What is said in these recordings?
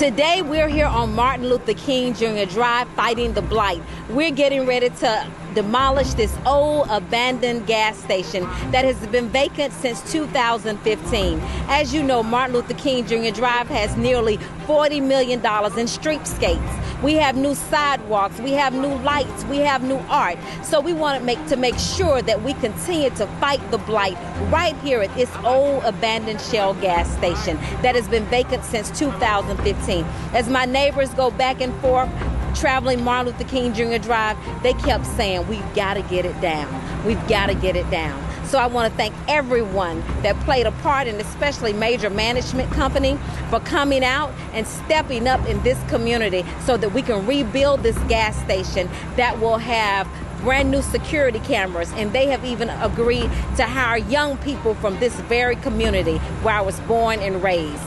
Today we're here on Martin Luther King Jr. Drive fighting the blight. We're getting ready to demolish this old abandoned gas station that has been vacant since 2015. As you know, Martin Luther King Jr. Drive has nearly $40 million in streetscapes. We have new sidewalks, we have new lights, we have new art. So we want to make sure that we continue to fight the blight right here at this old abandoned shell gas station that has been vacant since 2015. As my neighbors go back and forth traveling Martin Luther King Jr. Drive, they kept saying, we've got to get it down. We've got to get it down. So I want to thank everyone that played a part, and especially Major Management Company, for coming out and stepping up in this community so that we can rebuild this gas station that will have brand new security cameras. And they have even agreed to hire young people from this very community where I was born and raised.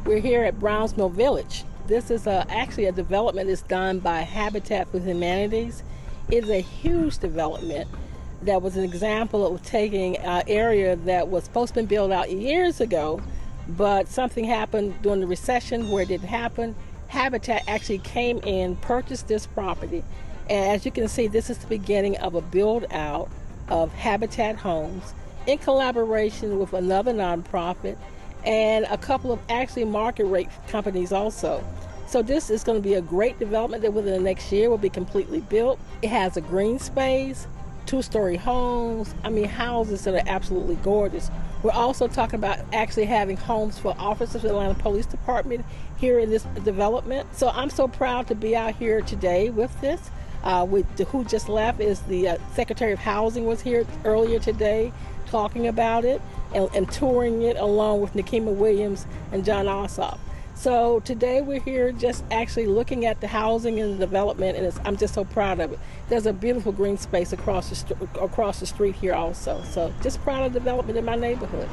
We're here at Brownsville Village. This is actually a development that's done by Habitat for Humanities. It's a huge development that was an example of taking an area that was supposed to be built out years ago, but something happened during the recession where it didn't happen. Habitat actually came in, purchased this property, and as you can see, this is the beginning of a build out of Habitat homes in collaboration with another nonprofit and a couple of actually market rate companies also. So this is going to be a great development that within the next year will be completely built. It has a green space, 2-story homes, houses that are absolutely gorgeous. We're also talking about actually having homes for officers of the Atlanta Police Department here in this development. So I'm so proud to be out here today with this. Who just left is the Secretary of Housing was here earlier today talking about it and touring it along with Nikema Williams and John Ossoff. So today we're here just actually looking at the housing and the development, and I'm just so proud of it. There's a beautiful green space across the street here also. So just proud of the development in my neighborhood.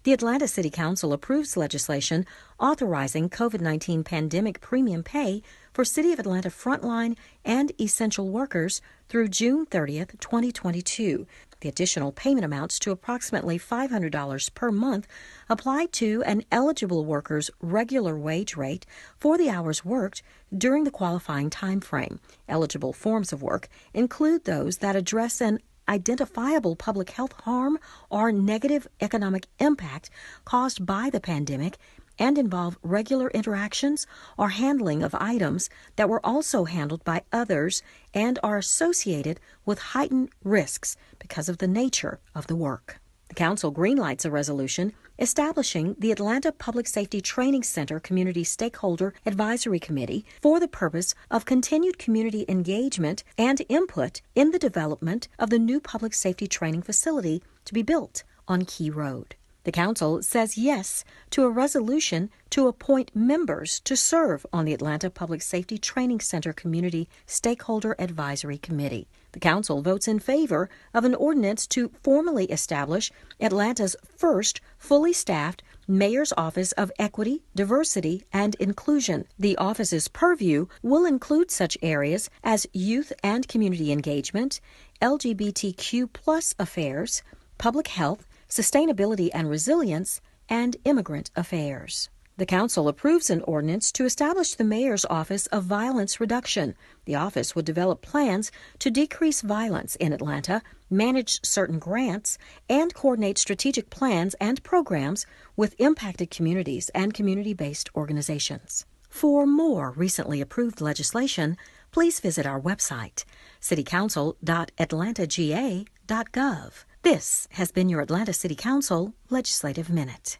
The Atlanta City Council approves legislation authorizing COVID-19 pandemic premium pay for City of Atlanta frontline and essential workers through June 30th, 2022. The additional payment amounts to approximately $500 per month applied to an eligible worker's regular wage rate for the hours worked during the qualifying time frame. Eligible forms of work include those that address an identifiable public health harm or negative economic impact caused by the pandemic and involve regular interactions or handling of items that were also handled by others and are associated with heightened risks because of the nature of the work. The Council greenlights a resolution establishing the Atlanta Public Safety Training Center Community Stakeholder Advisory Committee for the purpose of continued community engagement and input in the development of the new public safety training facility to be built on Key Road. The Council says yes to a resolution to appoint members to serve on the Atlanta Public Safety Training Center Community Stakeholder Advisory Committee. The Council votes in favor of an ordinance to formally establish Atlanta's first fully staffed Mayor's Office of Equity, Diversity, and Inclusion. The office's purview will include such areas as youth and community engagement, LGBTQ+ affairs, public health, sustainability and resilience, and immigrant affairs. The Council approves an ordinance to establish the Mayor's Office of Violence Reduction. The office would develop plans to decrease violence in Atlanta, manage certain grants, and coordinate strategic plans and programs with impacted communities and community-based organizations. For more recently approved legislation, please visit our website, citycouncil.atlantagA.gov. This has been your Atlanta City Council Legislative Minute.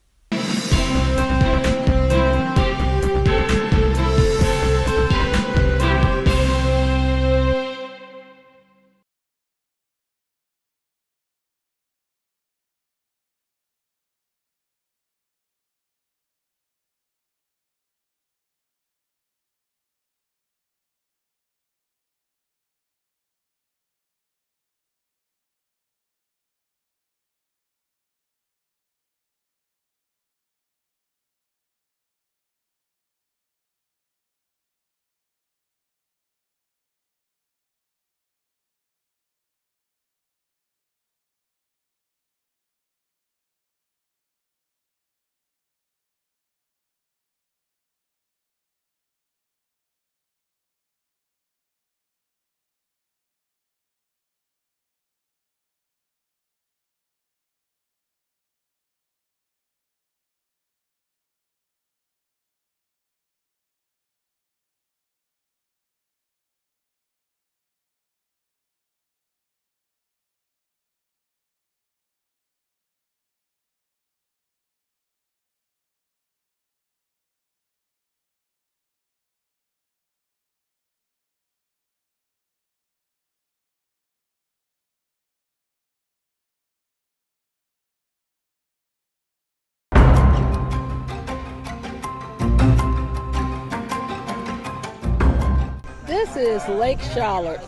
This is Lake Charlotte.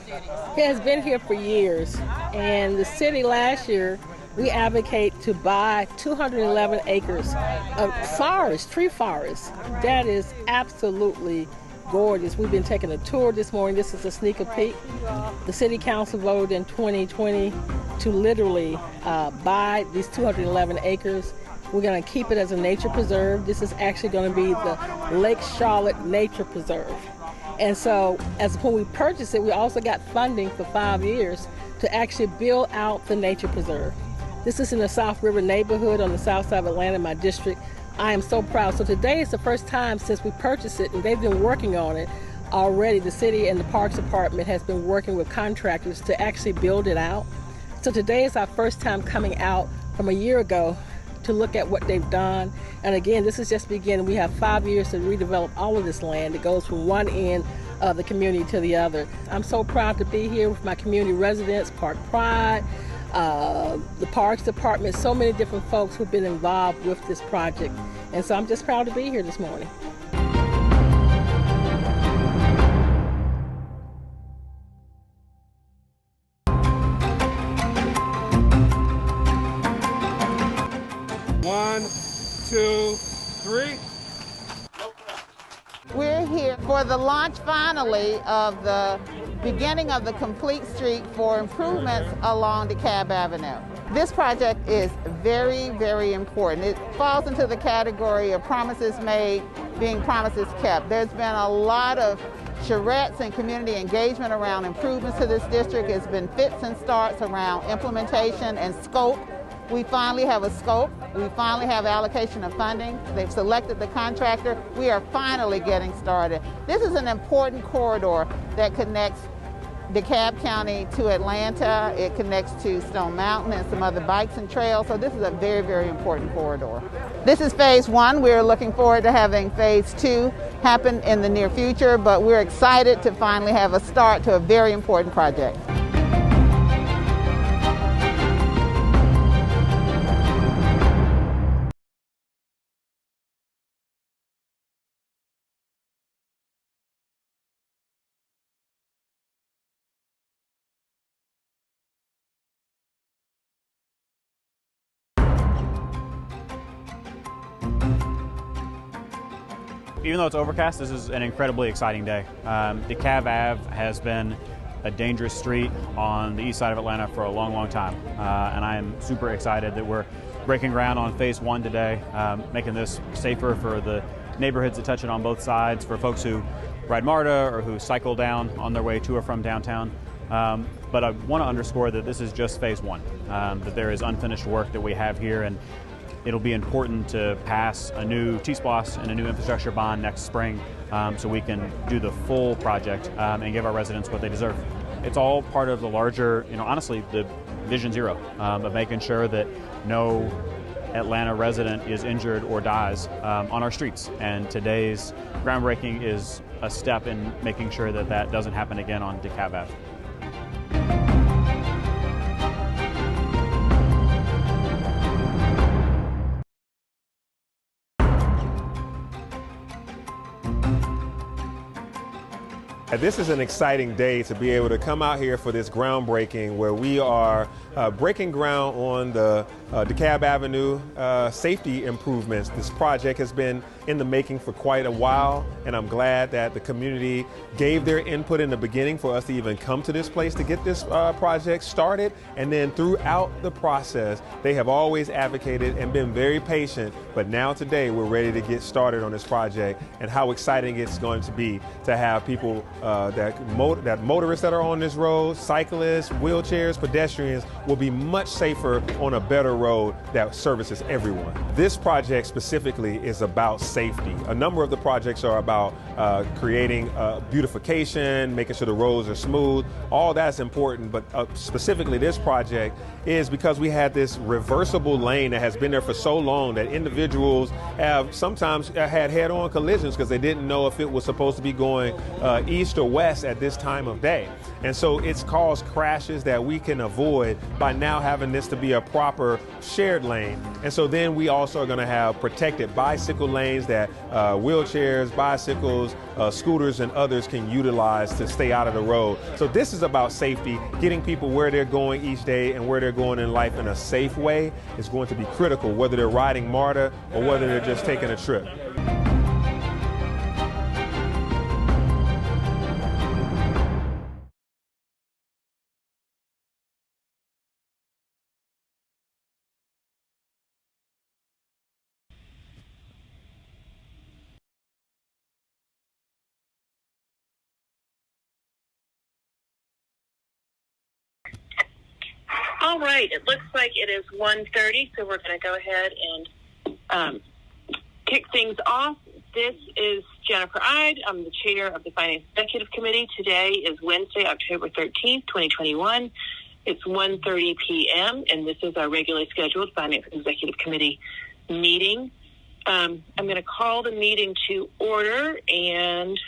It has been here for years, and the city last year, we advocate to buy 211 acres of forest, tree forest. That is absolutely gorgeous. We've been taking a tour this morning. This is a sneak peek. The city council voted in 2020 to literally buy these 211 acres. We're going to keep it as a nature preserve. This is actually going to be the Lake Charlotte Nature Preserve. And so when we purchased it, we also got funding for 5 years to actually build out the nature preserve. This is in the South River neighborhood on the south side of Atlanta, my district. I am so proud. So today is the first time since we purchased it, and they've been working on it already. The city and the Parks Department has been working with contractors to actually build it out. So today is our first time coming out from a year ago to look at what they've done. And again, this is just beginning. We have 5 years to redevelop all of this land. It goes from one end of the community to the other. I'm so proud to be here with my community residents, Park Pride, the Parks Department, so many different folks who've been involved with this project. And so I'm just proud to be here this morning. One, two, three. We're here for the launch finally of the beginning of the complete street for improvements along Dekalb Avenue. This project is very, very important. It falls into the category of promises made being promises kept. There's been a lot of charrettes and community engagement around improvements to this district. It's been fits and starts around implementation and scope. We finally have a scope. We finally have allocation of funding. They've selected the contractor. We are finally getting started. This is an important corridor that connects DeKalb County to Atlanta. It connects to Stone Mountain and some other bikes and trails. So this is a very, very important corridor. This is phase one. We're looking forward to having phase two happen in the near future, but we're excited to finally have a start to a very important project. Even though it's overcast, this is an incredibly exciting day. Dekalb Ave has been a dangerous street on the east side of Atlanta for a long, long time. And I am super excited that we're breaking ground on phase one today, making this safer for the neighborhoods that touch it on both sides, for folks who ride MARTA or who cycle down on their way to or from downtown. But I want to underscore that this is just phase one, that there is unfinished work that we have here, and it'll be important to pass a new T-SPLOS and a new infrastructure bond next spring so we can do the full project and give our residents what they deserve. It's all part of the larger, honestly, the Vision Zero of making sure that no Atlanta resident is injured or dies on our streets. And today's groundbreaking is a step in making sure that that doesn't happen again on Dekalb Ave. This is an exciting day to be able to come out here for this groundbreaking where we are breaking ground on the Dekalb Avenue safety improvements. This project has been in the making for quite a while, and I'm glad that the community gave their input in the beginning for us to even come to this place to get this project started. And then throughout the process, they have always advocated and been very patient. But now today, we're ready to get started on this project, and how exciting it's going to be to have people that motorists that are on this road, cyclists, wheelchairs, pedestrians, will be much safer on a better road that services everyone. This project specifically is about safety. A number of the projects are about creating beautification, making sure the roads are smooth. All that's important, but specifically this project is because we had this reversible lane that has been there for so long that individuals have sometimes had head-on collisions because they didn't know if it was supposed to be going east or west at this time of day. And so it's caused crashes that we can avoid by now having this to be a proper shared lane. And so then we also are going to have protected bicycle lanes that wheelchairs, bicycles, scooters, and others can utilize to stay out of the road. So this is about safety, getting people where they're going each day and where they're going in life in a safe way is going to be critical, whether they're riding MARTA or whether they're just taking a trip. All right, it looks like it is 1:30, so we're going to go ahead and kick things off. This is Jennifer Ide. I'm the chair of the Finance Executive Committee. Today is Wednesday, October 13th, 2021. It's 1:30 p.m., and this is our regularly scheduled Finance Executive Committee meeting. I'm going to call the meeting to order, and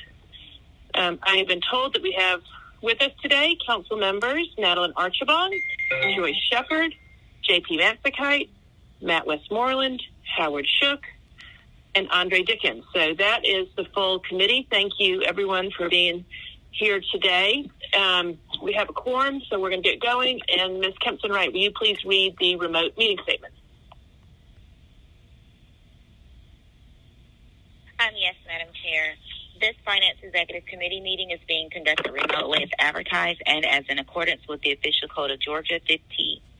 I have been told that we have with us today council members Madeline Archibald, Joyce Shepard, J.P. Maxikite, Matt Westmoreland, Howard Shook, and Andre Dickens. So that is the full committee. Thank you, everyone, for being here today. We have a quorum, so we're going to get going. And Ms. Kempson-Wright, will you please read the remote meeting statement? Yes, Madam Chair. This Finance Executive Committee meeting is being conducted remotely as advertised and as in accordance with the official code of Georgia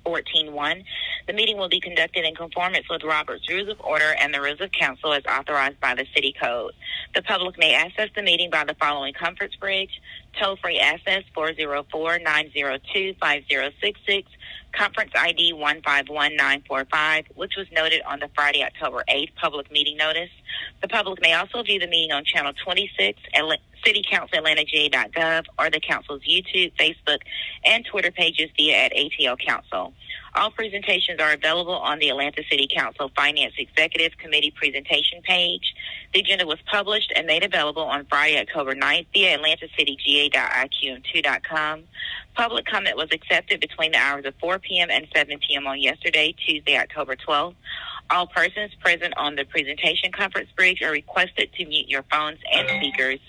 14.1. The meeting will be conducted in conformance with Robert's Rules of Order and the Rules of Council as authorized by the City Code. The public may access the meeting by the following conference bridge: toll-free access 404-902-5066, conference ID 151945, which was noted on the Friday, October 8th public meeting notice. The public may also view the meeting on Channel 26 at citycouncilatlanta.ga.gov or the Council's YouTube, Facebook, and Twitter pages via @ATL Council. All presentations are available on the Atlanta City Council Finance Executive Committee presentation page. The agenda was published and made available on Friday, October 9th via atlantacitygA.iq2.com. Public comment was accepted between the hours of 4 p.m. and 7 p.m. on yesterday, Tuesday, October 12th. All persons present on the presentation conference bridge are requested to mute your phones and speakers.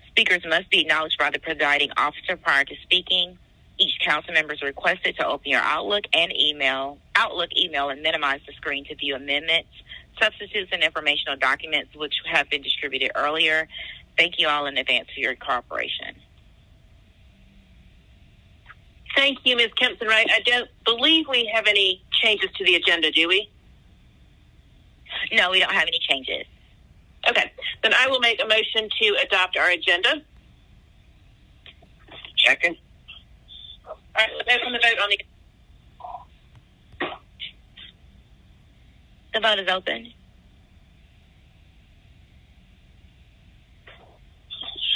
Speakers must be acknowledged by the presiding officer prior to speaking. Each council member is requested to open your Outlook email, and minimize the screen to view amendments, substitutes, and informational documents which have been distributed earlier. Thank you all in advance for your cooperation. Thank you, Ms. Kempson-Wright. I don't believe we have any changes to the agenda, do we? No, we don't have any changes. Okay, then I will make a motion to adopt our agenda. Second. All right, let's open the vote on the... The vote is open.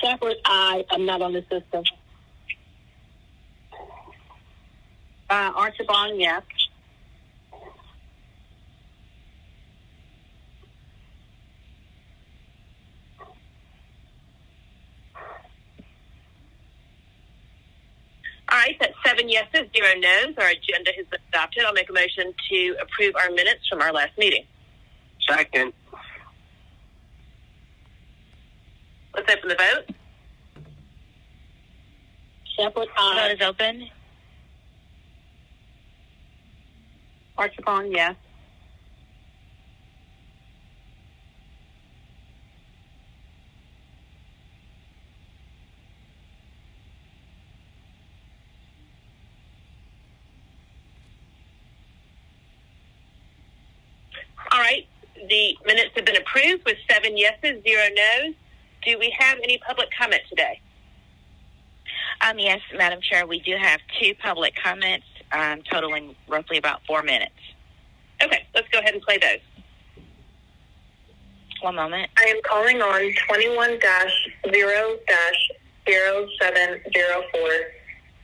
Shepard, I'm not on the system. Archibald, yes. All right, that's 7 yeses, 0 no's. Our agenda has been adopted. I'll make a motion to approve our minutes from our last meeting. Second. Let's open the vote. Shepard, The vote is open. Archibald, yes. All right, the minutes have been approved with 7 yeses, 0 no's. Do we have any public comment today? Yes, Madam Chair, we do have 2 public comments totaling roughly about 4 minutes. Okay, let's go ahead and play those. One moment. I am calling on 21-0-0704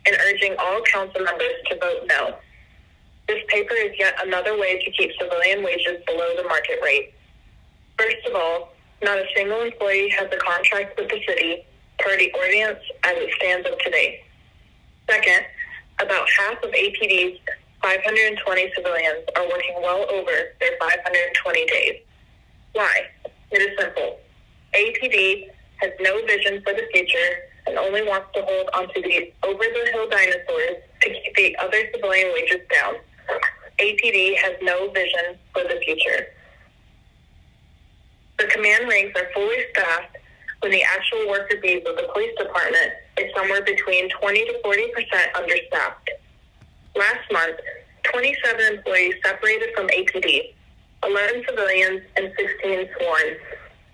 and urging all council members to vote no. This paper is yet another way to keep civilian wages below the market rate. First of all, not a single employee has a contract with the city per the ordinance as it stands up today. Second, about half of APD's 520 civilians are working well over their 520 days. Why? It is simple. APD has no vision for the future and only wants to hold onto the over-the-hill dinosaurs to keep the other civilian wages down. APD has no vision for the future. The command ranks are fully staffed when the actual worker base of the police department is somewhere between 20 to 40% understaffed. Last month, 27 employees separated from APD, 11 civilians and 16 sworn.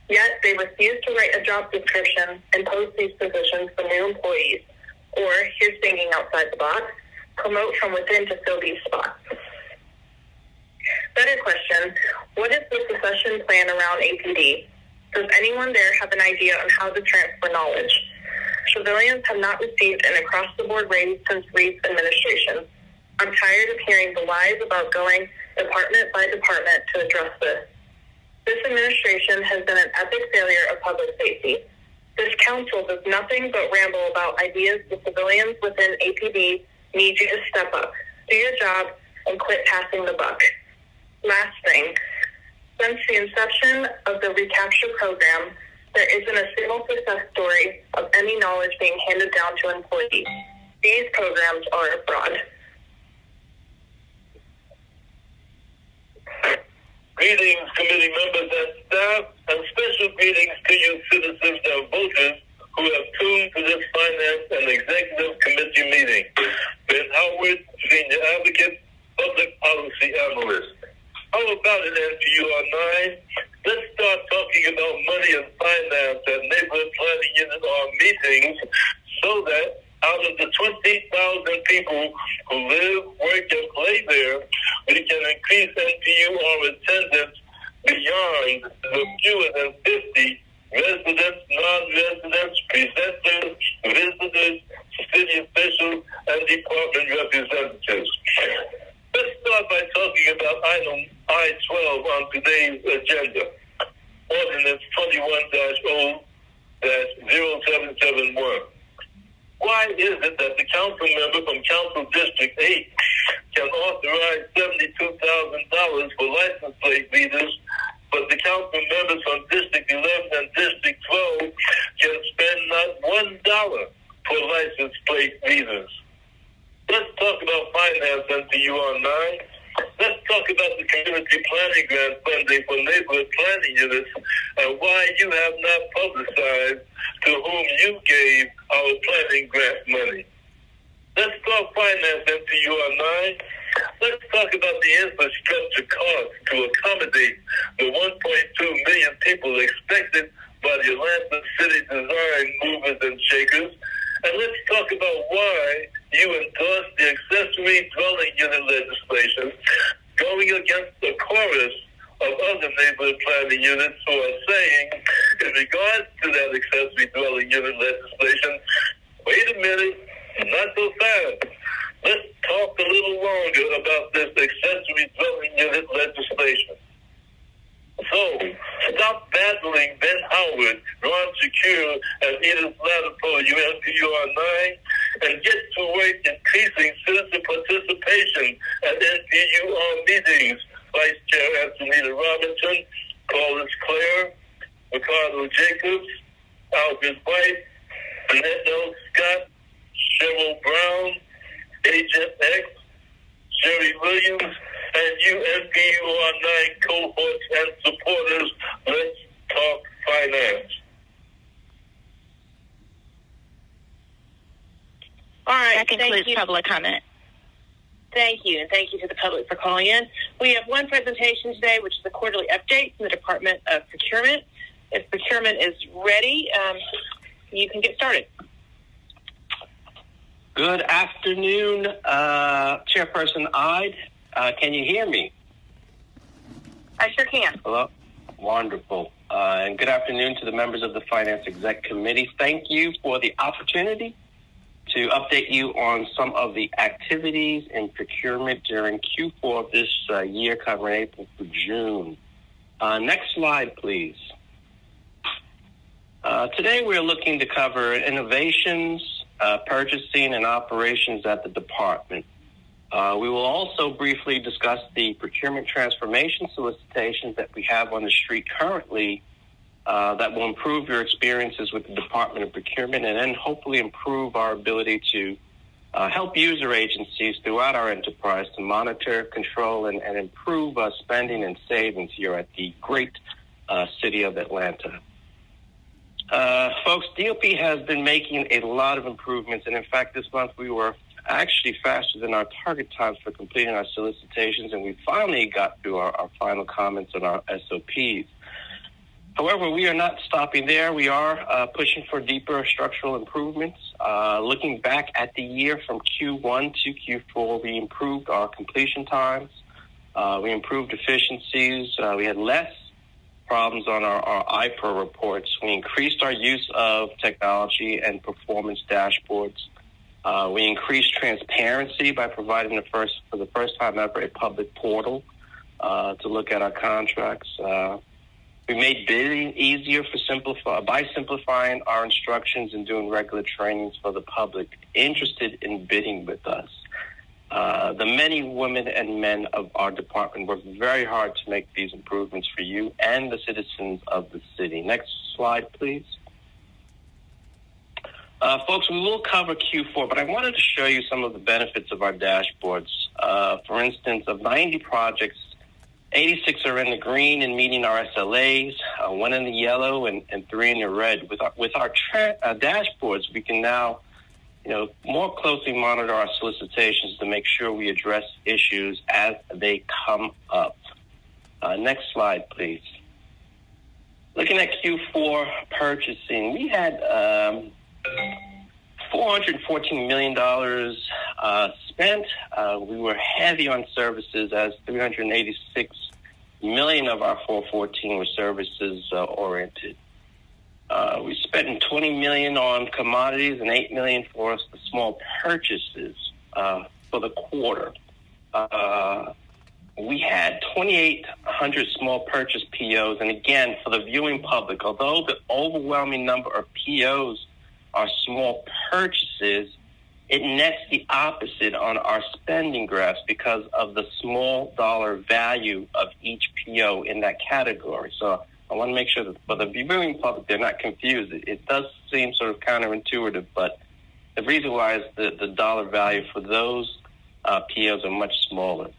Yet they refused to write a job description and post these positions for new employees, or, here's thinking outside the box, promote from within to fill these spots. Better question, what is the succession plan around APD? Does anyone there have an idea on how to transfer knowledge? Civilians have not received an across-the-board raise since Reed's administration. I'm tired of hearing the lies about going department by department to address this. This administration has been an epic failure of public safety. This council does nothing but ramble about ideas the civilians within APD need you to step up, do your job, and quit passing the buck. Last thing, since the inception of the recapture program, there isn't a single success story of any knowledge being handed down to employees. These programs are a fraud. Greetings, committee members and staff, and special greetings to you citizens and voters who have tuned to this Finance and Executive Committee meeting. Ben Howard, Senior Advocate, Public Policy Analyst. How about it, NPUR 9? Let's start talking about money and finance at neighborhood planning unit meetings so that out of the 20,000 people who live, work, and play there, we can increase NPUR attendance beyond the fewer than 50 residents, non-residents, presenters, visitors, city officials, and department representatives. Let's start by talking about item I-12 on today's agenda. Ordinance 21-0-0771. Why is it that the council member from Council District 8 can authorize $72,000 for license plate readers, but the council members from District 11 and District 12 can spend not $1 for license plate readers? Let's talk about finance and NPUR 9. Let's talk about the community planning grant funding for neighborhood planning units and why you have not publicized to whom you gave our planning grant money. Let's talk finance and NPUR 9. Let's talk about the infrastructure costs to accommodate the 1.2 million people expected by the Atlanta City Design Movers and Shakers. And let's talk about why you endorsed the accessory dwelling unit legislation, going against the chorus of other neighborhood planning units who are saying, in regards to that accessory dwelling unit legislation, wait a minute, not so fast. Let's talk a little longer about this accessory dwelling unit legislation. So, stop battling Ben Howard, Ron Secure, and Edith Latipo, NPUR 9, and get to work increasing citizen participation at NPUR meetings. Vice Chair Antonita Robinson, Paulus Clare, Ricardo Jacobs, Albert White, Annette L. Scott, Cheryl Brown, Agent X, Jerry Williams, and you NPUR 9 cohorts and supporters, let's talk finance. All right, That concludes public comment. Thank you, and thank you to the public for calling in. We have one presentation today, which is a quarterly update from the Department of Procurement. If procurement is ready, you can get started. Good afternoon, Chairperson Ide. Can you hear me? I sure can. Hello. Wonderful. And good afternoon to the members of the Finance Exec Committee. Thank you for the opportunity to update you on some of the activities in procurement during Q4 of this year, covering April through June. Next slide, please. Today we're looking to cover innovations, purchasing, and operations at the department. We will also briefly discuss the procurement transformation solicitations that we have on the street currently that will improve your experiences with the Department of Procurement and then hopefully improve our ability to help user agencies throughout our enterprise to monitor, control, and improve spending and savings here at the great city of Atlanta. Folks, DOP has been making a lot of improvements, and in fact, this month we were actually faster than our target times for completing our solicitations, and we finally got through our final comments on our SOPs. However, we are not stopping there. We are pushing for deeper structural improvements. Looking back at the year from Q1 to Q4, we improved our completion times. We improved efficiencies. We had less problems on our IPER reports. We increased our use of technology and performance dashboards. We increased transparency by providing for the first time ever a public portal to look at our contracts. We made bidding easier by simplifying our instructions and doing regular trainings for the public interested in bidding with us. The many women and men of our department worked very hard to make these improvements for you and the citizens of the city. Next slide, please. Folks, we will cover Q4, but I wanted to show you some of the benefits of our dashboards. For instance, of 90 projects, 86 are in the green and meeting our SLAs, 1 in the yellow and 3 in the red. With our dashboards, we can now more closely monitor our solicitations to make sure we address issues as they come up. Next slide, please. Looking at Q4 purchasing, we had $414 million spent. We were heavy on services as $386 million of our 414 were services oriented. We spent $20 million on commodities and $8 million for the small purchases for the quarter. We had 2,800 small purchase POs, and again, for the viewing public, although the overwhelming number of POs are small purchases, it nets the opposite on our spending graphs because of the small dollar value of each PO in that category. So I want to make sure that for the viewing public, they're not confused. It does seem sort of counterintuitive, but the reason why is the dollar value for those POs are much smaller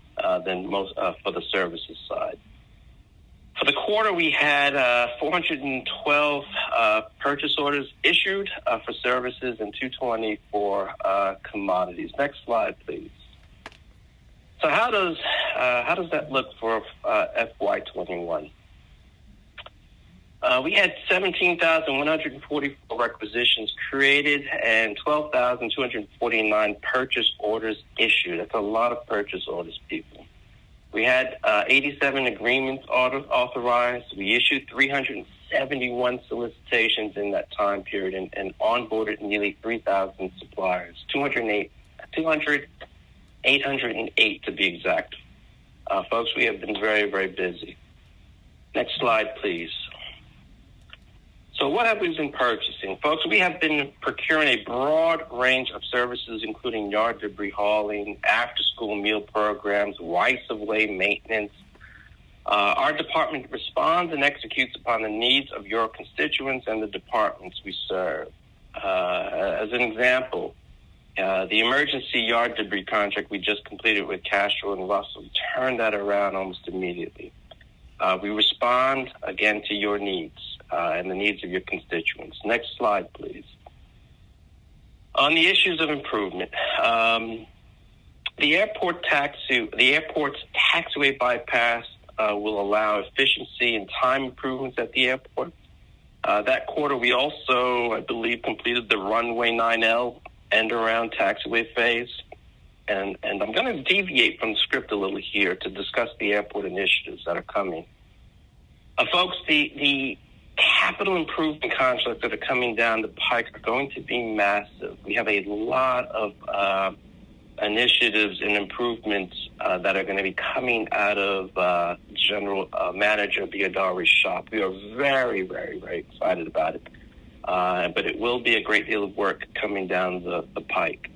than most for the services side. For the quarter, we had 412 purchase orders issued for services and 220 for commodities. Next slide, please. So how does that look for FY21? We had 17,144 requisitions created and 12,249 purchase orders issued. That's a lot of purchase orders, people. We had 87 agreements authorized. We issued 371 solicitations in that time period and onboarded nearly 3,000 suppliers, 808 to be exact. Folks, we have been very, very busy. Next slide, please. So what have we been purchasing? Folks, we have been procuring a broad range of services, including yard debris hauling, after-school meal programs, rights-of-way maintenance. Our department responds and executes upon the needs of your constituents and the departments we serve. As an example, the emergency yard debris contract we just completed with Castro and Russell turned that around almost immediately. We respond, again, to your needs and the needs of your constituents. Next slide, please. On the issues of improvement, the airport's taxiway bypass will allow efficiency and time improvements at the airport. That quarter, we also, I believe, completed the runway 9L end-around taxiway phase. And I'm going to deviate from the script a little here to discuss the airport initiatives that are coming. Folks, the capital improvement contracts that are coming down the pike are going to be massive. We have a lot of initiatives and improvements that are going to be coming out of General Manager Biodari's shop. We are very, very, very excited about it. But it will be a great deal of work coming down the pike.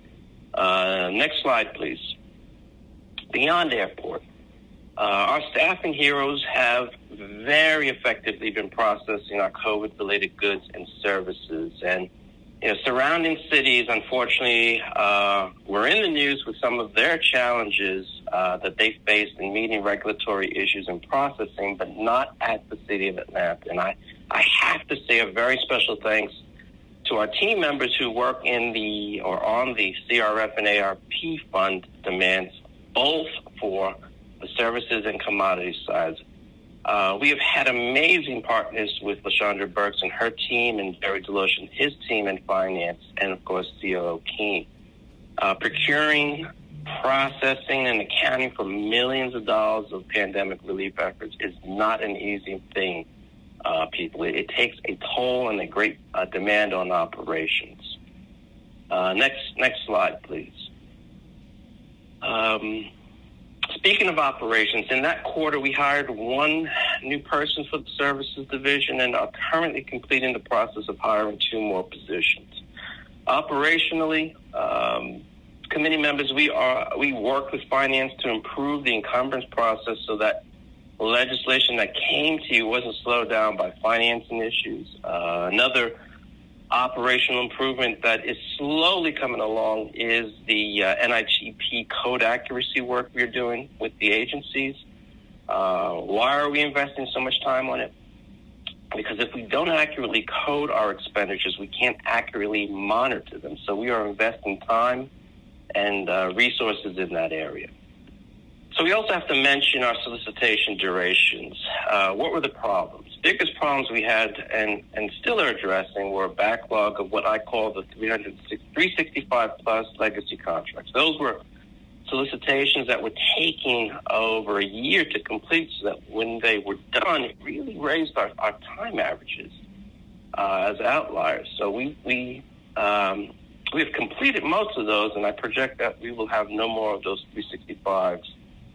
Next slide, please. beyond airport. Our staffing heroes have very effectively been processing our COVID-related goods and services. And surrounding cities, unfortunately, were in the news with some of their challenges that they faced in meeting regulatory issues and processing, but not at the city of Atlanta. And I have to say a very special thanks to our team members who work on the CRF and ARP fund demands, both for the services and commodity sides. We have had amazing partners with LaShondra Burks and her team, and Jerry Deloche and his team in finance, and of course COO King. Procuring, processing, and accounting for millions of dollars of pandemic relief efforts is not an easy thing, people. It takes a toll and a great demand on operations. Next slide, please. Speaking of operations, in that quarter, we hired one new person for the services division and are currently completing the process of hiring 2 more positions. Operationally, committee members, we work with finance to improve the encumbrance process so that legislation that came to you wasn't slowed down by financing issues. Another operational improvement that is slowly coming along is the NIGP code accuracy work we're doing with the agencies. Why are we investing so much time on it? Because if we don't accurately code our expenditures, we can't accurately monitor them. So we are investing time and resources in that area. So we also have to mention our solicitation durations. What were the problems? Biggest problems we had and still are addressing were a backlog of what I call the 365 plus legacy contracts. Those were solicitations that were taking over a year to complete, so that when they were done, it really raised our time averages as outliers. So we have completed most of those, and I project that we will have no more of those 365s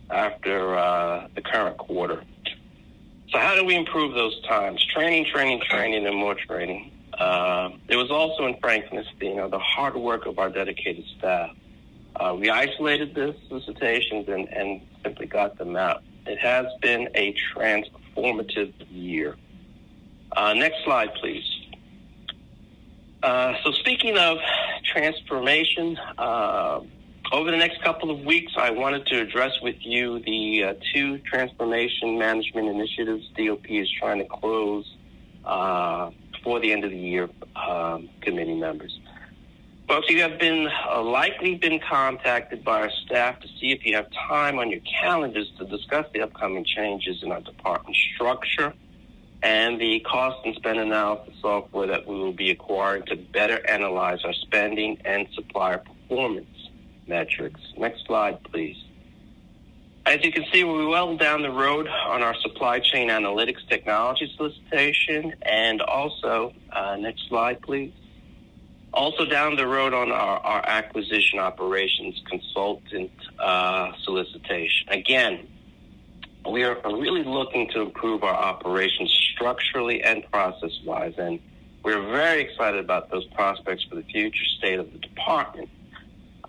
after the current quarter. So how do we improve those times? Training, and more training. There was also, in frankness, the hard work of our dedicated staff. We isolated the solicitations and simply got them out. It has been a transformative year. Next slide, please. So speaking of transformation, over the next couple of weeks, I wanted to address with you the 2 transformation management initiatives DOP is trying to close before the end of the year, committee members. Folks, you have likely been contacted by our staff to see if you have time on your calendars to discuss the upcoming changes in our department structure and the cost and spend analysis software that we will be acquiring to better analyze our spending and supplier performance metrics. Next slide, please. As you can see, we're well down the road on our supply chain analytics technology solicitation, and also, next slide, please. Also down the road on our acquisition operations consultant solicitation. Again, we are really looking to improve our operations structurally and process-wise, and we're very excited about those prospects for the future state of the department.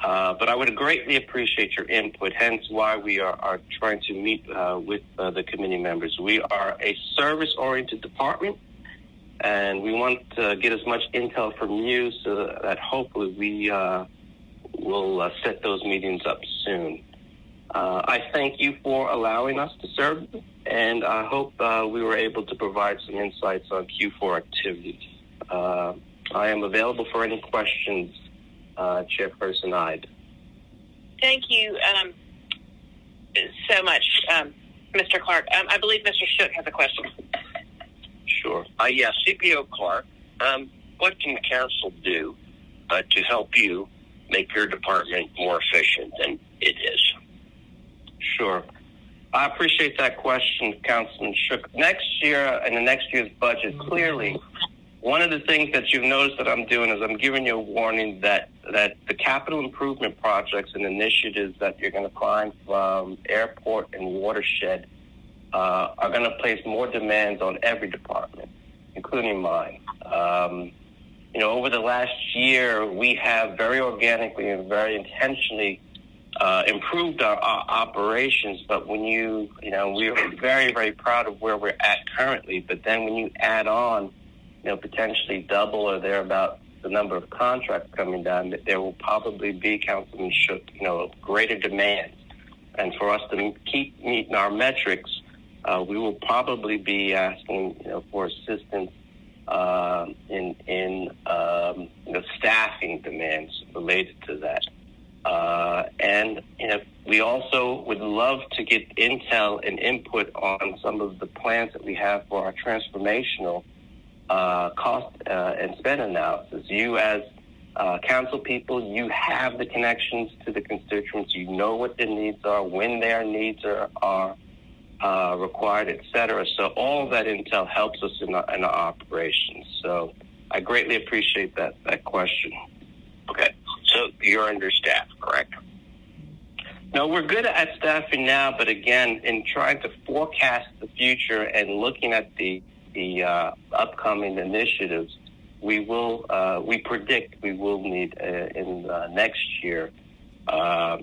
But I would greatly appreciate your input, hence why we are trying to meet with the committee members. We are a service-oriented department, and we want to get as much intel from you so that hopefully we will set those meetings up soon. I thank you for allowing us to serve, and I hope we were able to provide some insights on Q4 activities. I am available for any questions, Chairperson Ide. Thank you so much, Mr. Clark. I believe Mr. Shook has a question. Sure. Yes, CPO Clark. What can council do to help you make your department more efficient than it is? Sure. I appreciate that question, Councilman Shook. Next year, in the next year's budget, clearly, one of the things that you've noticed that I'm doing is I'm giving you a warning that the capital improvement projects and initiatives that you're going to find from airport and watershed are going to place more demands on every department, including mine. Over the last year, we have very organically and very intentionally improved our operations. But when we are very, very proud of where we're at currently. But then when you add on, potentially double or thereabout the number of contracts coming down, that there will probably be, Councilman Shook, greater demand. And for us to keep meeting our metrics, we will probably be asking, for assistance in the staffing demands related to that. And we also would love to get intel and input on some of the plans that we have for our transformational cost and spend analysis. You as council people, you have the connections to the constituents. You know what their needs are, when their needs are required, et cetera. So all of that intel helps us in our operations. So I greatly appreciate that question. Okay. So you're understaffed, correct? No, we're good at staffing now, but again, in trying to forecast the future and looking at the upcoming initiatives, we predict we will need in next year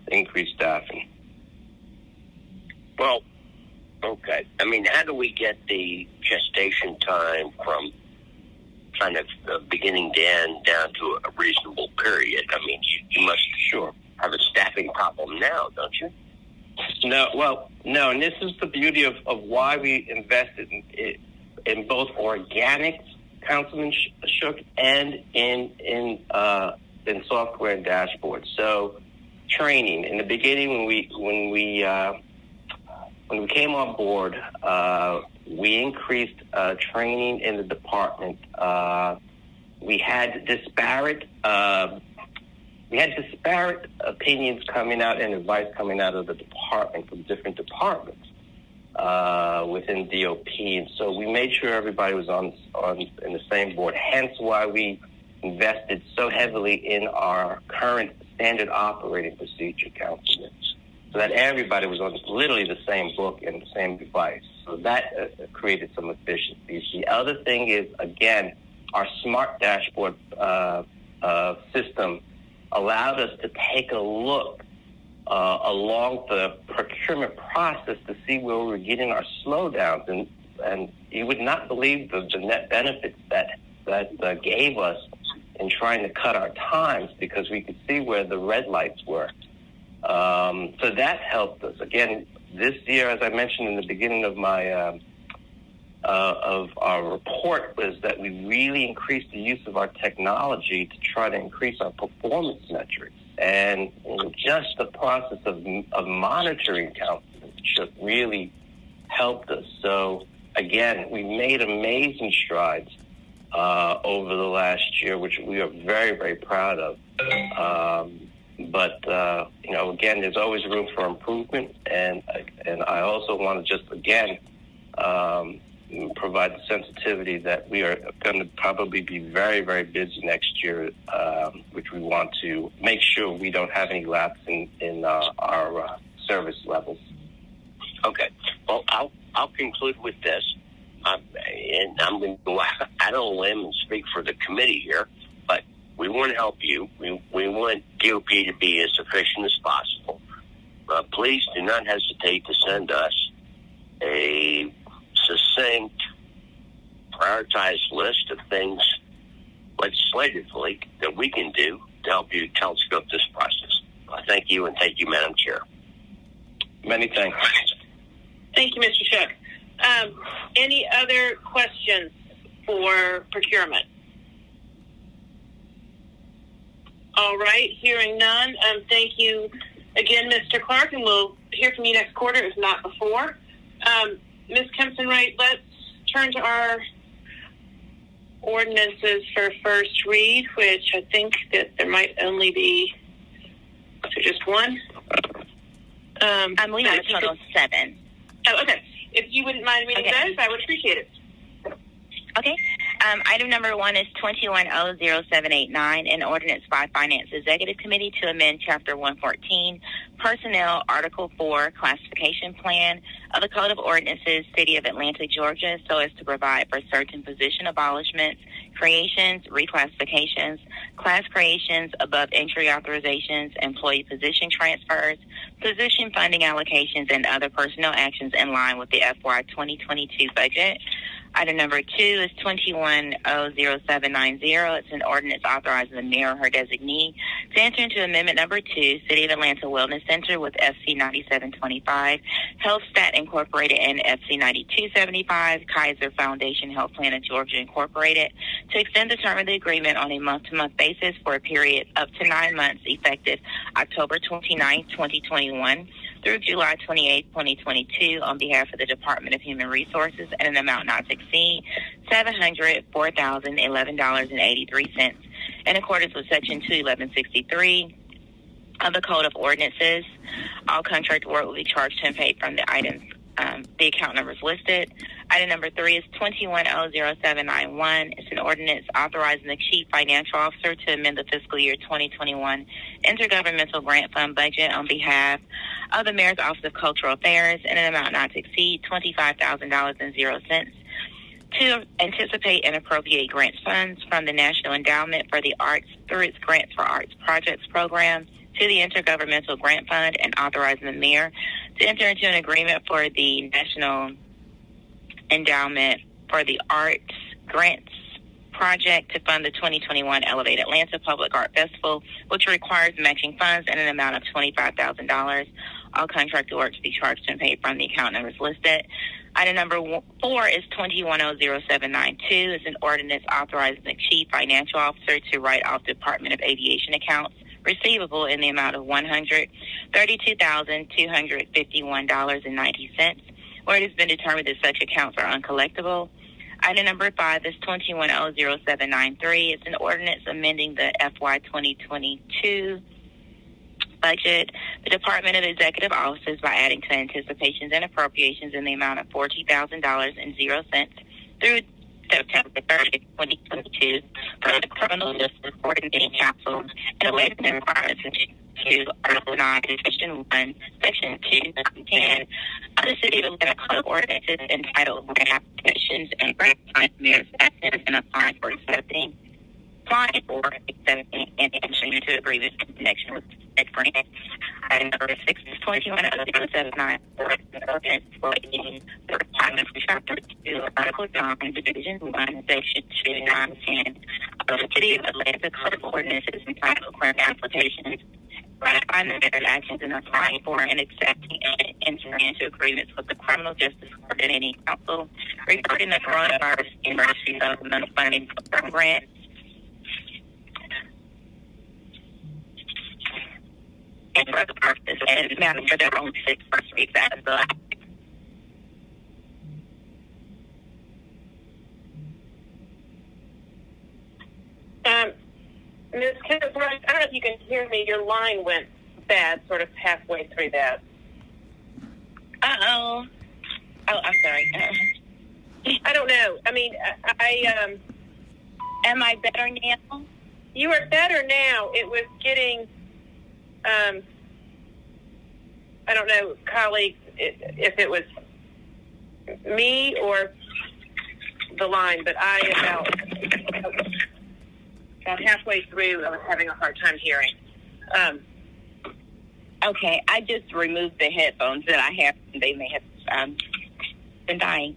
increased staffing. Well, okay. I mean, how do we get the gestation time from kind of beginning to end down to a reasonable period? I mean, you must have a staffing problem now, don't you? No, and this is the beauty of why we invested in both organics, Councilman Shook, and in software and dashboards. So training in the beginning when we came on board, we increased training in the department. We had disparate opinions coming out and advice coming out of the department from different departments within DOP, and so we made sure everybody was on in the same board. Hence, why we invested so heavily in our current standard operating procedure, Councilman, so that everybody was on literally the same book and the same device. So that created some efficiencies. The other thing is, again, our smart dashboard system allowed us to take a look along the procurement process to see where we were getting our slowdowns. And you would not believe the net benefits that gave us in trying to cut our times, because we could see where the red lights were. So that helped us. Again, this year, as I mentioned in the beginning of my of our report, was that we really increased the use of our technology to try to increase our performance metrics. And just the process of monitoring Councilman really helped us. So again, we made amazing strides over the last year, which we are very, very proud of. But again, there's always room for improvement, and I also want to just again provide the sensitivity that we are going to probably be very, very busy next year, which we want to make sure we don't have any lapse in our service levels. Okay. Well, I'll conclude with this, and I'm going to go out on a limb and speak for the committee here, but we want to help you. We want DOP to be as efficient as possible. Please do not hesitate to send us a succinct, prioritized list of things legislatively that we can do to help you telescope this process. Thank you, and thank you, Madam Chair. Many thanks. Thank you, Mr. Shook. Any other questions for procurement? All right, hearing none. Thank you again, Mr. Clark, and we'll hear from you next quarter, if not before. Ms. Kempson-Wright, let's turn to our ordinances for first read, which I think that there might only be just one. I believe it's a total of 7. Oh, okay. If you wouldn't mind reading those, I would appreciate it. Okay. Item number 1 is 21-00789, an ordinance by Finance Executive Committee to amend Chapter 114, Personnel, Article 4, Classification Plan of the Code of Ordinances, City of Atlanta, Georgia, so as to provide for certain position abolishments creations, reclassifications, class creations, above entry authorizations, employee position transfers, position funding allocations, and other personnel actions in line with the FY 2022 budget. Item number 2 is 21-00790. It's an ordinance authorizing the mayor or her designee to enter into Amendment number 2, City of Atlanta Wellness Center with FC 9725, HealthStat Incorporated, and FC 9275, Kaiser Foundation Health Plan of Georgia Incorporated, to extend the term of the agreement on a month-to-month basis for a period up to 9 months effective October 29, 2021 through July 28, 2022 on behalf of the Department of Human Resources at an amount not to exceed $704,011.83 in accordance with Section 21163 of the Code of Ordinances. All contract work will be charged and paid from the items, the account numbers listed. Item number 3 is 21-00791. It's an ordinance authorizing the Chief Financial Officer to amend the fiscal year 2021 intergovernmental grant fund budget on behalf of the Mayor's Office of Cultural Affairs in an amount not to exceed $25,000.00 to anticipate and appropriate grant funds from the National Endowment for the Arts through its Grants for Arts Projects program to the Intergovernmental Grant Fund, and authorizing the mayor to enter into an agreement for the National Endowment for the Arts Grants Project to fund the 2021 Elevate Atlanta Public Art Festival, which requires matching funds in an amount of $25,000. All contracted work to be charged and paid from the account numbers listed. Item number 4 is 21-00792. It's an ordinance authorizing the Chief Financial Officer to write off Department of Aviation accounts receivable in the amount of $132,251.90, where it has been determined that such accounts are uncollectible. Item number 5 is 21-00793. It's an ordinance amending the FY 2022 budget, the Department of Executive Offices, by adding to anticipations and appropriations in the amount of $40,000.00 through September 30, 2022, for the criminal justice coordinating council and waiving the requirements to Article 9, Section 1, Section 2, 10 of the City of Atlanta Code of Ordinances entitled Grant Applications and Grant Mayor's Actions and applying for accepting, and entering into agreements in connection with said grant. Item number 6 is 21-00794. For the requirements for Chapter 2, Article 9, Division 1, Section 2, 9, 10 of the City of Atlanta Code of Ordinances entitled Grant Applications, ratifying the mayor's actions and applying for and accepting and entering into agreements with the Criminal Justice Coordinating Council regarding the Coronavirus Emergency Supplemental Funding Program grant. And for the purpose and matter for their own 6 first weeks as the Ms. Kenneth, I don't know if you can hear me. Your line went bad sort of halfway through that. Oh, I'm sorry. I don't know. I mean, am I better now? You are better now. It was getting, I don't know, colleagues, if it was me or the line, but about halfway through, I was having a hard time hearing. Okay, I just removed the headphones that I have. They may have been dying.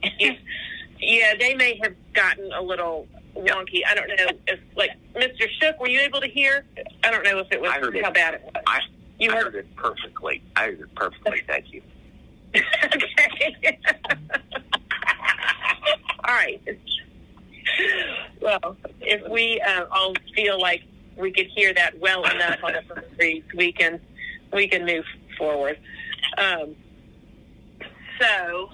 Yeah, they may have gotten a little wonky. I don't know if, like, Mr. Shook, were you able to hear? I don't know if it was how bad it was. I heard it perfectly. I heard it perfectly. Thank you. Okay. All right. Well, if we all feel like we could hear that well enough on the first read, we can move forward. So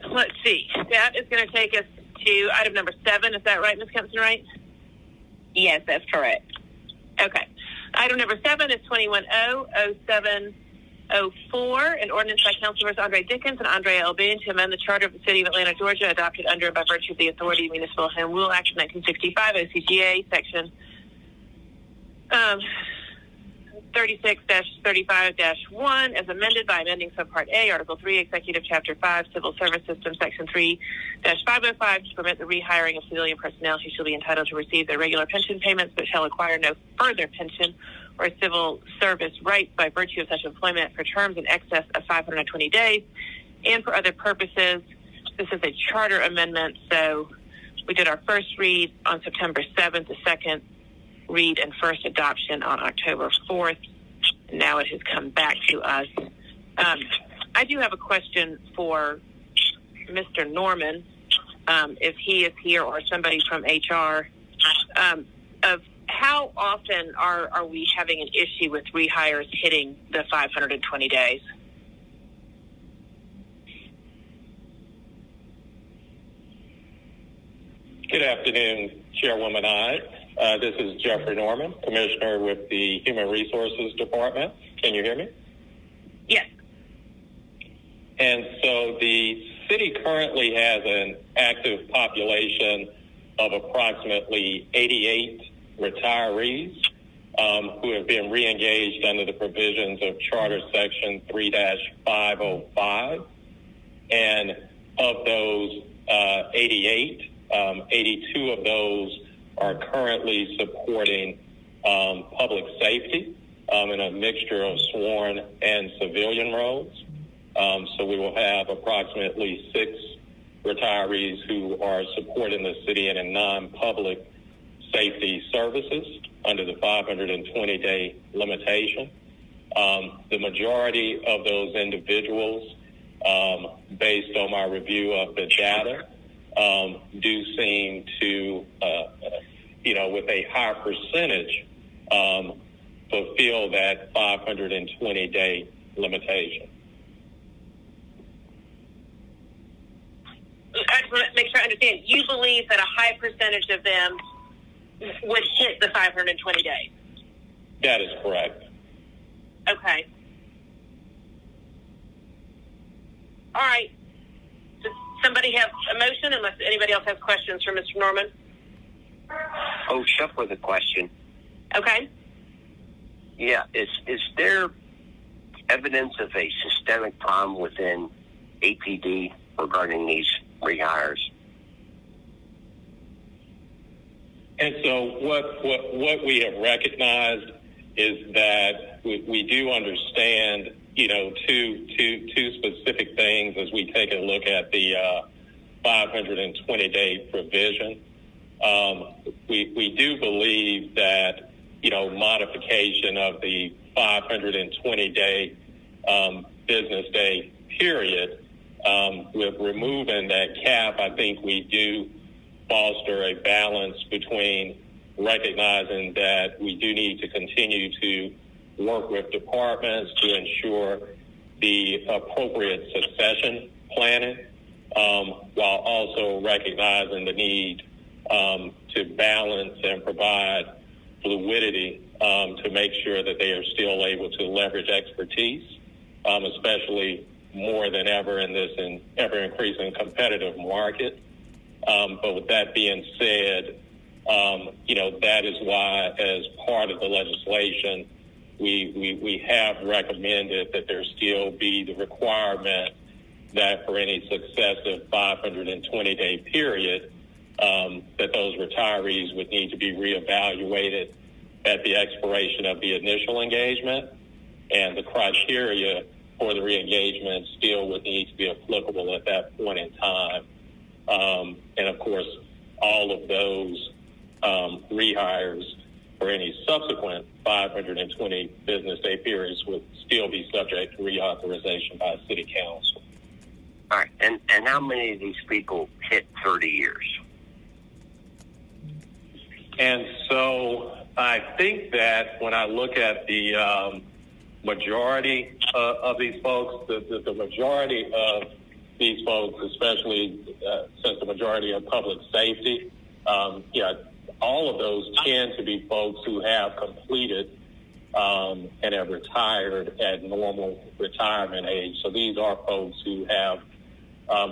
let's see. That is going to take us to item number 7. Is that right, Ms. Kempson, right? Yes, that's correct. Okay. Item number 7 is 21-00704, an ordinance by Councilmembers Andre Dickens and Andrea L. Boone to amend the Charter of the City of Atlanta, Georgia, adopted under and by virtue of the Authority of Municipal Home Rule Act of 1965, OCGA, Section 36-35-1 as amended by amending Subpart A, Article 3, Executive Chapter 5, Civil Service System, Section 3-505 to permit the rehiring of civilian personnel who shall be entitled to receive their regular pension payments but shall acquire no further pension or civil service rights by virtue of such employment for terms in excess of 520 days and for other purposes. This is a charter amendment, so we did our first read on September 7th, the second read and first adoption on October 4th. And now it has come back to us. I do have a question for Mr. Norman, if he is here, or somebody from HR, of how often are we having an issue with rehires hitting the 520 days? Good afternoon, Chairwoman Hyde. This is Jeffrey Norman, Commissioner with the Human Resources Department. Can you hear me? Yes. And so the city currently has an active population of approximately 88 retirees who have been reengaged under the provisions of Charter Section 3-505. And of those 88, 82 of those are currently supporting public safety in a mixture of sworn and civilian roles. So we will have approximately 6 retirees who are supporting the city in a non-public safety services under the 520-day limitation. The majority of those individuals, based on my review of the data, do seem to, with a high percentage, fulfill that 520-day limitation. I just want to make sure I understand. You believe that a high percentage of them would hit the 520 days? That is correct. Okay. All right. Does somebody have a motion, unless anybody else has questions for Mr. Norman? Oh, Chef with a question. Okay. Yeah, is there evidence of a systemic problem within APD regarding these rehires? And so what we have recognized is that we do understand, two specific things as we take a look at the 520-day provision. We do believe that, modification of the 520-day business day period, with removing that cap, I think we do foster a balance between recognizing that we do need to continue to work with departments to ensure the appropriate succession planning, while also recognizing the need to balance and provide fluidity to make sure that they are still able to leverage expertise, especially more than ever in this ever-increasing competitive market. But with that being said, that is why, as part of the legislation, we have recommended that there still be the requirement that for any successive 520-day period, that those retirees would need to be reevaluated at the expiration of the initial engagement, and the criteria for the reengagement still would need to be applicable at that point in time. And of course, all of those rehires for any subsequent 520 business day periods would still be subject to reauthorization by City Council. All right, and how many of these people hit 30 years? And so I think that when I look at the majority of these folks, the majority of these folks, especially since the majority of public safety, all of those tend to be folks who have completed and have retired at normal retirement age. So these are folks who have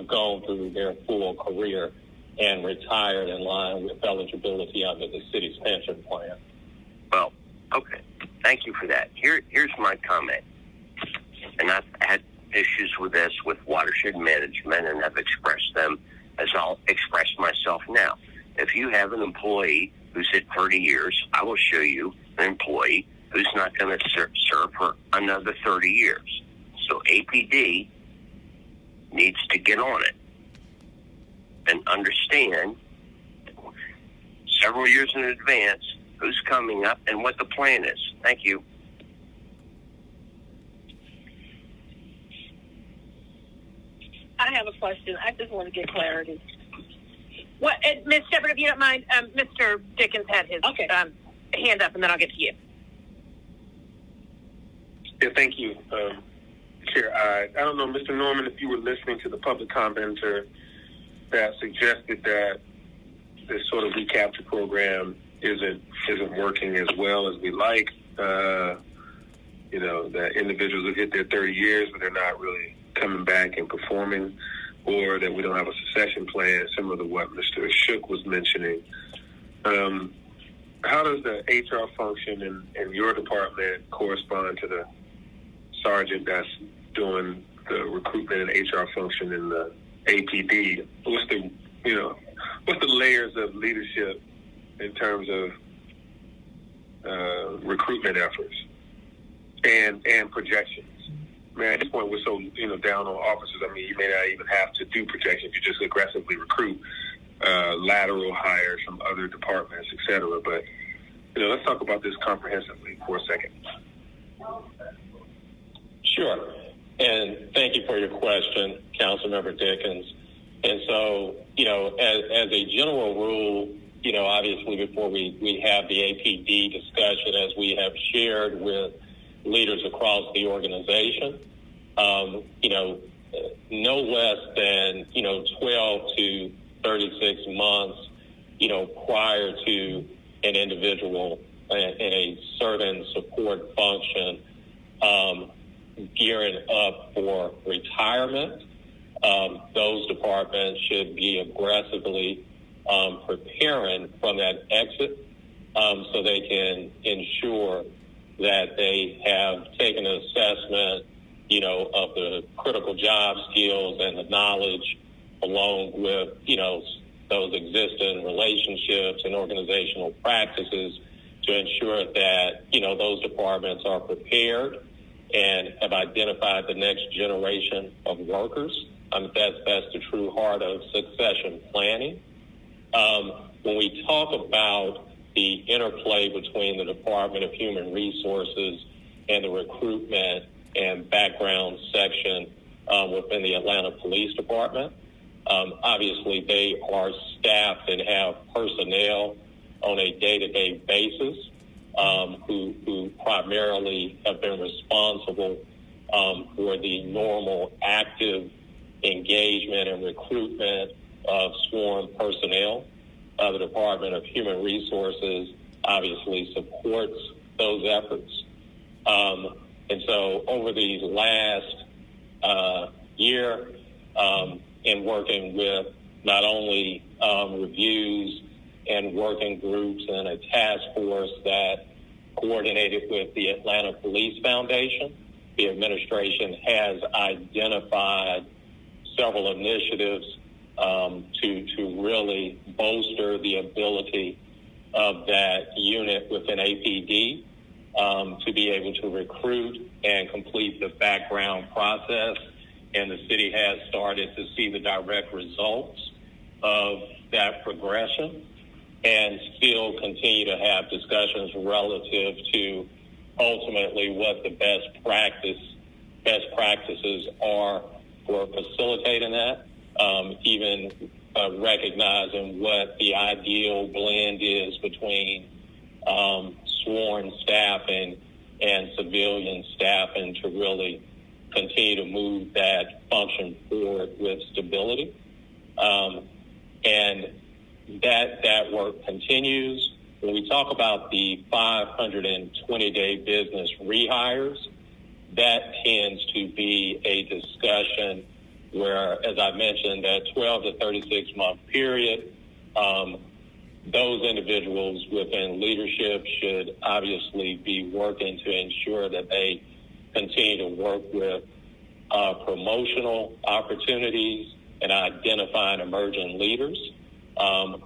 gone through their full career and retired in line with eligibility under the city's pension plan. Well, okay. Thank you for that. Here's my comment. And I've had issues with this with watershed management, and I've expressed them as I'll express myself now. If you have an employee who's at 30 years, I will show you an employee who's not going to serve for another 30 years. So APD needs to get on it and understand several years in advance who's coming up and what the plan is. Thank you. I have a question. I just want to get clarity. What, Ms. Shepard, if you don't mind, Mr. Dickens had his hand up, and then I'll get to you. Yeah, thank you, Chair. I don't know, Mr. Norman, if you were listening to the public commenter that suggested that this sort of recapture program isn't working as well as we like. You know, that individuals have hit their 30 years, but they're not really coming back and performing, or that we don't have a succession plan, similar to what Mr. Shook was mentioning. How does the HR function in your department correspond to the sergeant that's doing the recruitment and HR function in the APD? What's the layers of leadership in terms of recruitment efforts and projections? Man, at this point, we're so down on officers. I mean, you may not even have to do projections. You just aggressively recruit lateral hires from other departments, et cetera. But let's talk about this comprehensively for a second. Sure. And thank you for your question, Councilmember Dickens. And so, as a general rule, obviously before we have the APD discussion, as we have shared with leaders across the organization, no less than, 12 to 36 months, prior to an individual in a certain support function gearing up for retirement, those departments should be aggressively preparing from that exit so they can ensure that they have taken an assessment, of the critical job skills and the knowledge, along with, those existing relationships and organizational practices to ensure that, those departments are prepared and have identified the next generation of workers. That's the true heart of succession planning. When we talk about the interplay between the Department of Human Resources and the recruitment and background section within the Atlanta Police Department, obviously they are staffed and have personnel on a day-to-day basis who primarily have been responsible for the normal active engagement and recruitment of sworn personnel. The Department of Human Resources obviously supports those efforts. And so over these last year, in working with not only reviews and working groups and a task force that coordinated with the Atlanta Police Foundation, the administration has identified several initiatives to really bolster the ability of that unit within APD to be able to recruit and complete the background process. And the city has started to see the direct results of that progression and still continue to have discussions relative to ultimately what the best practices are for facilitating that, even recognizing what the ideal blend is between sworn staffing and civilian staffing to really continue to move that function forward with stability. And that work continues. When we talk about the 520-day business rehires, that tends to be a discussion where, as I mentioned, that 12 to 36-month period, those individuals within leadership should obviously be working to ensure that they continue to work with promotional opportunities and identifying emerging leaders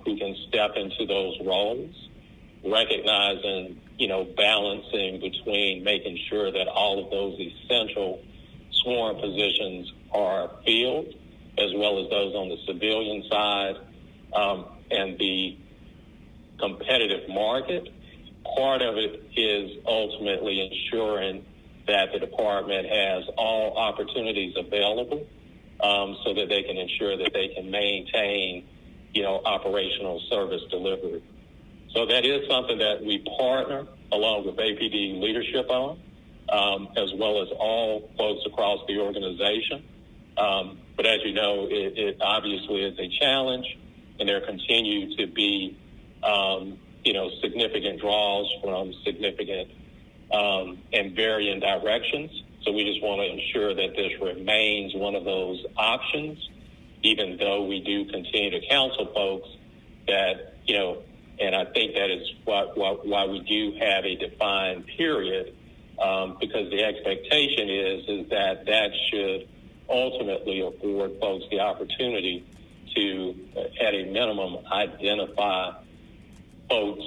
who can step into those roles, recognizing, balancing between making sure that all of those essential sworn positions are filled, as well as those on the civilian side, and the competitive market. Part of it is ultimately ensuring that the department has all opportunities available so that they can ensure that they can maintain, operational service delivery. So that is something that we partner along with APD leadership on, as well as all folks across the organization. But as you know, it obviously is a challenge, and there continue to be, significant draws from significant and varying directions. So we just want to ensure that this remains one of those options, even though we do continue to counsel folks that, and I think that is why we do have a defined period, because the expectation is that should ultimately afford folks the opportunity to, at a minimum, identify folks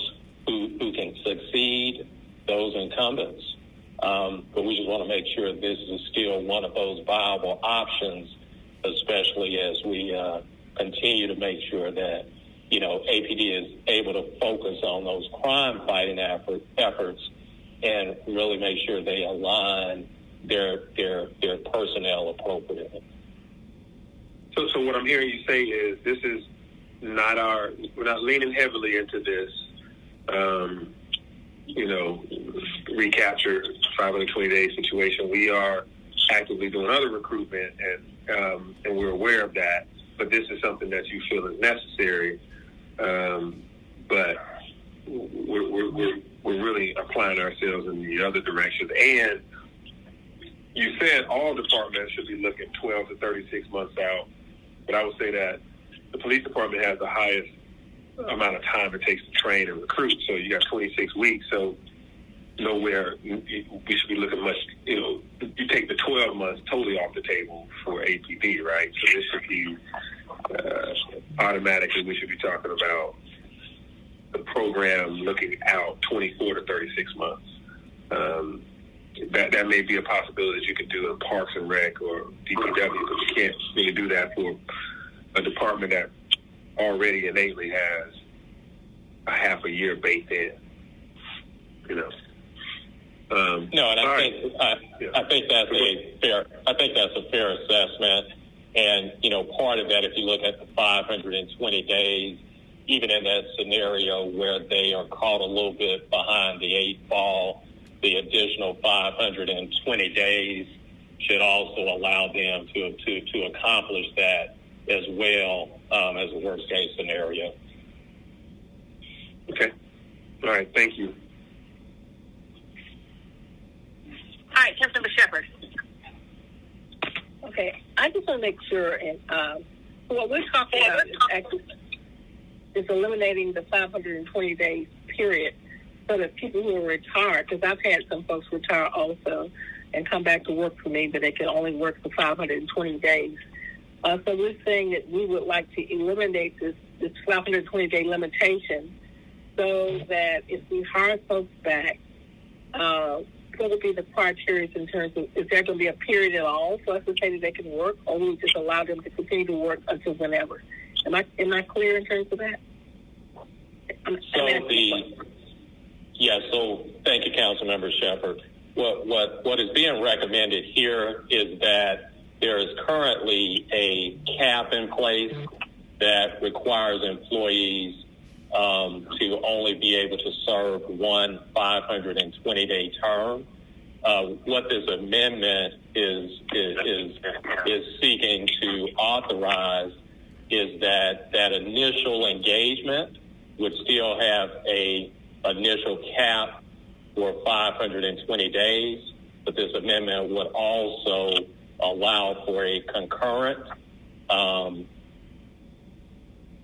who can succeed those incumbents. But we just want to make sure this is still one of those viable options, especially as we continue to make sure that, APD is able to focus on those crime-fighting efforts and really make sure they align their personnel appropriately. So what I'm hearing you say is this is not we're not leaning heavily into this, recapture 520-day situation. We are actively doing other recruitment, and we're aware of that. But this is something that you feel is necessary. But we're really applying ourselves in the other direction. And you said all departments should be looking 12 to 36 months out. But I would say that the police department has the highest amount of time it takes to train and recruit. So you got 26 weeks. So nowhere we should be looking much, you take the 12 months totally off the table for APD, right? So this should be automatically, we should be talking about the program looking out 24 to 36 months. That may be a possibility that you could do in Parks and Rec or DPW, but you can't really do that for a department that already innately has a half a year baked in. No, and I think that's a fair assessment. And part of that, if you look at the 520 days, even in that scenario where they are caught a little bit behind the 8 ball, the additional 520 days should also allow them to accomplish that as well as a worst case scenario. Okay. All right. Thank you. All right, Councilmember Shepherd. Okay, I just want to make sure, and what we're talking about is eliminating the 520 days period so that people who are retired, because I've had some folks retire also and come back to work for me, but they can only work for 520 days. So we're saying that we would like to eliminate this 520-day limitation so that if we hire folks back, what would be the criteria in terms of, is there going to be a period at all for us to say that they can work, or we just allow them to continue to work until whenever? Am I clear in terms of that? So thank you, Councilmember Shepherd. What is being recommended here is that there is currently a cap in place that requires employees to only be able to serve one 520-day term. What this amendment is seeking to authorize is that initial engagement would still have a initial cap for 520 days, but this amendment would also allow for a concurrent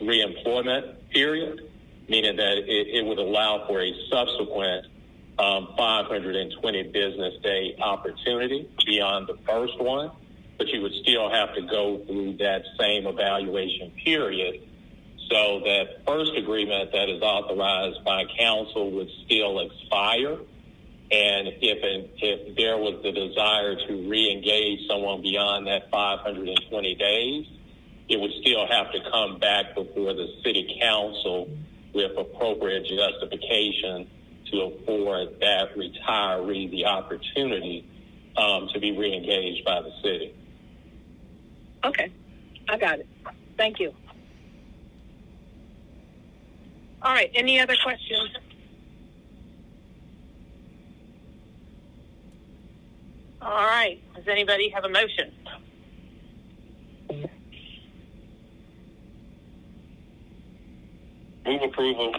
reemployment period. meaning that it would allow for a subsequent 520 business day opportunity beyond the first one, but you would still have to go through that same evaluation period. So that first agreement that is authorized by council would still expire. And if there was the desire to re-engage someone beyond that 520 days, it would still have to come back before the city council with appropriate justification to afford that retiree the opportunity to be re-engaged by the city. Okay, I got it. Thank you. All right, any other questions? All right, does anybody have a motion? Move approval.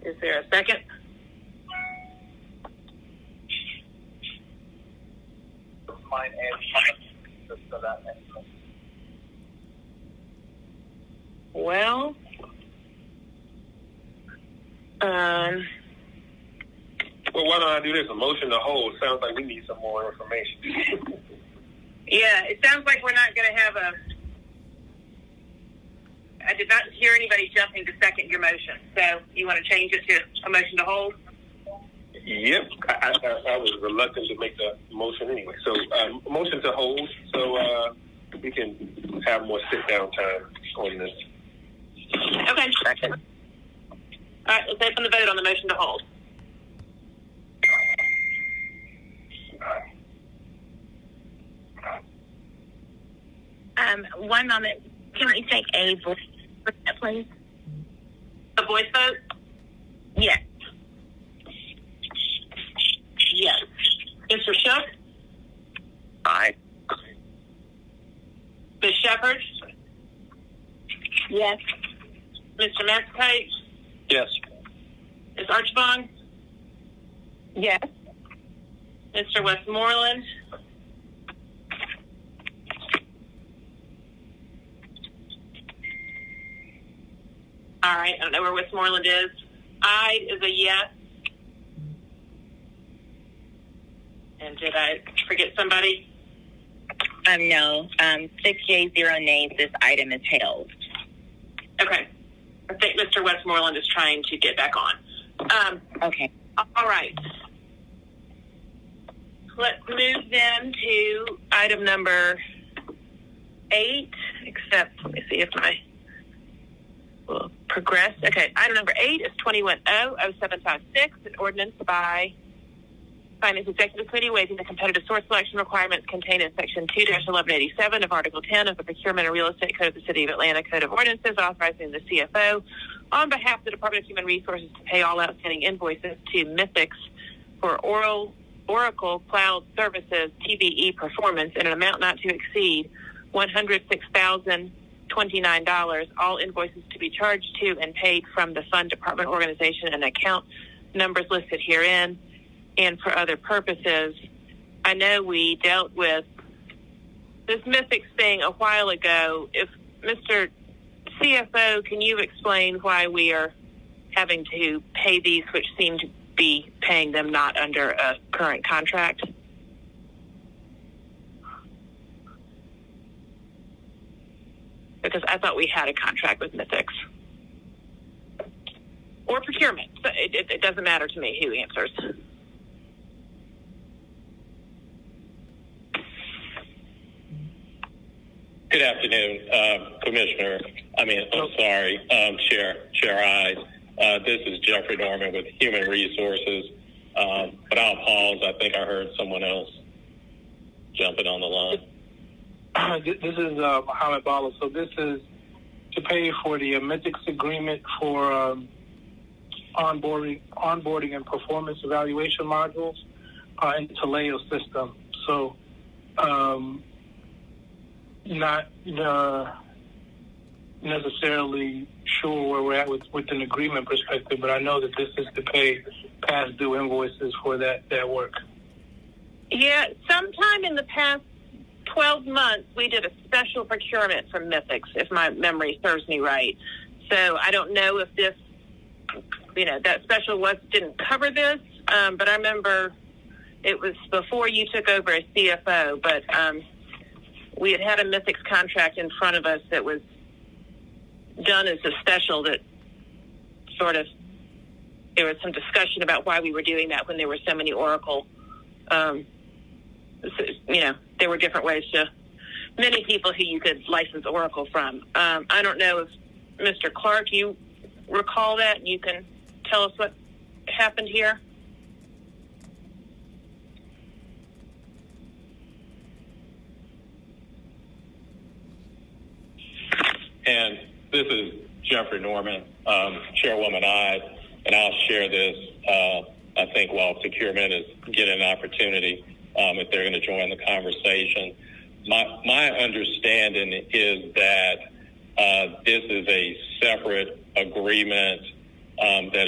Is there a second? Well, Well, why don't I do this? A motion to hold. Sounds like we need some more information. yeah, it sounds like we're not going to have I did not hear anybody jumping to second your motion. So you want to change it to a motion to hold? Yep. I was reluctant to make the motion anyway. So motion to hold so we can have more sit-down time on this. Okay. Second. All right, let's open the vote on the motion to hold. One moment. Can we take a voice vote, please? A voice vote? Yes. Yes. Mr. Shook? Aye. Ms. Shepard? Yes. Mr. Matzkite? Yes. Ms. Archibong? Yes. Mr. Westmoreland? All right, I don't know where Westmoreland is. I is a yes. And did I forget somebody? No. 6 0 nays. This item is held. Okay. I think Mr. Westmoreland is trying to get back on. Okay. All right. Let's move then to item number 8, except, let me see if my will progress. Okay, item number 8 is 21-0756, an ordinance by Finance Executive Committee waiving the competitive source selection requirements contained in Section 2-1187 of Article 10 of the Procurement and Real Estate Code of the City of Atlanta Code of Ordinances, authorizing the CFO on behalf of the Department of Human Resources to pay all outstanding invoices to Mythics for Oracle Cloud Services TBE performance in an amount not to exceed $106,029. All invoices to be charged to and paid from the fund, department, organization, and account numbers listed herein, and for other purposes. I know we dealt with this Mythics thing a while ago. If Mr. CFO, can you explain why we are having to pay these, which seem to be paying them not under a current contract? Because I thought we had a contract with Mythics. Or Procurement. So it doesn't matter to me who answers. Good afternoon, Commissioner. Chair Hyde. This is Jeffrey Norman with Human Resources. But I'll pause. I think I heard someone else jumping on the line. This is Mohammed Bala. So this is to pay for the Mythics agreement for onboarding and performance evaluation modules in the Taleo system. So not necessarily sure where we're at with an agreement perspective, but I know that this is to pay past due invoices for that work. Yeah, sometime in the past 12 months, we did a special procurement from Mythics, if my memory serves me right. So I don't know if this, that special didn't cover this, but I remember it was before you took over as CFO, but we had a Mythics contract in front of us that was done as a special that sort of, there was some discussion about why we were doing that when there were so many Oracle. There were different ways many people who you could license Oracle from. I don't know if Mr. Clark, you recall that? You can tell us what happened here? And this is Jeffrey Norman, Chairwoman Ide, and I'll share this, I think, while procurement is getting an opportunity, if they're going to join the conversation. My understanding is that this is a separate agreement that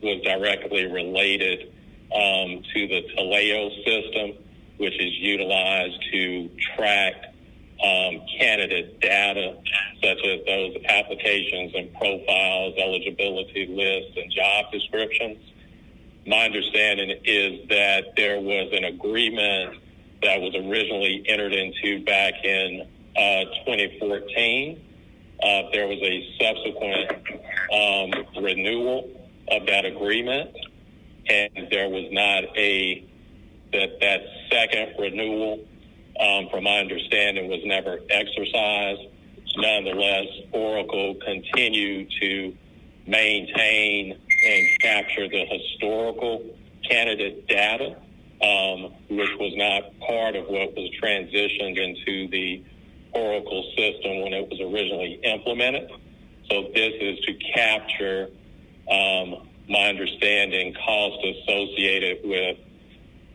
was directly related to the Taleo system, which is utilized to track candidate data, such as those applications and profiles, eligibility lists, and job descriptions. My understanding is that there was an agreement that was originally entered into back in 2014. There was a subsequent renewal of that agreement, and there was not that second renewal, from my understanding, was never exercised. Nonetheless, Oracle continued to maintain and capture the historical candidate data, which was not part of what was transitioned into the Oracle system when it was originally implemented. So this is to capture, my understanding, costs associated with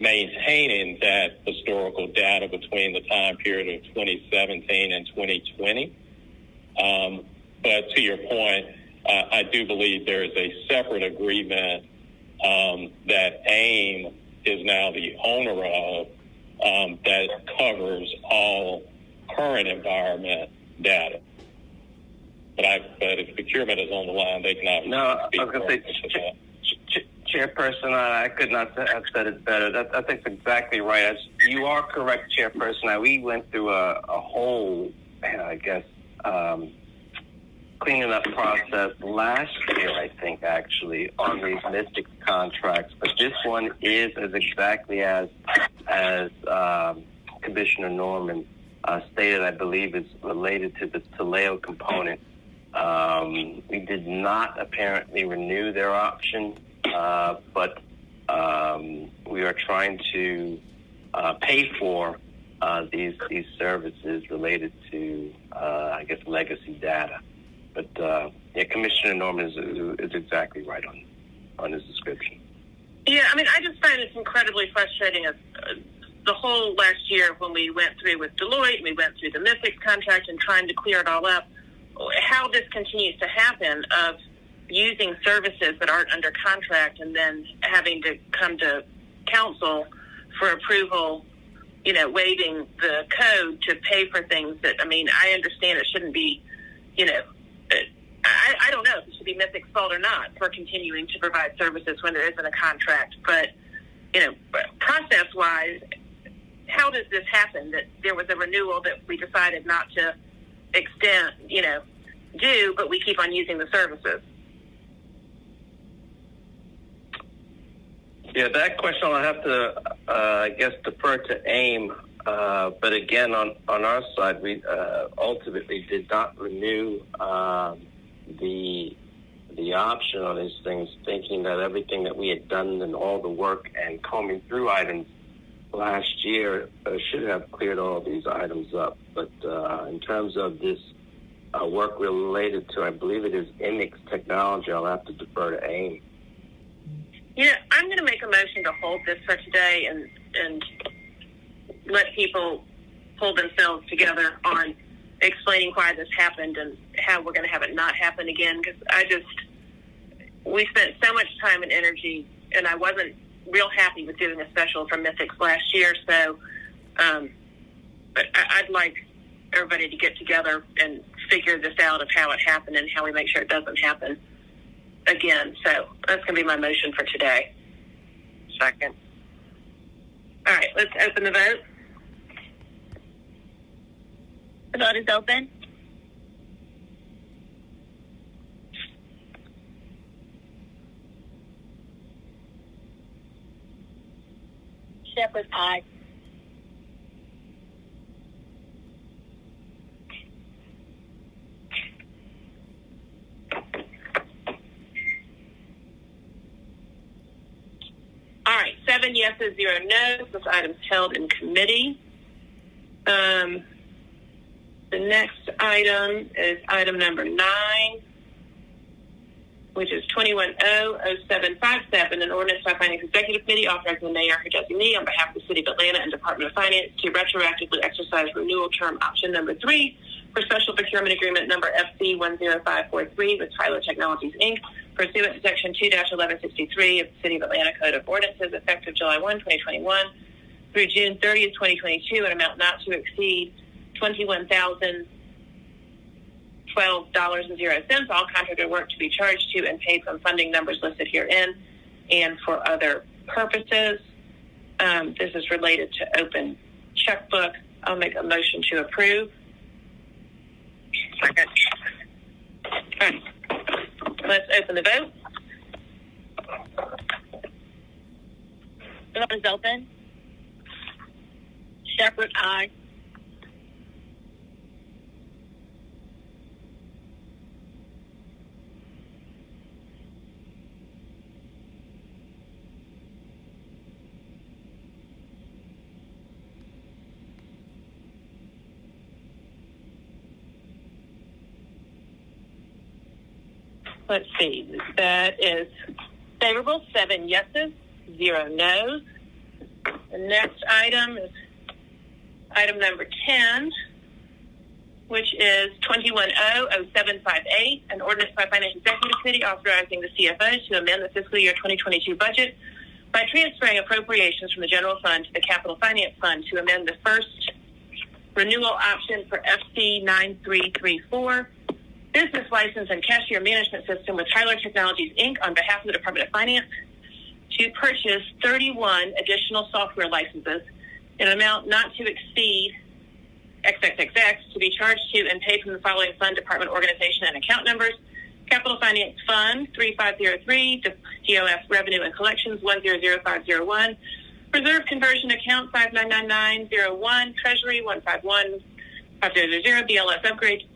maintaining that historical data between the time period of 2017 and 2020. But to your point, I do believe there is a separate agreement that AIM is now the owner of that covers all current environment data. But if procurement is on the line, they cannot. No, I was going to say, Chairperson, I could not have said it better. I think that's exactly right. You are correct, Chairperson. We went through a whole, cleaning up process last year, I think, actually, on these Mystics contracts. But this one is exactly as Commissioner Norman stated, I believe, is related to the Taleo component. We did not apparently renew their option, but we are trying to pay for these services related to, legacy data. But Commissioner Norman is exactly right on his description. Yeah, I just find this incredibly frustrating. The whole last year when we went through with Deloitte, we went through the Mythics contract and trying to clear it all up, how this continues to happen of using services that aren't under contract and then having to come to council for approval, waiving the code to pay for things that, I understand it shouldn't be, I don't know if it should be Mythic's fault or not for continuing to provide services when there isn't a contract. But, process-wise, how does this happen that there was a renewal that we decided not to extend, do, but we keep on using the services? Yeah, that question I'll have to, defer to AIM. But again, on our side, we ultimately did not renew the option on these things, thinking that everything that we had done and all the work and combing through items last year should have cleared all these items up. But in terms of this work related to, I believe it is IMIX technology, I'll have to defer to AIM. I'm going to make a motion to hold this for today and let people pull themselves together on explaining why this happened and how we're going to have it not happen again. Because we spent so much time and energy, and I wasn't real happy with doing a special for Mythics last year. So, but I'd like everybody to get together and figure this out of how it happened and how we make sure it doesn't happen again. So that's going to be my motion for today. Second. All right, let's open the vote. The vote is open. Shepherd, aye. All right, 7 yeses, 0 no's. This item's held in committee. The next item is item number 9, which is 21-0757, an ordinance by Finance Executive Committee authorizing the mayor or designee on behalf of the City of Atlanta and Department of Finance to retroactively exercise renewal term option number 3 for special procurement agreement number FC10543 with Tyler Technologies, Inc., pursuant to Section 2-1163 of the City of Atlanta Code of Ordinances, effective July 1, 2021 through June 30th, 2022, an amount not to exceed $21,012.00. All contracted work to be charged to and paid from funding numbers listed herein and for other purposes. This is related to open checkbook. I'll make a motion to approve. Second. All right. Let's open the vote. The vote is open. Shepherd, aye. Let's see. That is favorable, 7 yeses, 0 no's. The next item is item number 10, which is 21-0758, an ordinance by Finance Executive Committee authorizing the CFO to amend the fiscal year 2022 budget by transferring appropriations from the general fund to the capital finance fund to amend the first renewal option for FC 9334. Business license and cashier management system with Tyler Technologies, Inc. on behalf of the Department of Finance to purchase 31 additional software licenses in an amount not to exceed XXXX to be charged to and paid from the following fund, department, organization, and account numbers. Capital Finance Fund 3503, DOF Revenue and Collections 100501, Reserve Conversion Account 599901, Treasury 151500, BLS Upgrade,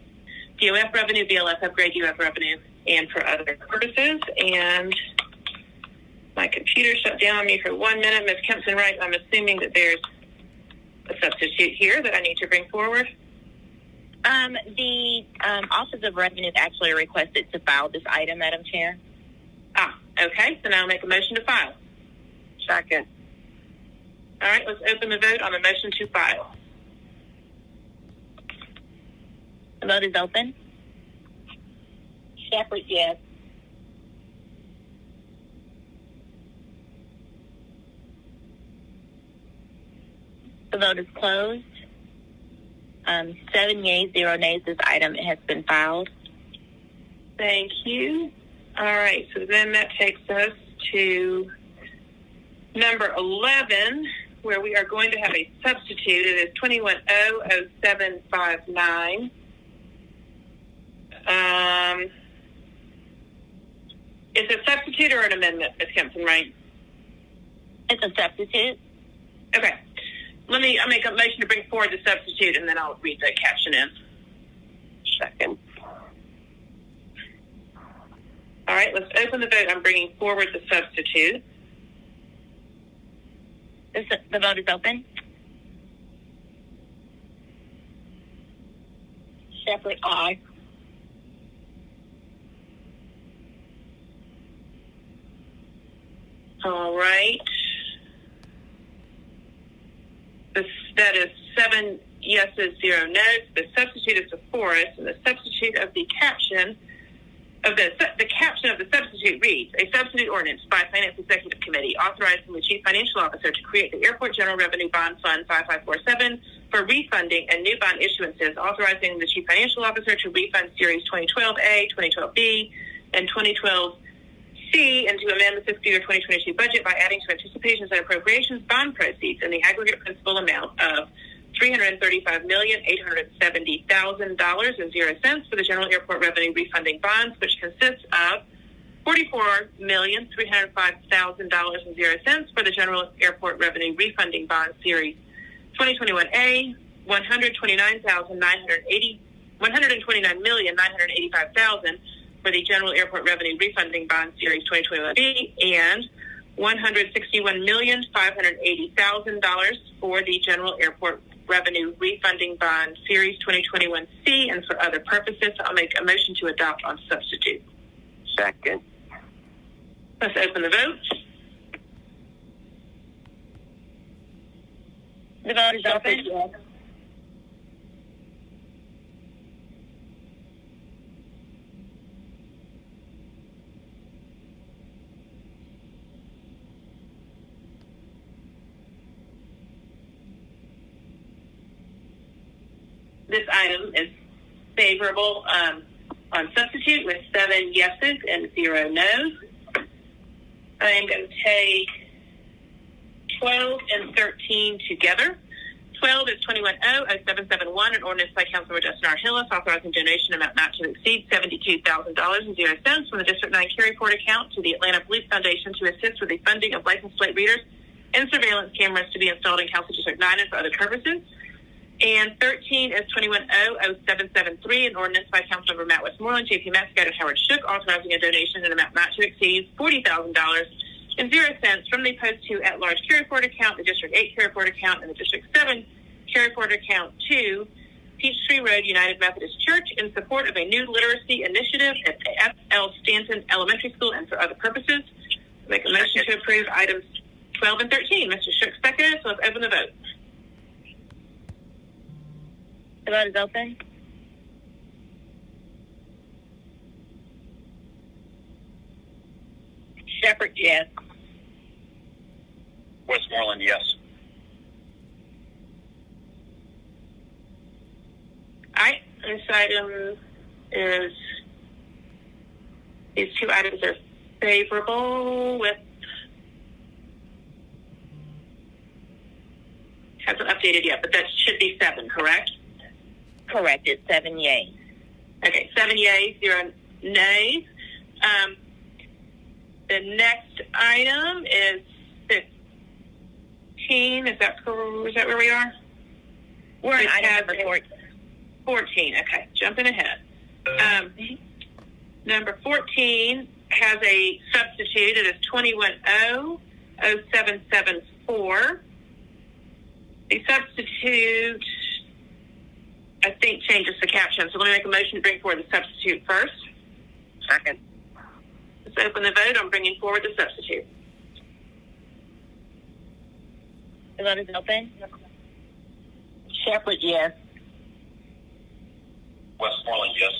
DOF Revenue, BLS Upgrade, UF Revenue, and for other purposes. And my computer shut down on me for 1 minute. Ms. Kempson Wright, I'm assuming that there's a substitute here that I need to bring forward. The Office of Revenue actually requested to file this item, Madam Chair. Okay. So now I'll make a motion to file. Second. All right, let's open the vote on the motion to file. The vote is open. Shepherd, yes. The vote is closed. 7 yeas, 0 nays. This item has been filed. Thank you. All right, so then that takes us to number 11, where we are going to have a substitute. It is 21-0759. Is it a substitute or an amendment, Ms. Kempson, right? It's a substitute. Okay. I'll make a motion to bring forward the substitute, and then I'll read the caption in. Second. All right, let's open the vote. I'm bringing forward the substitute. The vote is open. Shepherd, aye. All right. That is 7 yeses, 0 no's. The substitute is before us, and the substitute of the caption the caption of the substitute reads, a substitute ordinance by Finance Executive Committee authorizing the Chief Financial Officer to create the Airport General Revenue Bond Fund 5547 for refunding and new bond issuances, authorizing the Chief Financial Officer to refund Series 2012A, 2012B, and 2012C, and to amend the fiscal year 2022 budget by adding to anticipations and appropriations bond proceeds in the aggregate principal amount of $335,870,000.00 for the General Airport Revenue Refunding Bonds, which consists of $44,305,000.00 for the General Airport Revenue Refunding Bond Series 2021A, $129,985,000 for the General Airport Revenue Refunding Bond Series 2021B, and $161,580,000 for the General Airport Revenue Refunding Bond Series 2021C, and for other purposes. I'll make a motion to adopt on substitute. Second. Let's open the vote. The vote is open. This item is favorable on substitute with 7 yeses and 0 noes. I am going to take 12 and 13 together. 12 is 21-00771, an ordinance by Councilor Justin R. Hillis authorizing donation amount not to exceed $72,000.00 from the District 9 carry-forward account to the Atlanta Police Foundation to assist with the funding of license plate readers and surveillance cameras to be installed in Council District 9 and for other purposes. And 13 is 21-00773, an ordinance by Councilmember Matt Westmoreland, J.P. Mascott, and Howard Shook, authorizing a donation in an amount not to exceed $40,000.00 from the Post 2 at-large carry-forward account, the District 8 carry-forward account, and the District 7 carry-forward account to Peachtree Road United Methodist Church in support of a new literacy initiative at the F.L. Stanton Elementary School and for other purposes. Make a motion to approve items 12 and 13. Mr. Shook seconded, so let's open the vote. The vote is open. Shepherd, yes. Westmoreland, yes. All right, this item is, these two items are favorable with, hasn't updated yet, but that should be 7, correct? Correct. It's 7 yeas. Okay, 7 yeas, 0 nays. The next item is 15. Is that where we are? We're in item number 14. 14. Okay, jumping ahead. Number 14 has a substitute. It is 21-00774. The substitute, I think, changes the caption. So let me make a motion to bring forward the substitute first. Second. Let's open the vote on bringing forward the substitute. The vote is open. Shepherd, yes. Westmoreland, yes.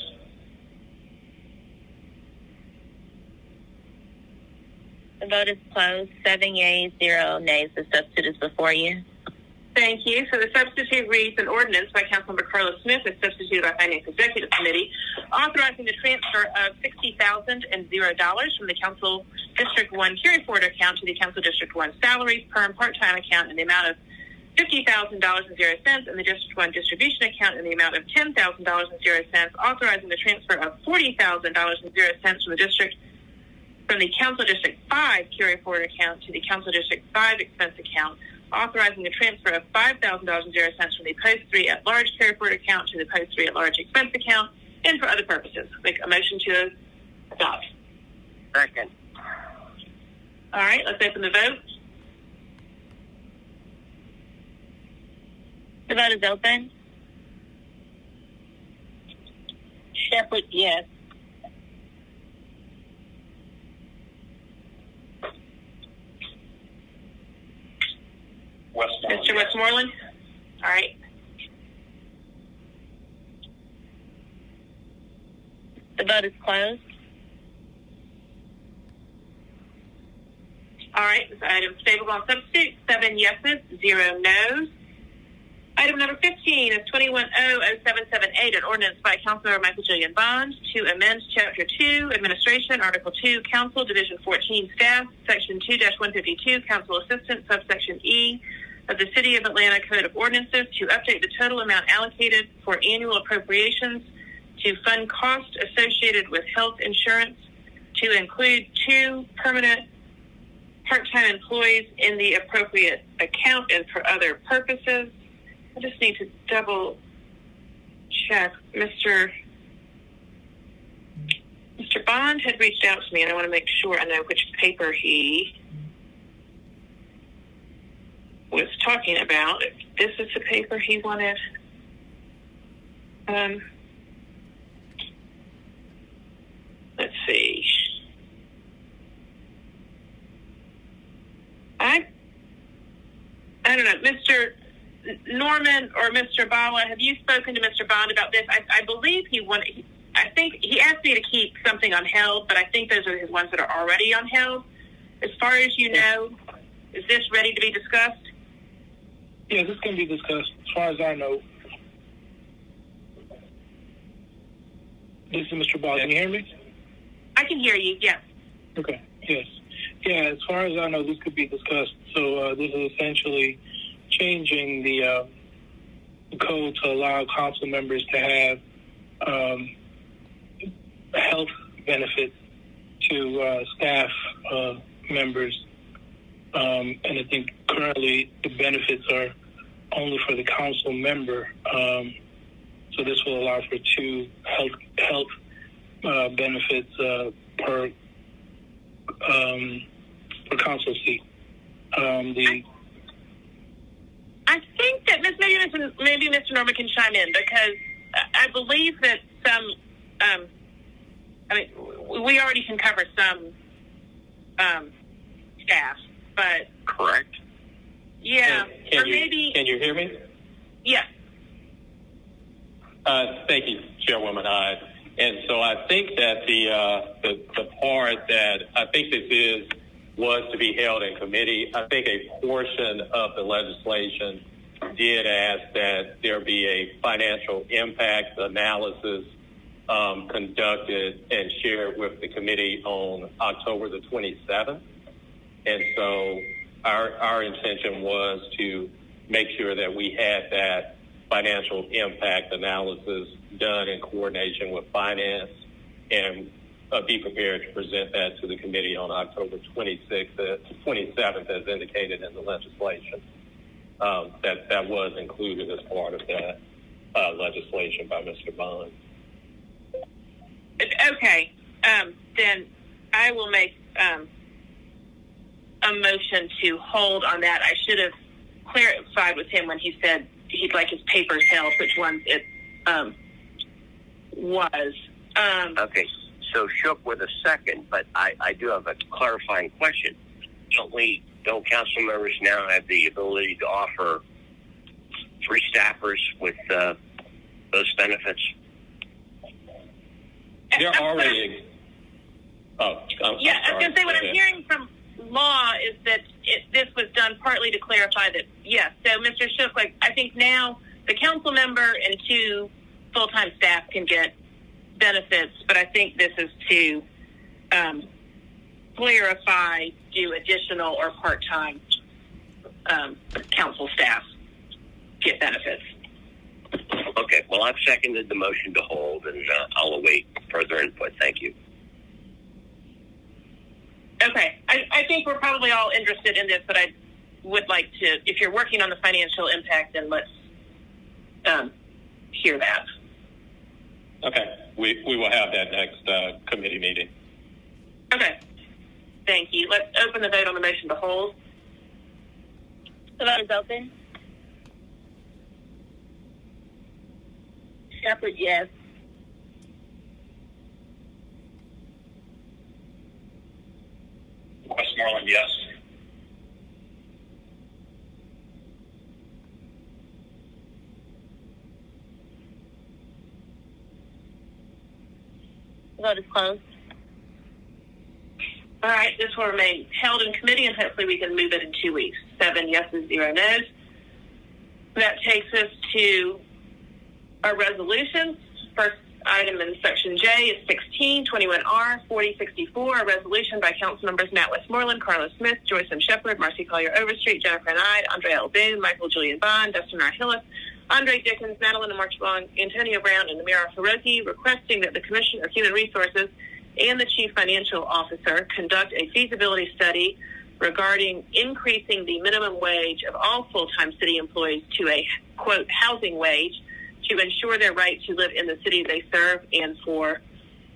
The vote is closed. 7 yeas, 0 nays. The substitute is before you. Thank you. So the substitute reads, an ordinance by Councilmember Carlos Smith, as substituted by Finance Executive Committee, authorizing the transfer of $60,000 from the Council District 1 carry-forward account to the Council District 1 salaries, perm, part-time account in the amount of $50,000.00 and the District 1 distribution account in the amount of $10,000.00, authorizing the transfer of $40,000.00 from the Council District 5 carry-forward account to the Council District 5 expense account, authorizing the transfer of $5,000.00 from the Post 3 at-large carry-forward account to the Post 3 at-large expense account, and for other purposes. Make a motion to adopt. Second. All right, let's open the vote. The vote is open. Shepherd, yes. Westmoreland. Mr. Westmoreland? All right. The vote is closed. All right, this item tabled on substitute. 7 yeses, 0 noes. Item number 15 is 21-00778, an ordinance by Councilmember Michael Julian Bond to amend Chapter 2, Administration, Article 2, Council, Division 14, Staff, Section 2-152, Council Assistant, Subsection E of the City of Atlanta Code of Ordinances to update the total amount allocated for annual appropriations to fund costs associated with health insurance to include 2 permanent part-time employees in the appropriate account and for other purposes. I just need to double check. Mr. Bond had reached out to me, and I want to make sure I know which paper he was talking about. If this is the paper he wanted. Let's see. I don't know, Mr. Norman or Mr. Bala, have you spoken to Mr. Bond about this? I believe I think he asked me to keep something on held, but I think those are his ones that are already on held. As far as you know, is this ready to be discussed? Yeah, this can be discussed. As far as I know. This is Mr. Ball. Can you hear me? I can hear you, yes. Okay, yes. Yeah, as far as I know, this could be discussed. So this is essentially changing the code to allow council members to have health benefits to staff members. And I think currently the benefits are only for the council member. So this will allow for 2 health benefits per council seat. I think that maybe Mr. Norman can chime in, because I believe that some, we already can cover some staff, but... Correct. Yeah, can you hear me? Yeah. Thank you, Chairwoman. And so I think that the part that I think this was to be held in committee. I think a portion of the legislation did ask that there be a financial impact analysis conducted and shared with the committee on October the 27th. And so our intention was to make sure that we had that financial impact analysis done in coordination with finance and be prepared to present that to the committee on October 27th, as indicated in the legislation. That was included as part of that legislation by Mr. Bond. Okay. Then I will make a motion to hold on that. I should have clarified with him when he said he'd like his papers held, which ones it was. Okay. So shook with a second, but I do have a clarifying question. Don't council members now have the ability to offer 3 staffers with those benefits? They're already... I was going to say, what I'm hearing from law is that this was done partly to clarify that, yes. So, Mr. Shook, I think now the council member and 2 full-time staff can get benefits, but I think this is to clarify, do additional or part-time council staff get benefits. Okay, well, I've seconded the motion to hold, and I'll await further input. Thank you. Okay, I think we're probably all interested in this, but I would like to, if you're working on the financial impact, then let's hear that. Okay, we will have that next committee meeting. Okay, thank you. Let's open the vote on the motion to hold. The vote is open. Shepherd, yes. Westmoreland, yes. The vote is closed. All right, this will remain held in committee, and hopefully we can move it in 2 weeks. 7 yeses, 0 nos. That takes us to our resolutions. First item in Section J is 1621R 4064, a resolution by council members Matt Westmoreland, Carlos Smith, Joyce M. Shepard, Marcy Collier Overstreet, Jennifer Ide, Andre L. Boone, Michael Julian Bond, Dustin R. Hillis, Andre Dickens, Madeline Marchbong, Antonio Brown, and Amir Faroki, requesting that the Commissioner of Human Resources and the Chief Financial Officer conduct a feasibility study regarding increasing the minimum wage of all full-time city employees to a, quote, housing wage to ensure their right to live in the city they serve and for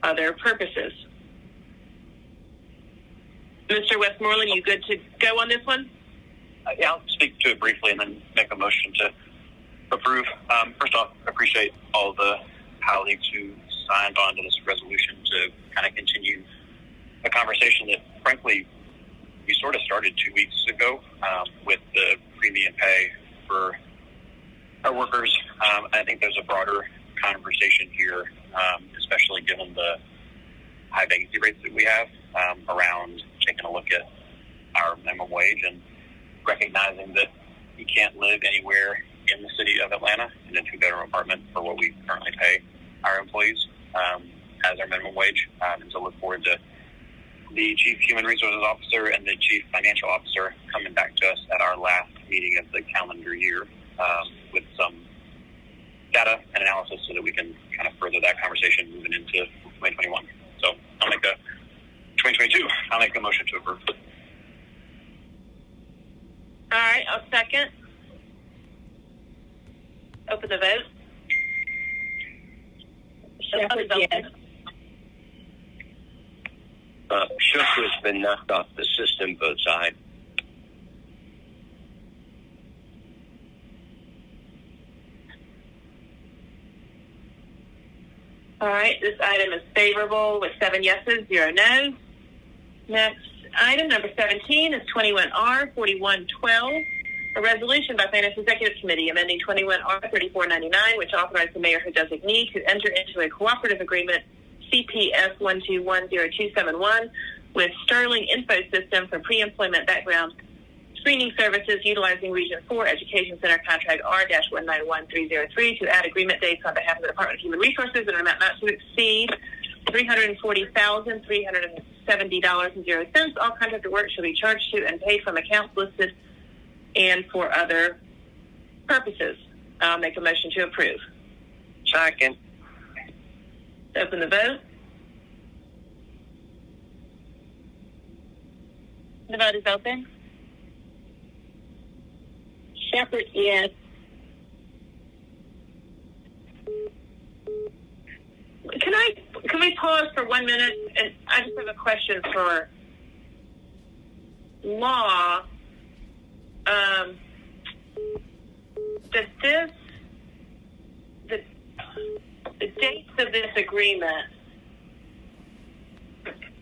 other purposes. Mr. Westmoreland, you good to go on this one? Yeah, I'll speak to it briefly and then make a motion to approve. First off, I appreciate all the colleagues who signed on to this resolution to kind of continue a conversation that, frankly, we sort of started 2 weeks ago with the premium pay for our workers. I think there's a broader conversation here, especially given the high vacancy rates that we have around taking a look at our minimum wage and recognizing that you can't live anywhere in the city of Atlanta in a 2-bedroom apartment for what we currently pay our employees as our minimum wage. And so look forward to the Chief Human Resources Officer and the Chief Financial Officer coming back to us at our last meeting of the calendar year with some data and analysis so that we can kind of further that conversation moving into 2021. So I'll make a motion to approve. All right, I'll second. Open the vote. Shepard, yes. Shepard has been knocked off the system, votes aye. All right, this item is favorable with 7 yeses, 0 nos. Next item, number 17, is 21R 4112, a resolution by Finance Executive Committee amending 21R 3499, which authorized the mayor or designee to enter into a cooperative agreement CPS 1210271 with Sterling Info System for pre-employment background screening services utilizing Region 4 Education Center Contract R-191303 to add agreement dates on behalf of the Department of Human Resources in an amount not to exceed $340,370.00. All contracted work shall be charged to and paid from accounts listed and for other purposes. I'll make a motion to approve. Second. Open the vote. The vote is open. Shepard, yes. Can we pause for 1 minute? And I just have a question for law. The dates of this agreement,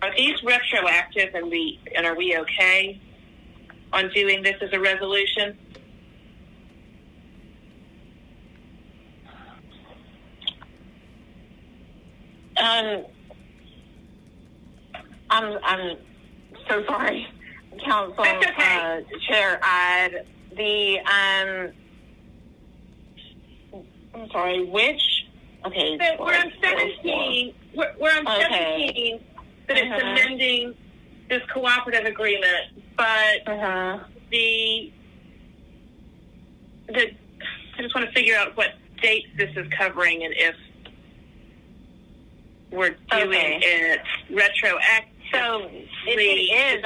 are these retroactive, and are we okay on doing this as a resolution? I'm so sorry, Council Chair. I'm sorry. Which? Okay. So we're on 17. We're on 17. That it's amending this cooperative agreement, but I just want to figure out what dates this is covering and if we're doing it retroactive. So if it is,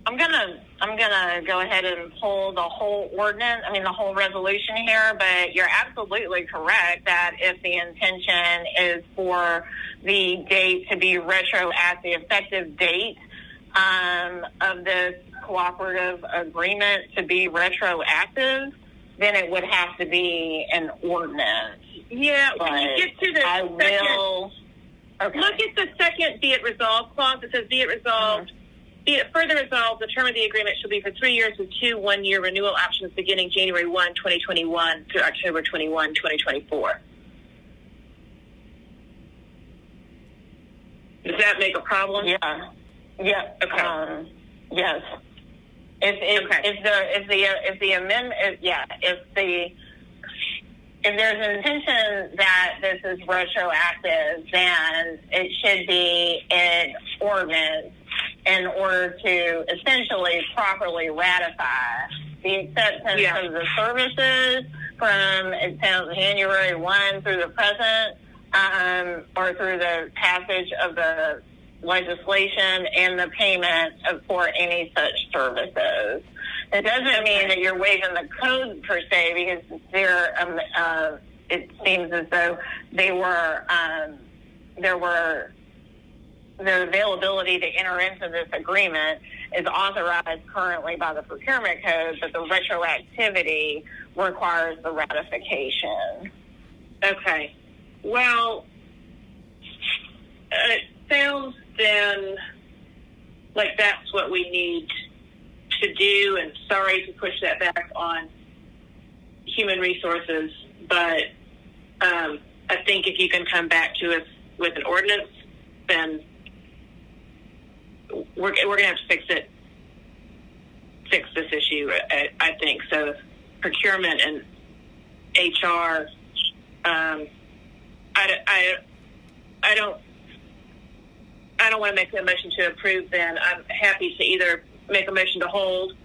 I'm gonna go ahead and pull the whole ordinance. I mean, the whole resolution here. But you're absolutely correct that if the intention is for the date to be retroactive, effective date of this cooperative agreement to be retroactive, then it would have to be an ordinance. Yeah, when you get to the look at the second be it resolved clause. It says, be it resolved, be it further resolved, the term of the agreement shall be for 3 years with 2 one-year renewal options beginning January 1, 2021 to October 21, 2024. Does that make a problem? Yeah. Yeah. Okay. Yes. If the amendment, if there's an intention that this is retroactive, then it should be an ordinance in order to essentially properly ratify the acceptance of the services from January 1 through the present, or through the passage of the legislation and the payment for any such services. It doesn't mean that you're waiving the code per se, because it seems as though the availability to enter into this agreement is authorized currently by the Procurement Code, but the retroactivity requires the ratification. Okay. Well, it sounds then like that's what we need to do, and sorry to push that back on human resources, but I think if you can come back to us with an ordinance, then we're going to have to fix this issue, I think. So procurement and HR, I don't want to make a motion to approve. Then I'm happy to either make a motion to hold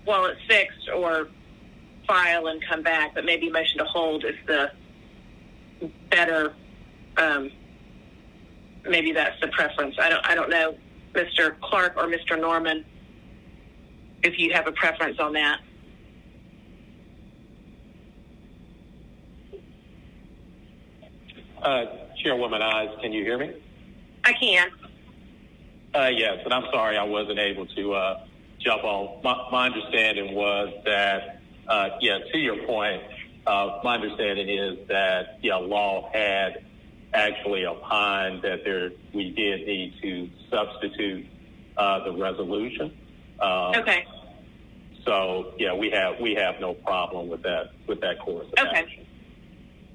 while it's fixed, or file and come back. But maybe a motion to hold is the better. Maybe that's the preference. I don't know, Mr. Clark or Mr. Norman, if you have a preference on that. Chairwoman Eyes, can you hear me? I can. Yes, and I'm sorry I wasn't able to jump on. My understanding was that, to your point, my understanding is that law had actually opined that we did need to substitute the resolution. Okay. So we have no problem with that course of action. Okay.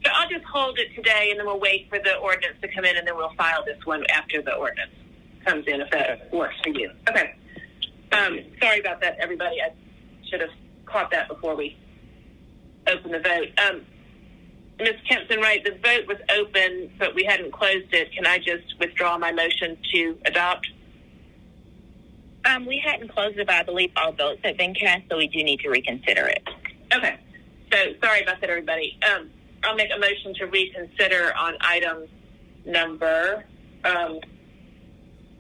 So I'll just hold it today, and then we'll wait for the ordinance to come in, and then we'll file this one after the ordinance comes in, if that works for you. Okay. Sorry about that, everybody. I should have caught that before we open the vote. Ms. Kempson, right, the vote was open, but we hadn't closed it. Can I just withdraw my motion to adopt? We hadn't closed it, but I believe all votes have been cast, so we do need to reconsider it. Okay. So sorry about that, everybody. I'll make a motion to reconsider on item number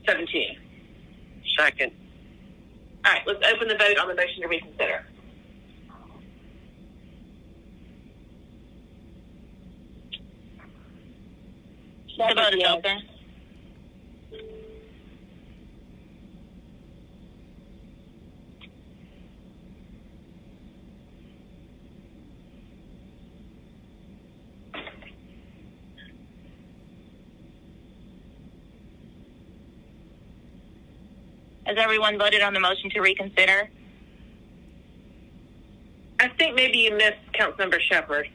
17. Second. All right, let's open the vote on the motion to reconsider. The vote is open. Has everyone voted on the motion to reconsider? I think maybe you missed Councilmember Shepherd.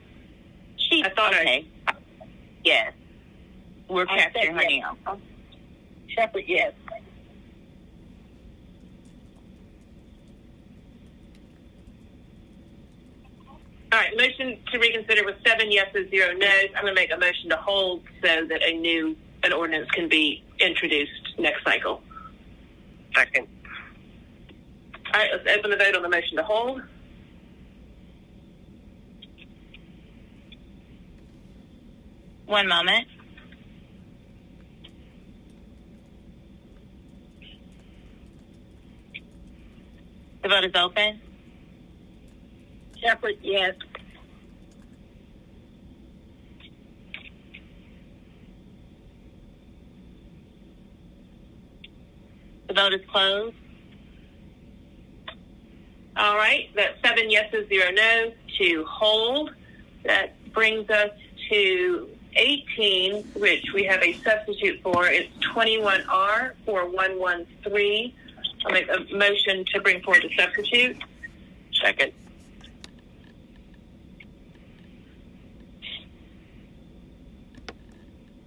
I thought okay. Yes. We're capturing her now. Shepherd, yes. All right, motion to reconsider with 7 yeses, 0 no's. I'm going to make a motion to hold so that an ordinance can be introduced next cycle. Second. All right, let's open the vote on the motion to hold. One moment. The vote is open. Shepherd, yes. The vote is closed. All right, that's 7 yeses, 0 no's to hold. That brings us to 18, which we have a substitute for. It's 21R 4113. I'll make a motion to bring forward the substitute. Second.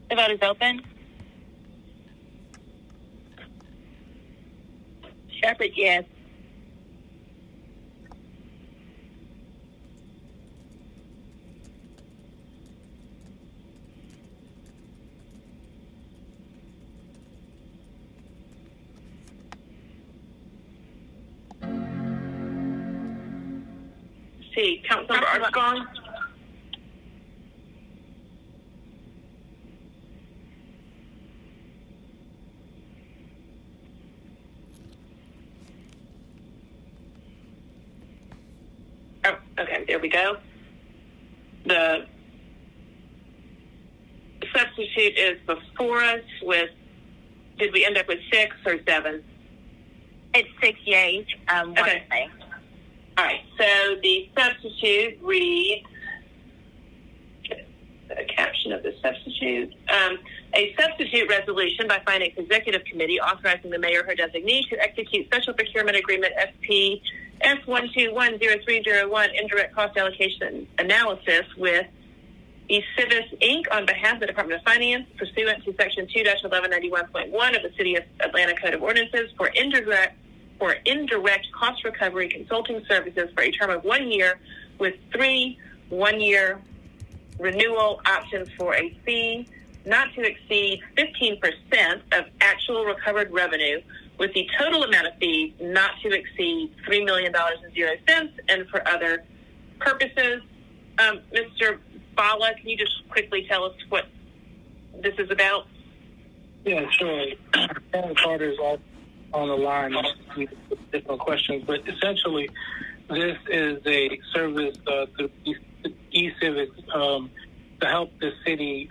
The vote is open. Shepherd, yes. See, Councilmember Armstrong? Oh, okay, there we go. The substitute is before us with, did we end up with 6 or 7? It's 6 yeas, one Okay. nay. All right, so the substitute reads, the caption of the substitute, a substitute resolution by Finance Executive Committee authorizing the mayor or her designee to execute special procurement agreement SP S1210301 indirect cost allocation analysis with eCivis Inc. on behalf of the Department of Finance pursuant to Section 2-1191.1 of the City of Atlanta Code of Ordinances for indirect cost recovery consulting services for a term of 1 year with 3 one-year renewal options for a fee not to exceed 15% of actual recovered revenue, with the total amount of fees not to exceed $3 million and for other purposes. Mr. Bala, can you just quickly tell us what this is about? Yeah, sure. Karen Carter is on the line with different questions, but essentially, this is a service through eCivics to help the city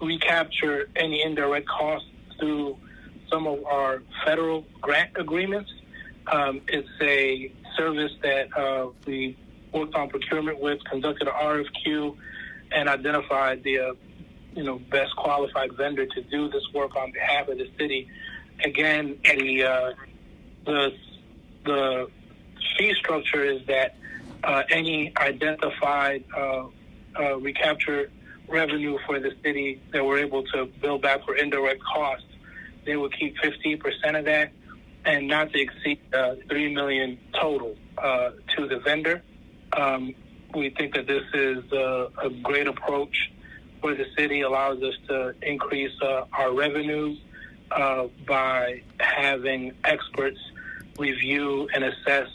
recapture any indirect costs through some of our federal grant agreements. It's a service that we worked on procurement with, conducted an RFQ, and identified the best qualified vendor to do this work on behalf of the city. Again, the fee structure is that any identified recapture revenue for the city that we're able to bill back for indirect costs, they will keep 15% of that and not to exceed $3 million total to the vendor. We think that this is a great approach for the city, allows us to increase our revenues by having experts review and assess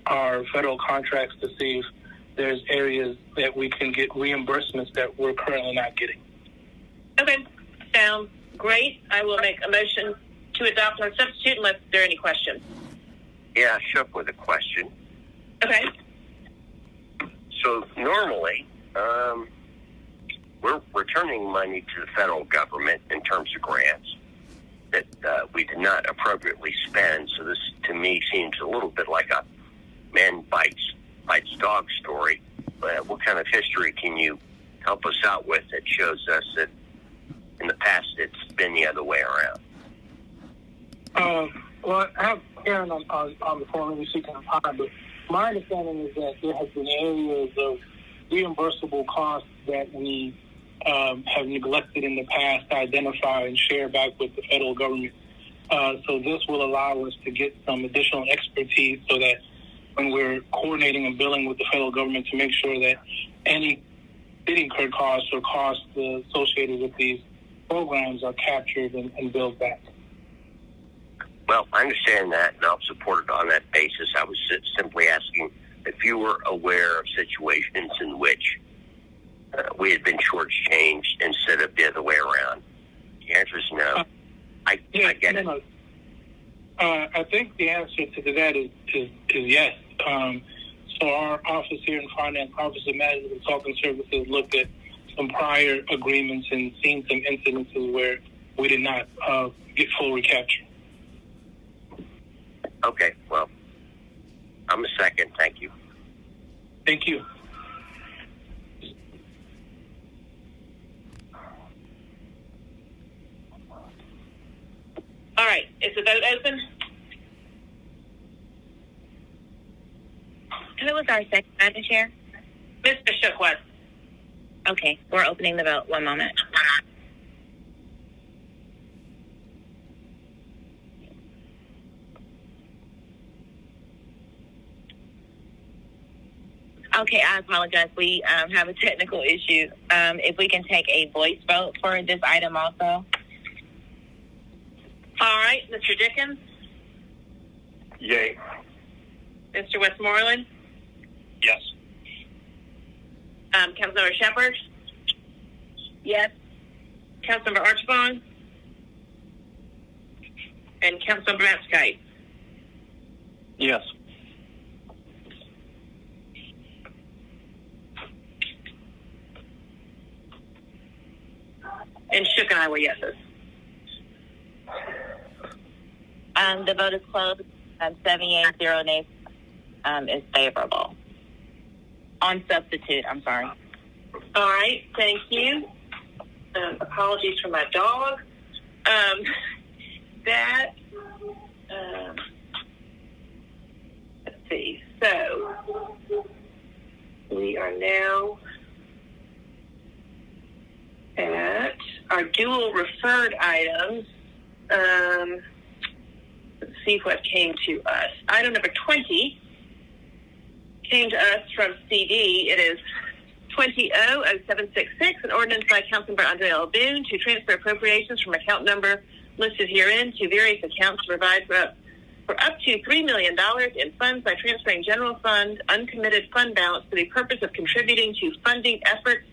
our federal contracts to see if there's areas that we can get reimbursements that we're currently not getting. Okay, sounds great. I will make a motion to adopt our substitute unless there are any questions. Yeah, Shook with a question. Okay. So normally, we're returning money to the federal government in terms of grants that we did not appropriately spend. So this, to me, seems a little bit like a man bites dog story. What kind of history can you help us out with that shows us that in the past it's been the other way around? Well, I have Karen on the phone, and we see kind of time, but my understanding is that there has been areas of reimbursable costs that we have neglected in the past to identify and share back with the federal government. So this will allow us to get some additional expertise so that when we're coordinating and billing with the federal government to make sure that any city-incurred costs or costs associated with these programs are captured and billed back. Well, I understand that, and I'll support it on that basis. I was simply asking if you were aware of situations in which we had been shortchanged instead of the other way around. The answer is no. I get it. No. I think the answer to that is yes. So our office here in Finance, Office of Management Consulting Services, looked at some prior agreements and seen some incidences where we did not get full recapture. Okay, well, I'm a second. Thank you. Thank you. All right, is the vote open? Who was our second, Madam Chair? Mr. Shook was. Okay, we're opening the vote. One moment. Okay, I apologize. We have a technical issue. If we can take a voice vote for this item also. All right, Mr. Dickens? Yay. Mr. Westmoreland? Yes. Councilmember Shepard? Yes. Councilmember Archibong? And Councilmember Matskite? Yes. And Shook and I were yeses. The vote is closed. 7 yeas, 0 nays is favorable. On substitute, I'm sorry. All right, thank you. Apologies for my dog. Let's see. So we are now at our dual referred items. Let's see what came to us. Item number 20 came to us from CD. It is 20-0766, an ordinance by Councilmember Andre L. Boone to transfer appropriations from account number listed herein to various accounts to provide for up to $3 million in funds by transferring general fund uncommitted fund balance for the purpose of contributing to funding efforts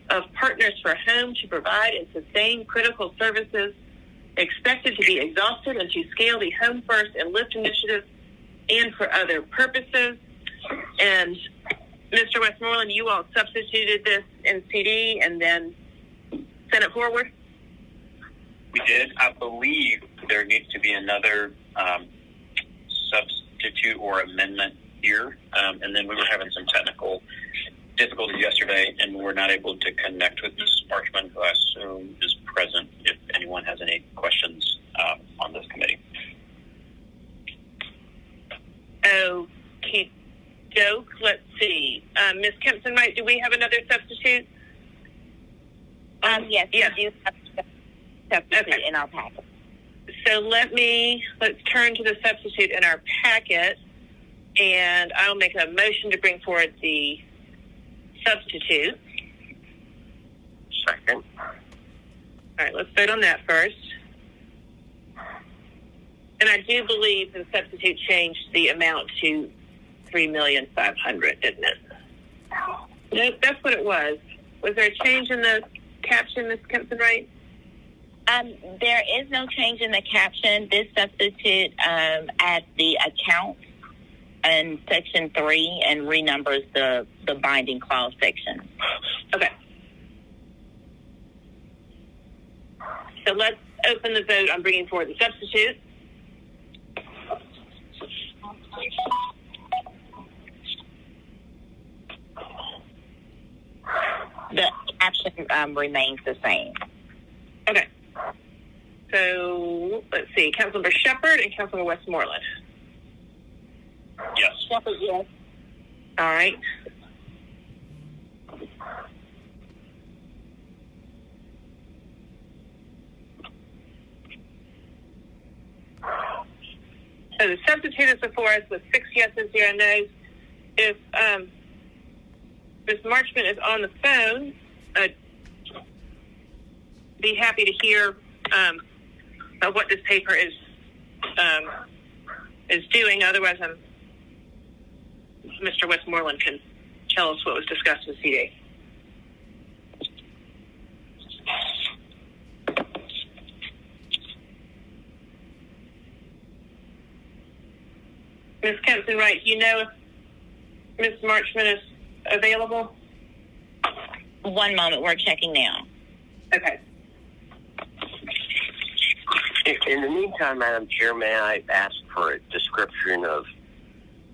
of Partners for Home to provide and sustain critical services expected to be exhausted and to scale the Home First and Lift initiatives and for other purposes. And Mr. Westmoreland, you all substituted this in CD and then sent it forward? We did. I believe there needs to be another substitute or amendment here. And then we were having some technical difficulties yesterday, and we were not able to connect with Ms. Marchman, who I assume is present, if anyone has any questions on this committee. Okay, doke. Let's see. Ms. Kempson-Wright, do we have another substitute? Yes, we do have a substitute in our packet. So let's turn to the substitute in our packet, and I'll make a motion to bring forward the substitute. Second. All right, let's vote on that first. And I do believe the substitute changed the amount to $3,500,000, didn't it? No, that's what it was. Was there a change in the caption, Ms. Kempson-Wright? There is no change in the caption. This substitute adds the account in section 3 and renumbers the binding clause section. Okay. So let's open the vote on bringing forward the substitute. The caption remains the same. Okay. So let's see, Councilmember Shepard and Councilmember Westmoreland. Yes. Shepard, yes. All right. So the substitute is before us with 6 yeses, 0 no's. If Ms. Marchman is on the phone, I'd be happy to hear what this paper is doing. Otherwise, Mr. Westmoreland can tell us what was discussed with CD. Ms. Kempson-Wright, do you know if Ms. Marchman is available? One moment, we're checking now. Okay. In the meantime, Madam Chair, may I ask for a description of,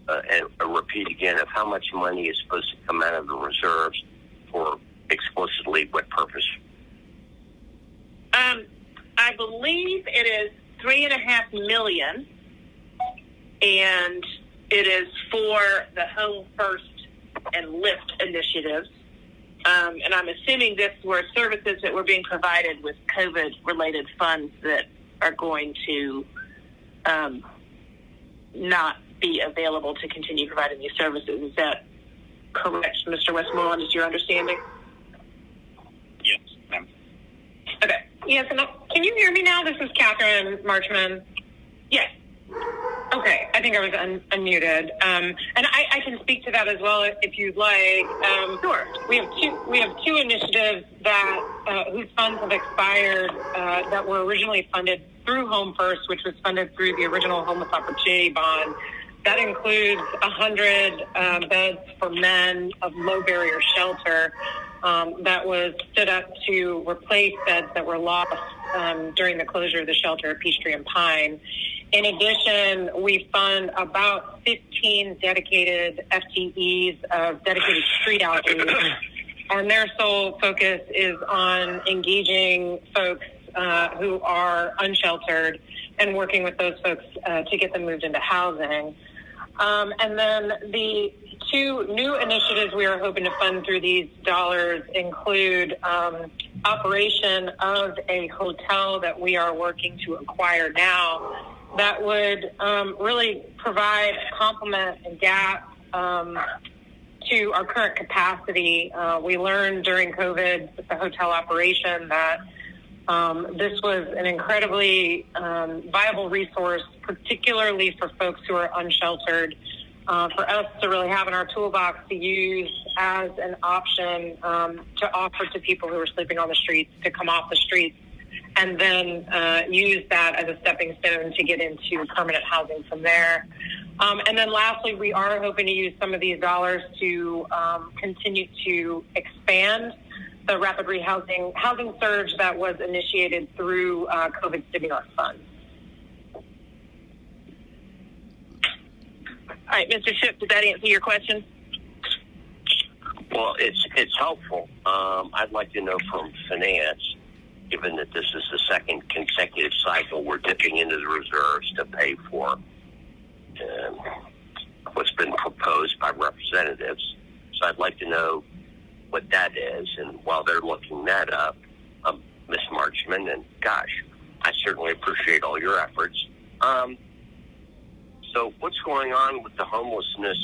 and a repeat again, of how much money is supposed to come out of the reserves for explicitly what purpose? I believe it is $3.5 million, and it is for the Home First and Lift initiatives. And I'm assuming this were services that were being provided with COVID-related funds that are going to not be available to continue providing these services. Is that correct, Mr. Westmoreland, is your understanding? Yes, ma'am. Okay. Yes, and can you hear me now? This is Catherine Marchman. Yes. Okay, I think I was unmuted, and I can speak to that as well if you'd like. Sure. We have two initiatives that whose funds have expired that were originally funded through Home First, which was funded through the original Homeless Opportunity Bond. That includes 100 beds for men of low barrier shelter that was stood up to replace beds that were lost during the closure of the shelter at Peachtree and Pine. In addition, we fund about 15 dedicated FTEs of dedicated street outreach, and their sole focus is on engaging folks who are unsheltered and working with those folks to get them moved into housing. And then the two new initiatives we are hoping to fund through these dollars include operation of a hotel that we are working to acquire now that would really provide a complement and gap to our current capacity. We learned during COVID with the hotel operation that this was an incredibly viable resource, particularly for folks who are unsheltered, for us to really have in our toolbox to use as an option to offer to people who are sleeping on the streets to come off the streets, and then use that as a stepping stone to get into permanent housing from there. And then lastly, we are hoping to use some of these dollars to continue to expand the rapid rehousing housing surge that was initiated through COVID stimulus funds. All right, Mr. Shipp, did that answer your question? Well, it's helpful. I'd like to know from finance, given that this is the second consecutive cycle we're dipping into the reserves to pay for what's been proposed by representatives. So I'd like to know what that is. And while they're looking that up, Ms. Marchman, and gosh, I certainly appreciate all your efforts. So what's going on with the homelessness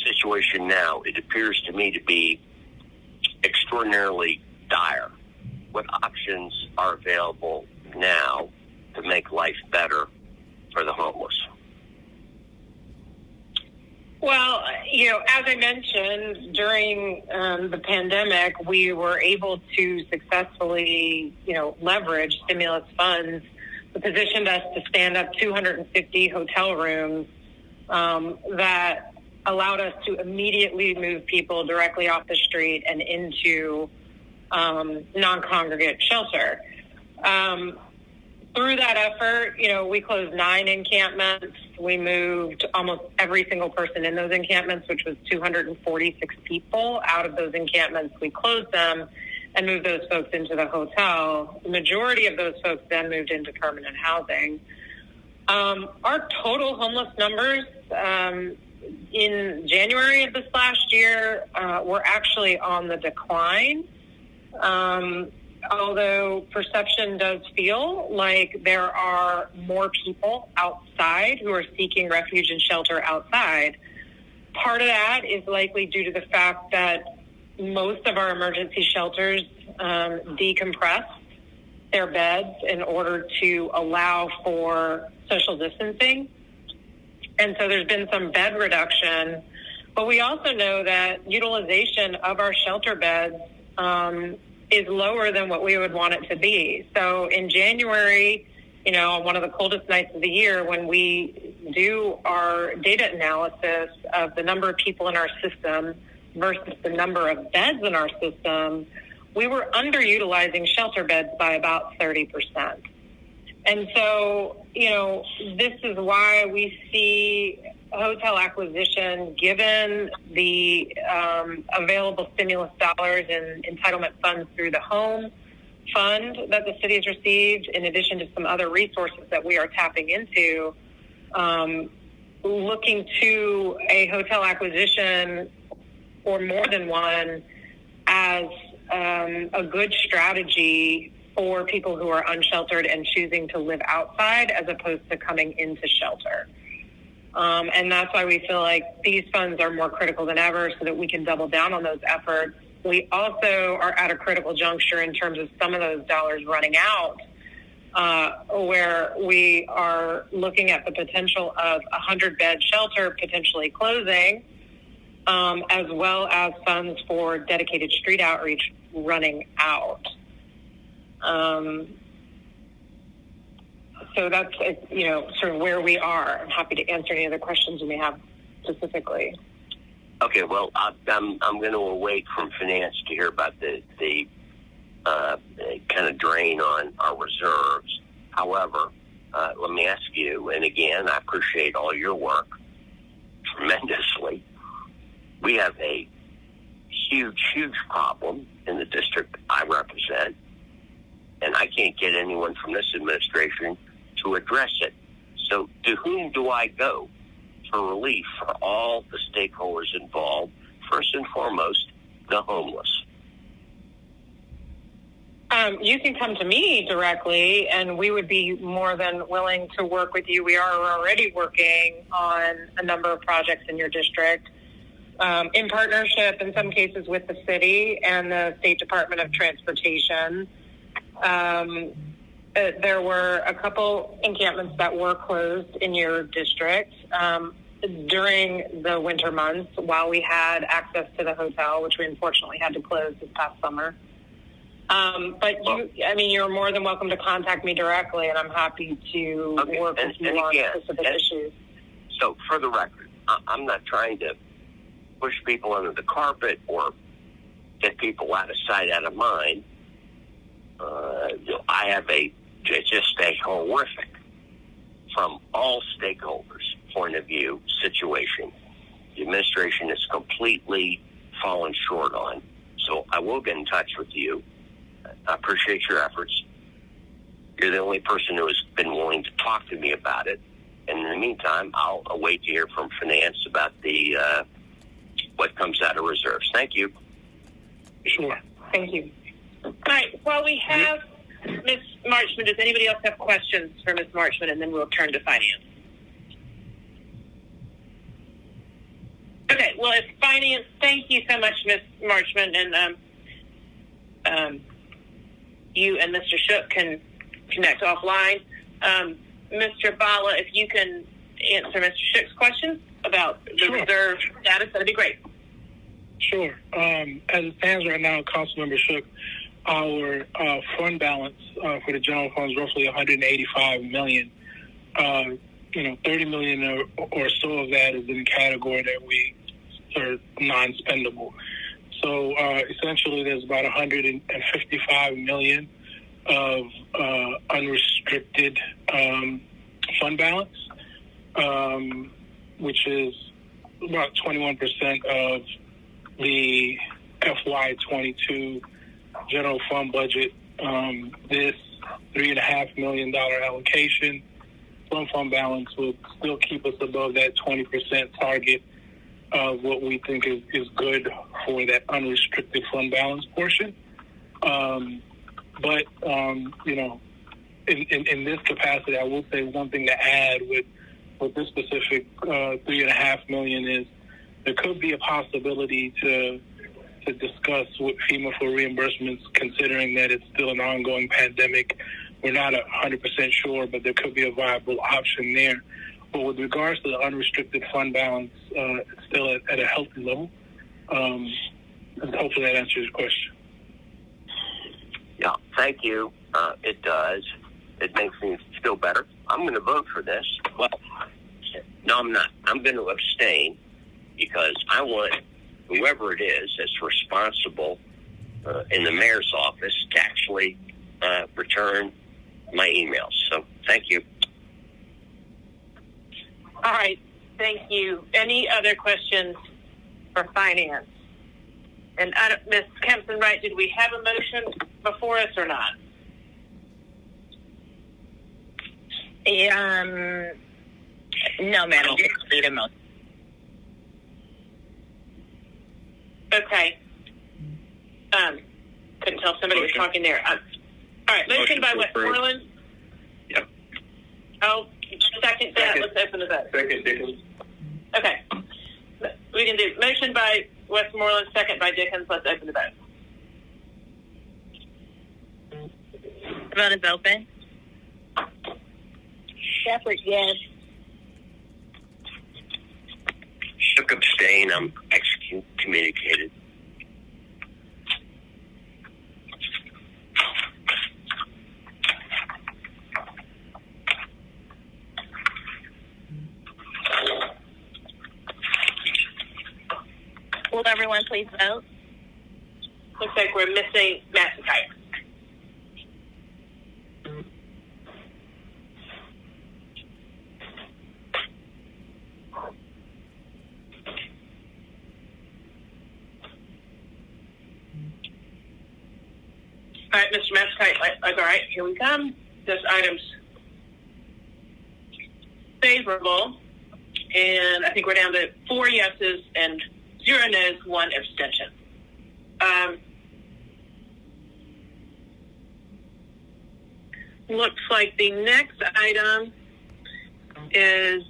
situation now? It appears to me to be extraordinarily dire. What options are available now to make life better for the homeless? Well, as I mentioned, during the pandemic, we were able to successfully, leverage stimulus funds that positioned us to stand up 250 hotel rooms that allowed us to immediately move people directly off the street and into non-congregate shelter. Through that effort, we closed 9 encampments. We moved almost every single person in those encampments, which was 246 people. Out of those encampments, we closed them and moved those folks into the hotel. The majority of those folks then moved into permanent housing. Our total homeless numbers in January of this last year were actually on the decline. Although perception does feel like there are more people outside who are seeking refuge and shelter outside. Part of that is likely due to the fact that most of our emergency shelters decompressed their beds in order to allow for social distancing. And so there's been some bed reduction. But we also know that utilization of our shelter beds is lower than what we would want it to be. So in January, one of the coldest nights of the year, when we do our data analysis of the number of people in our system versus the number of beds in our system, we were underutilizing shelter beds by about 30%. And so, this is why we see hotel acquisition, given the available stimulus dollars and entitlement funds through the home fund that the city has received, in addition to some other resources that we are tapping into, looking to a hotel acquisition or more than one as a good strategy for people who are unsheltered and choosing to live outside as opposed to coming into shelter. And that's why we feel like these funds are more critical than ever so that we can double down on those efforts. We also are at a critical juncture in terms of some of those dollars running out, where we are looking at the potential of a 100-bed shelter potentially closing, as well as funds for dedicated street outreach running out. So that's, sort of where we are. I'm happy to answer any other questions you may have specifically. Okay, well, I'm going to await from finance to hear about the kind of drain on our reserves. However, let me ask you, and again, I appreciate all your work tremendously. We have a huge, huge problem in the district I represent, and I can't get anyone from this administration to address it. So to whom do I go for relief for all the stakeholders involved? First and foremost, the homeless. You can come to me directly, and we would be more than willing to work with you. We are already working on a number of projects in your district, in partnership, in some cases, with the city and the State Department of Transportation. There were a couple encampments that were closed in your district during the winter months while we had access to the hotel, which we unfortunately had to close this past summer. But you're more than welcome to contact me directly, and I'm happy to work with you on specific issues. So, for the record, I'm not trying to push people under the carpet or get people out of sight, out of mind. I have just a horrific, from all stakeholders' point of view, situation. The administration is completely fallen short on. So I will get in touch with you. I appreciate your efforts. You're the only person who has been willing to talk to me about it. And in the meantime, I'll await to hear from finance about the what comes out of reserves. Thank you. Sure. Thank you. All right. While we have Ms. Marchman, does anybody else have questions for Ms. Marchman? And then we'll turn to finance. Okay. Well, it's finance. Thank you so much, Ms. Marchman. And you and Mr. Shook can connect offline. Mr. Bala, if you can answer Mr. Shook's questions about the reserve status, that'd be great. Sure. As it stands right now, Councilmember Shook, our fund balance for the general fund is roughly $185 million. $30 million or so of that is in the category that we are non-spendable. So essentially, there's about $155 million of unrestricted fund balance, which is about 21% of the FY22 general fund budget. This $3.5 million allocation from fund balance will still keep us above that 20% target of what we think is good for that unrestricted fund balance portion. But in this capacity, I will say one thing to add with this specific $3.5 million is there could be a possibility to discuss with FEMA for reimbursements, considering that it's still an ongoing pandemic. We're not 100% sure, but there could be a viable option there. But with regards to the unrestricted fund balance, it's still at a healthy level. And hopefully that answers your question. Yeah, thank you. It does. It makes me feel better. I'm going to vote for this. Well, no, I'm not. I'm going to abstain because I want whoever it is that's responsible in the mayor's office to actually return my emails. So thank you. All right. Thank you. Any other questions for finance? And Ms. Kempson-Wright, did we have a motion before us or not? No, madam. Need a motion. Okay. Couldn't tell if somebody was talking there. All right. Motion by Westmoreland. Yep. second that? Let's open the vote. Second, Dickens. Okay. We can do motion by Westmoreland, second by Dickens. Let's open the vote. The vote is open. Shepherd, yes. Shook abstain. I'm excommunicated. Will everyone please vote? Looks like we're missing McIntyre. All right, Mr. McIntyre, all right, here we come. This item's favorable, and I think we're down to 4 yeses and 0 no's, 1 abstention. Looks like the next item is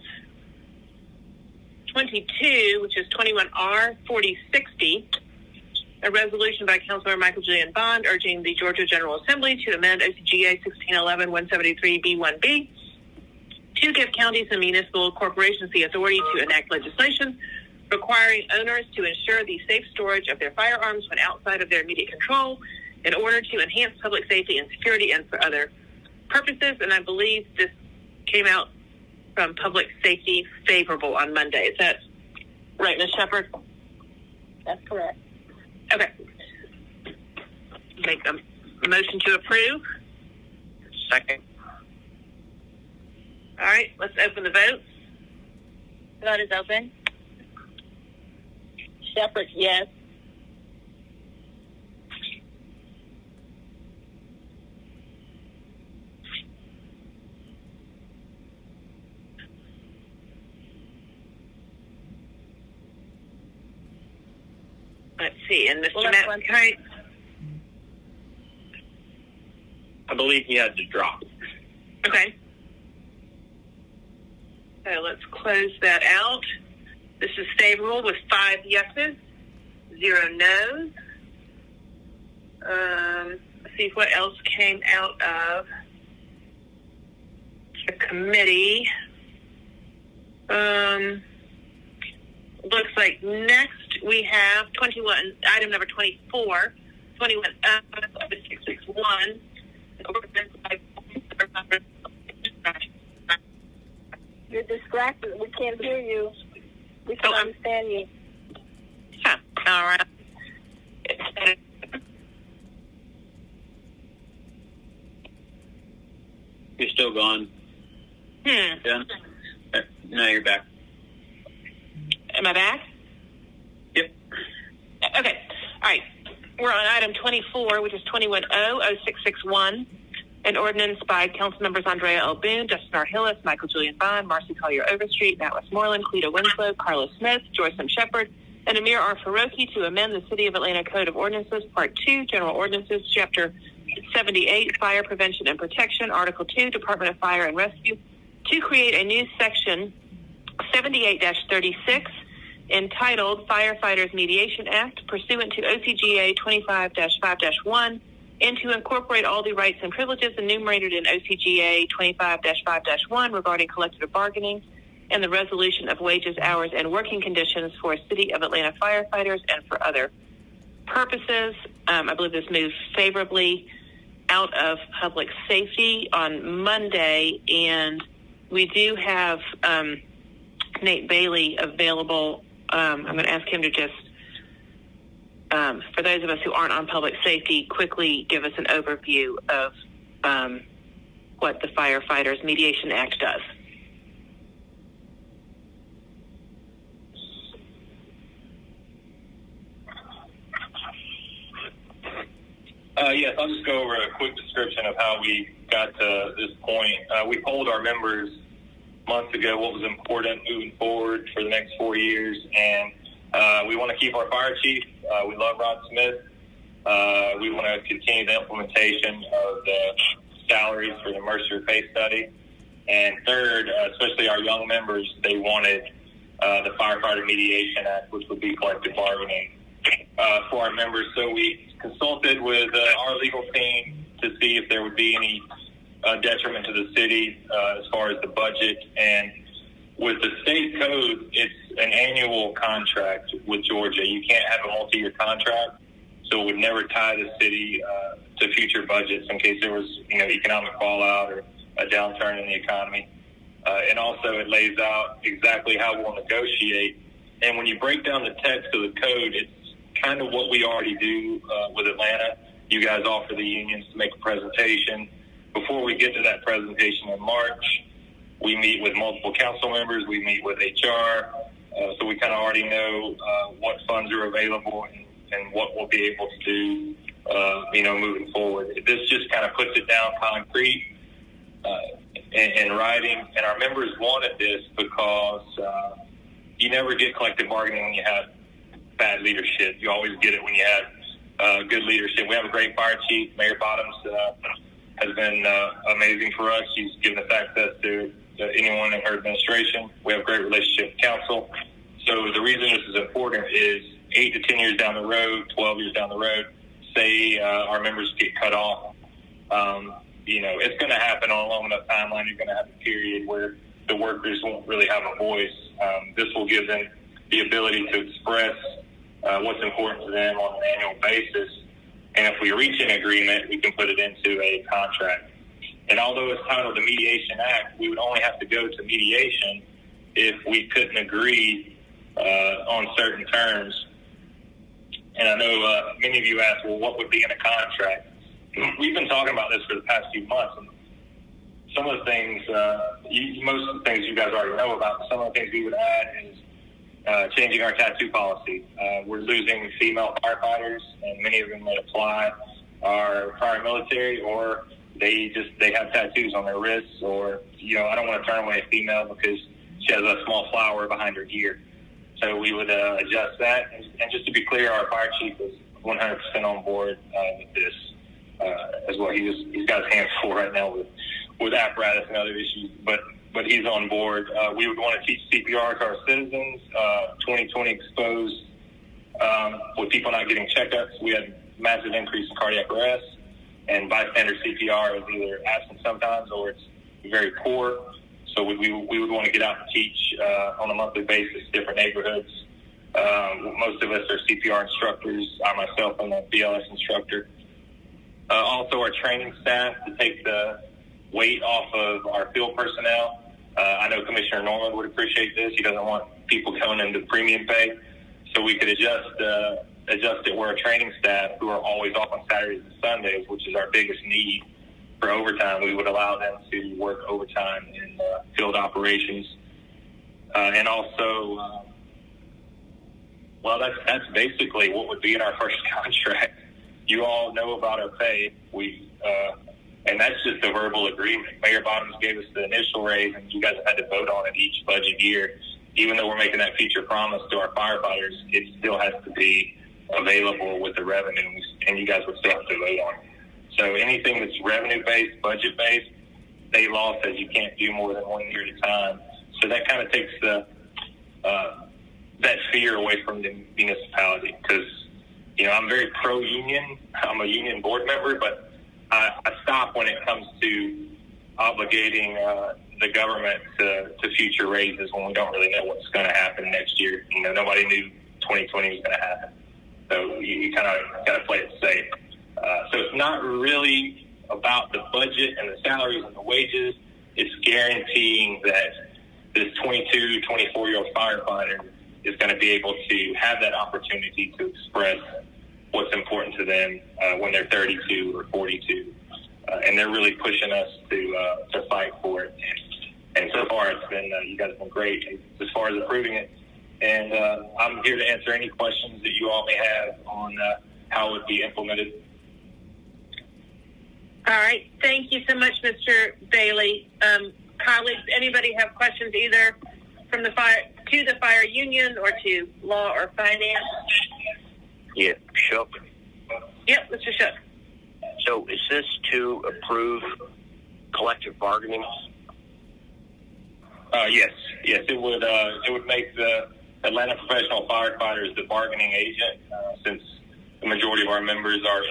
22, which is 21R 4060, a resolution by Councilmember Michael Julian Bond urging the Georgia General Assembly to amend OCGA 1611-173B1B to give counties and municipal corporations the authority to enact legislation requiring owners to ensure the safe storage of their firearms when outside of their immediate control in order to enhance public safety and security and for other purposes. And I believe this came out from Public Safety Favorable on Monday. Is that right, Ms. Shepherd? That's correct. Okay. Make a motion to approve. Second. All right, let's open the vote. The vote is open. Shepherd, yes. Let's see, and Mr. McIntyre? I believe he had to drop. Okay. So let's close that out. This is favorable with 5 yeses, 0 no's. Let's see what else came out of the committee. Looks like next we have item number 24, 661. You're distracted. We can't hear you. We can't understand you. Yeah. All right. You're still gone. Yeah. No, you're back. Am I back? Yep. Okay. All right. We're on item 24, which is 21-0661, an ordinance by council members Andrea L. Boone, Justin R. Hillis, Michael Julian Bond, Marcy Collier Overstreet, Matt Westmoreland, Cleta Winslow, Carla Smith, Joyce M. Shepard, and Amir R. Faroki to amend the City of Atlanta Code of Ordinances, Part 2, General Ordinances, Chapter 78, Fire Prevention and Protection, Article 2, Department of Fire and Rescue, to create a new section 78-36 entitled Firefighters Mediation Act pursuant to OCGA 25-5-1 and to incorporate all the rights and privileges enumerated in OCGA 25-5-1 regarding collective bargaining and the resolution of wages, hours, and working conditions for City of Atlanta firefighters and for other purposes. I believe this moves favorably out of public safety on Monday, and we do have Nate Bailey available. I'm going to ask him to just, for those of us who aren't on public safety, quickly give us an overview of what the Firefighters Mediation Act does. Yes, I'll just go over a quick description of how we got to this point. We told our members months ago what was important moving forward for the next 4 years, and we want to keep our fire chief. We love Rod Smith. We want to continue the implementation of the salaries for the Mercer pay study, And third, especially our young members, they wanted the Firefighter Mediation Act, which would be collective bargaining for our members. So we consulted with our legal team to see if there would be any detriment to the city as far as the budget. And with the state code, it's an annual contract with Georgia. You can't have a multi-year contract, so it would never tie the city to future budgets in case there was, economic fallout or a downturn in the economy. And also it lays out exactly how we'll negotiate. And when you break down the text of the code, it's kind of what we already do with Atlanta. You guys offer the unions to make a presentation. Before we get to that presentation in March, we meet with multiple council members. We meet with HR. So we kind of already know what funds are available and what we'll be able to do, moving forward. This just kind of puts it down concrete in writing. And our members wanted this because you never get collective bargaining when you have bad leadership. You always get it when you have good leadership. We have a great fire chief. Mayor Bottoms has been amazing for us. She's given us access to anyone in her administration. We have a great relationship with council. So the reason this is important is 8 to 10 years down the road, 12 years down the road, say our members get cut off. It's going to happen on a long enough timeline. You're going to have a period where the workers won't really have a voice. This will give them the ability to express what's important to them on an annual basis. And if we reach an agreement, we can put it into a contract. And although it's titled the Mediation Act, we would only have to go to mediation if we couldn't agree on certain terms. And I know many of you asked, well, what would be in a contract? We've been talking about this for the past few months. And some of the things, most of the things you guys already know about, some of the things we would add is changing our tattoo policy. We're losing female firefighters, and many of them that apply are prior military, or they have tattoos on their wrists, or, I don't want to turn away a female because she has a small flower behind her ear. So we would adjust that. And just to be clear, our fire chief is 100% on board with this as well. He's got his hands full right now with apparatus and other issues, but he's on board. We would want to teach CPR to our citizens. 2020 exposed with people not getting checkups. We had massive increase in cardiac arrest, and bystander CPR is either absent sometimes or it's very poor. So we would want to get out and teach on a monthly basis, different neighborhoods. Most of us are CPR instructors. I myself am a BLS instructor. Also, our training staff to take the weight off of our field personnel. I know Commissioner Norman would appreciate this. He doesn't want people coming into premium pay. So we could adjust it where our training staff, who are always off on Saturdays and Sundays, which is our biggest need for overtime, we would allow them to work overtime in field operations. And also, that's basically what would be in our first contract. You all know about our pay. And that's just a verbal agreement. Mayor Bottoms gave us the initial raise, and you guys have had to vote on it each budget year. Even though we're making that future promise to our firefighters, it still has to be available with the revenues, and you guys would still have to vote on it. So anything that's revenue-based, budget-based, state law says you can't do more than 1 year at a time. So that kind of takes that fear away from the municipality, because, I'm very pro-union. I'm a union board member, but I stop when it comes to obligating the government to future raises when we don't really know what's going to happen next year. Nobody knew 2020 was going to happen. So you kind of got to play it safe. So it's not really about the budget and the salaries and the wages. It's guaranteeing that this 22, 24-year-old firefighter is going to be able to have that opportunity to express what's important to them when they're 32 or 42. And they're really pushing us to fight for it. And so far, it's been you guys have been great as far as approving it. And I'm here to answer any questions that you all may have on how it would be implemented. All right. Thank you so much, Mr. Bailey. Colleagues, anybody have questions either from the fire union or to law or finance? Yeah, Shook. Yep, Mr. Shook. So is this to approve collective bargaining? Yes, it would make the Atlanta Professional Firefighters the bargaining agent, since the majority of our members are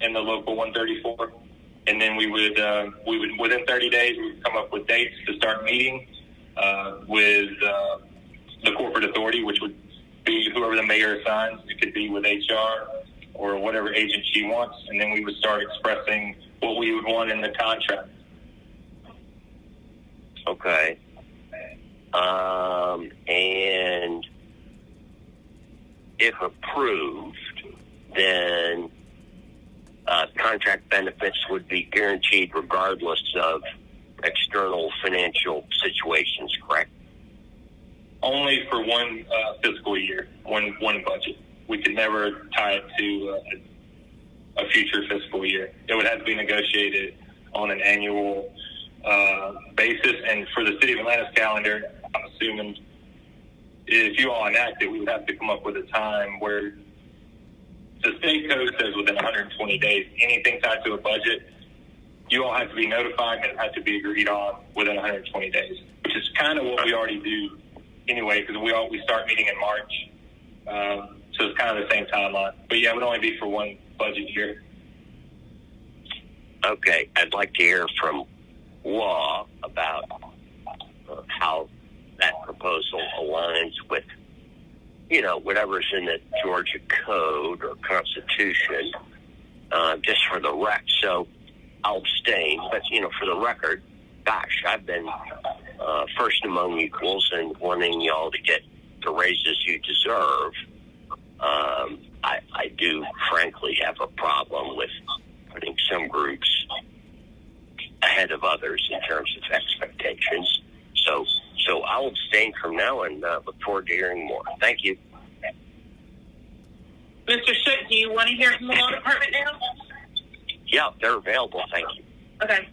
in the local 134, and then we would within 30 days we would come up with dates to start meeting with the corporate authority, which would be whoever the mayor assigns. It could be with HR or whatever agent she wants, and then we would start expressing what we would want in the contract. Okay. And if approved, then contract benefits would be guaranteed regardless of external financial situations, correct? Only for one fiscal year, one budget. We could never tie it to a future fiscal year. It would have to be negotiated on an annual basis. And for the City of Atlanta's calendar, I'm assuming if you all enact it, we would have to come up with a time where the state code says within 120 days, anything tied to a budget, you all have to be notified and it has to be agreed on within 120 days, which is kind of what we already do anyway, because we start meeting in March. So it's kind of the same timeline. But yeah, it would only be for one budget year. Okay, I'd like to hear from Law about how that proposal aligns with, whatever's in the Georgia Code or Constitution, just for the rec. So I'll abstain, but, for the record, gosh, I've been first among equals and wanting y'all to get the raises you deserve. I do, frankly, have a problem with putting some groups ahead of others in terms of expectations. So I'll abstain from now and look forward to hearing more. Thank you. Mr. Shook, do you want to hear from the law department now? Yeah, they're available. Thank you. Okay.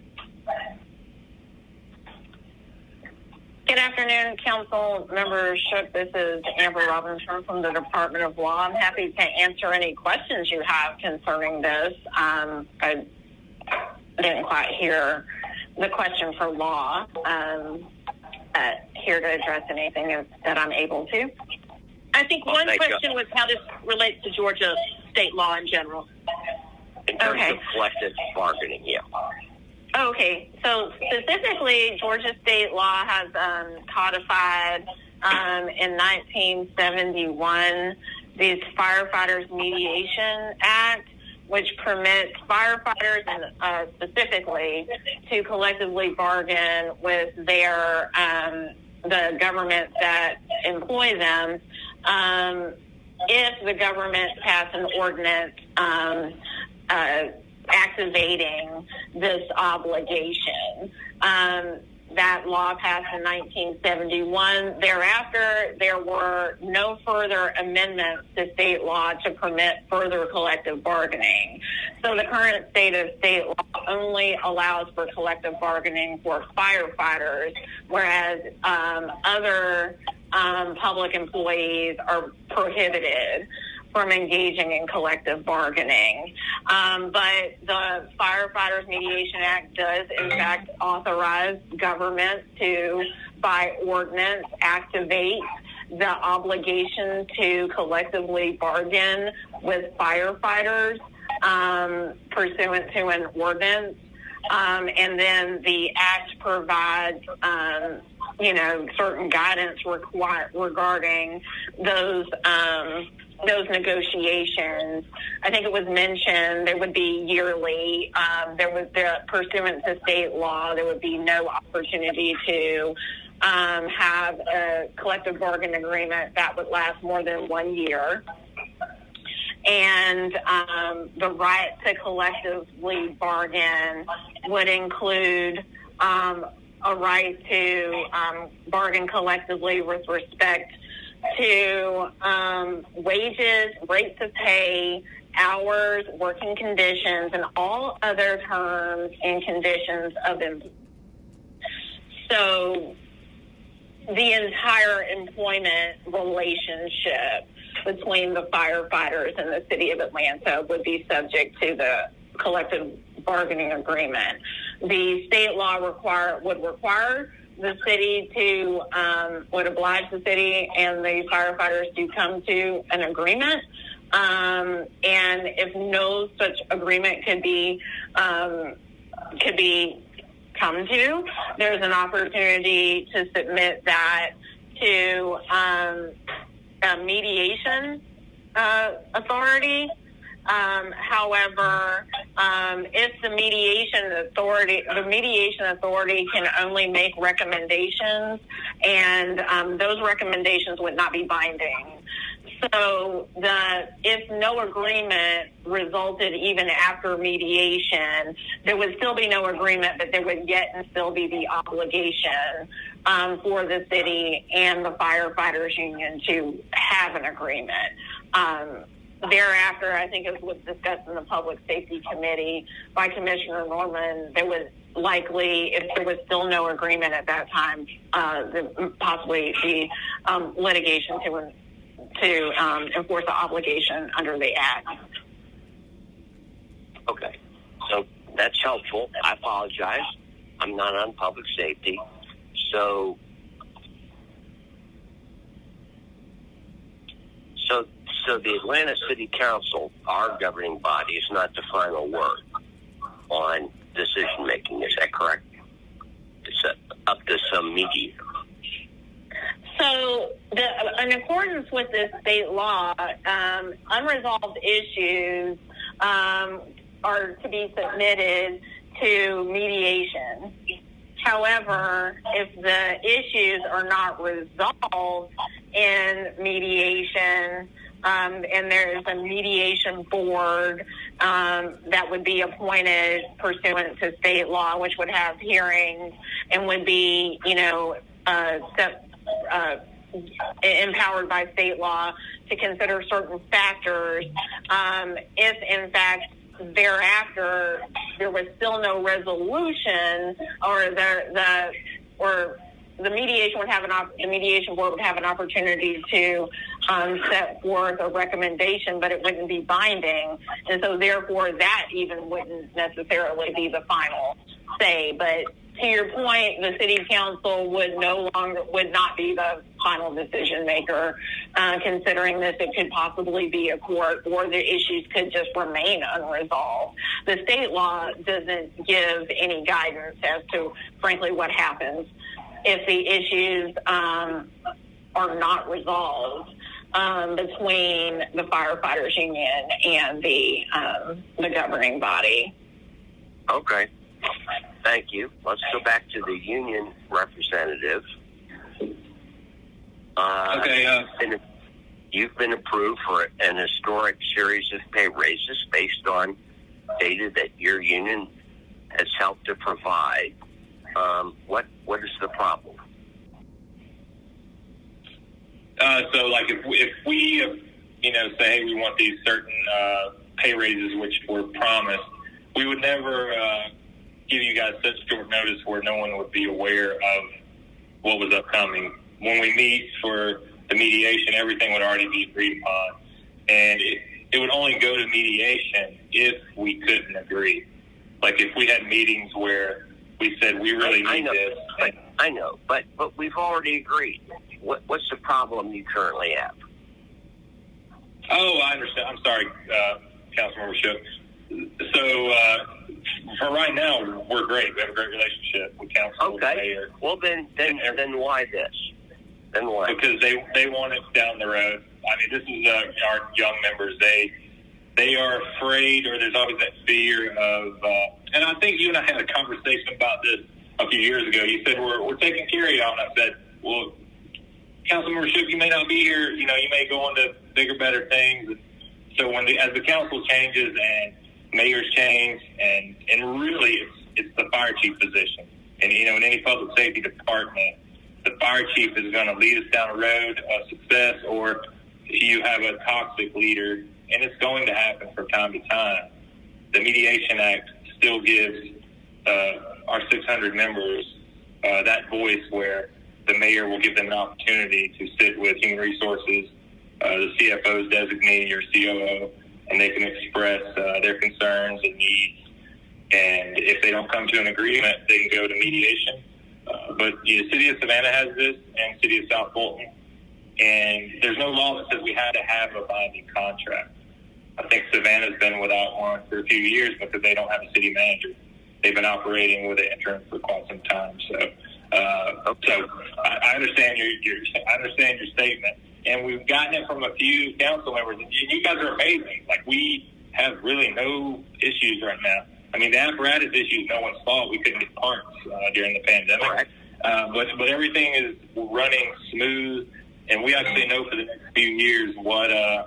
Good afternoon, Council Member Shook. This is Amber Robinson from the Department of Law. I'm happy to answer any questions you have concerning this. I didn't quite hear the question for Law. Here to address anything that I'm able to. I think one question was how this relates to Georgia state law in general. In terms of collective bargaining, yeah. Okay, so specifically, Georgia state law has codified in 1971 this Firefighters Mediation Act, which permits firefighters and specifically to collectively bargain with their the government that employ them if the government passed an ordinance activating this obligation. That law passed in 1971. Thereafter, there were no further amendments to state law to permit further collective bargaining. So the current state of state law only allows for collective bargaining for firefighters, whereas other public employees are prohibited from engaging in collective bargaining. But the Firefighters Mediation Act does, in fact, authorize government to, by ordinance, activate the obligation to collectively bargain with firefighters pursuant to an ordinance. And then the Act provides certain guidance regarding those negotiations. I think it was mentioned there would be yearly. There was pursuant to state law, there would be no opportunity to have a collective bargaining agreement that would last more than 1 year. And the right to collectively bargain would include a right to bargain collectively with respect to wages, rates of pay, hours, working conditions, and all other terms and conditions of employment. So the entire employment relationship between the firefighters and the city of Atlanta would be subject to the collective bargaining agreement. The state law would require the city to, would oblige the city and the firefighters to come to an agreement. And if no such agreement could be come to, there's an opportunity to submit that to a mediation authority. However, if the mediation authority can only make recommendations, and those recommendations would not be binding. So if no agreement resulted even after mediation, there would still be no agreement, but there would yet and still be the obligation for the city and the firefighters union to have an agreement. Thereafter, I think it was discussed in the Public Safety Committee by Commissioner Norman, there would likely, if there was still no agreement at that time, possibly be litigation to enforce the obligation under the Act. Okay, so that's helpful. I apologize. I'm not on public safety. So the Atlanta City Council, our governing body, is not the final word on decision making. Is that correct? It's up to some mediator. So, in accordance with this state law, unresolved issues are to be submitted to mediation. However, if the issues are not resolved in mediation, and there is a mediation board that would be appointed pursuant to state law, which would have hearings and would be, empowered by state law to consider certain factors. If in fact thereafter there was still no resolution, or the mediation would have the mediation board would have an opportunity to set forth a recommendation, but it wouldn't be binding, and so therefore that even wouldn't necessarily be the final say. But to your point, the city council would not be the final decision maker, considering this. It could possibly be a court, or the issues could just remain unresolved. The state law doesn't give any guidance as to, frankly, what happens if the issues are not resolved between the firefighters union and the governing body. Okay. Thank you. Let's go back to the union representative. You've been approved for an historic series of pay raises based on data that your union has helped to provide. What is the problem? So, like, if we, say, hey, we want these certain pay raises which were promised, we would never give you guys such short notice where no one would be aware of what was upcoming. When we meet for the mediation, everything would already be agreed upon, and it would only go to mediation if we couldn't agree. Like if we had meetings where we said we really need this. I know, but we've already agreed. What's the problem you currently have? Oh, I understand. I'm sorry, Councilmember Shook. So for right now, we're great. We have a great relationship with council and the mayor. Well, then why this? Then why? Because they want us down the road. I mean, this is our young members. They are afraid, or there's always that fear of. And I think you and I had a conversation about this a few years ago. You said we're taking care of y'all, and I said, well, Councilmember Shook, you may not be here. You may go on to bigger, better things. So as the council changes and mayors change, and really it's the fire chief position. And, in any public safety department, the fire chief is going to lead us down a road of success, or you have a toxic leader, and it's going to happen from time to time. The Mediation Act still gives our 600 members that voice where the mayor will give them an opportunity to sit with human resources, the CFO's designee or COO, and they can express their concerns and needs. And if they don't come to an agreement, they can go to mediation. But the city of Savannah has this, and city of South Fulton, and there's no law that says we had to have a binding contract. I think Savannah's been without one for a few years because they don't have a city manager. They've been operating with an interim for quite some time. So I understand your statement, and we've gotten it from a few council members. And you guys are amazing. Like, we have really no issues right now. I mean, the apparatus issue is no one's fault. We couldn't get parts during the pandemic, but everything is running smooth, and we actually know for the next few years what our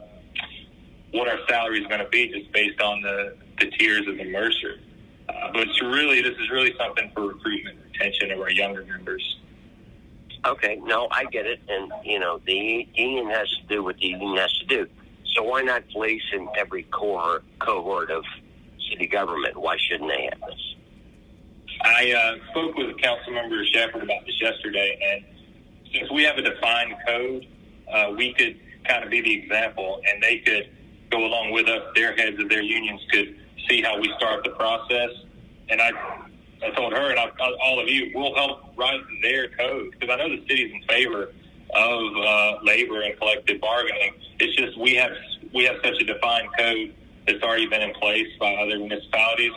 salary is going to be just based on the tiers of the Mercer. But this is really something for recruitment and retention of our younger members. Okay, no, I get it. And, the union has to do what the union has to do. So why not place in every cohort of city government? Why shouldn't they have this? I spoke with Councilmember Shepherd about this yesterday, and since we have a defined code, we could kind of be the example, and they could go along with us. Their heads of their unions could see how we start the process. And I told her and all of you, we'll help write their code, because I know the city's in favor of labor and collective bargaining. It's just we have such a defined code that's already been in place by other municipalities,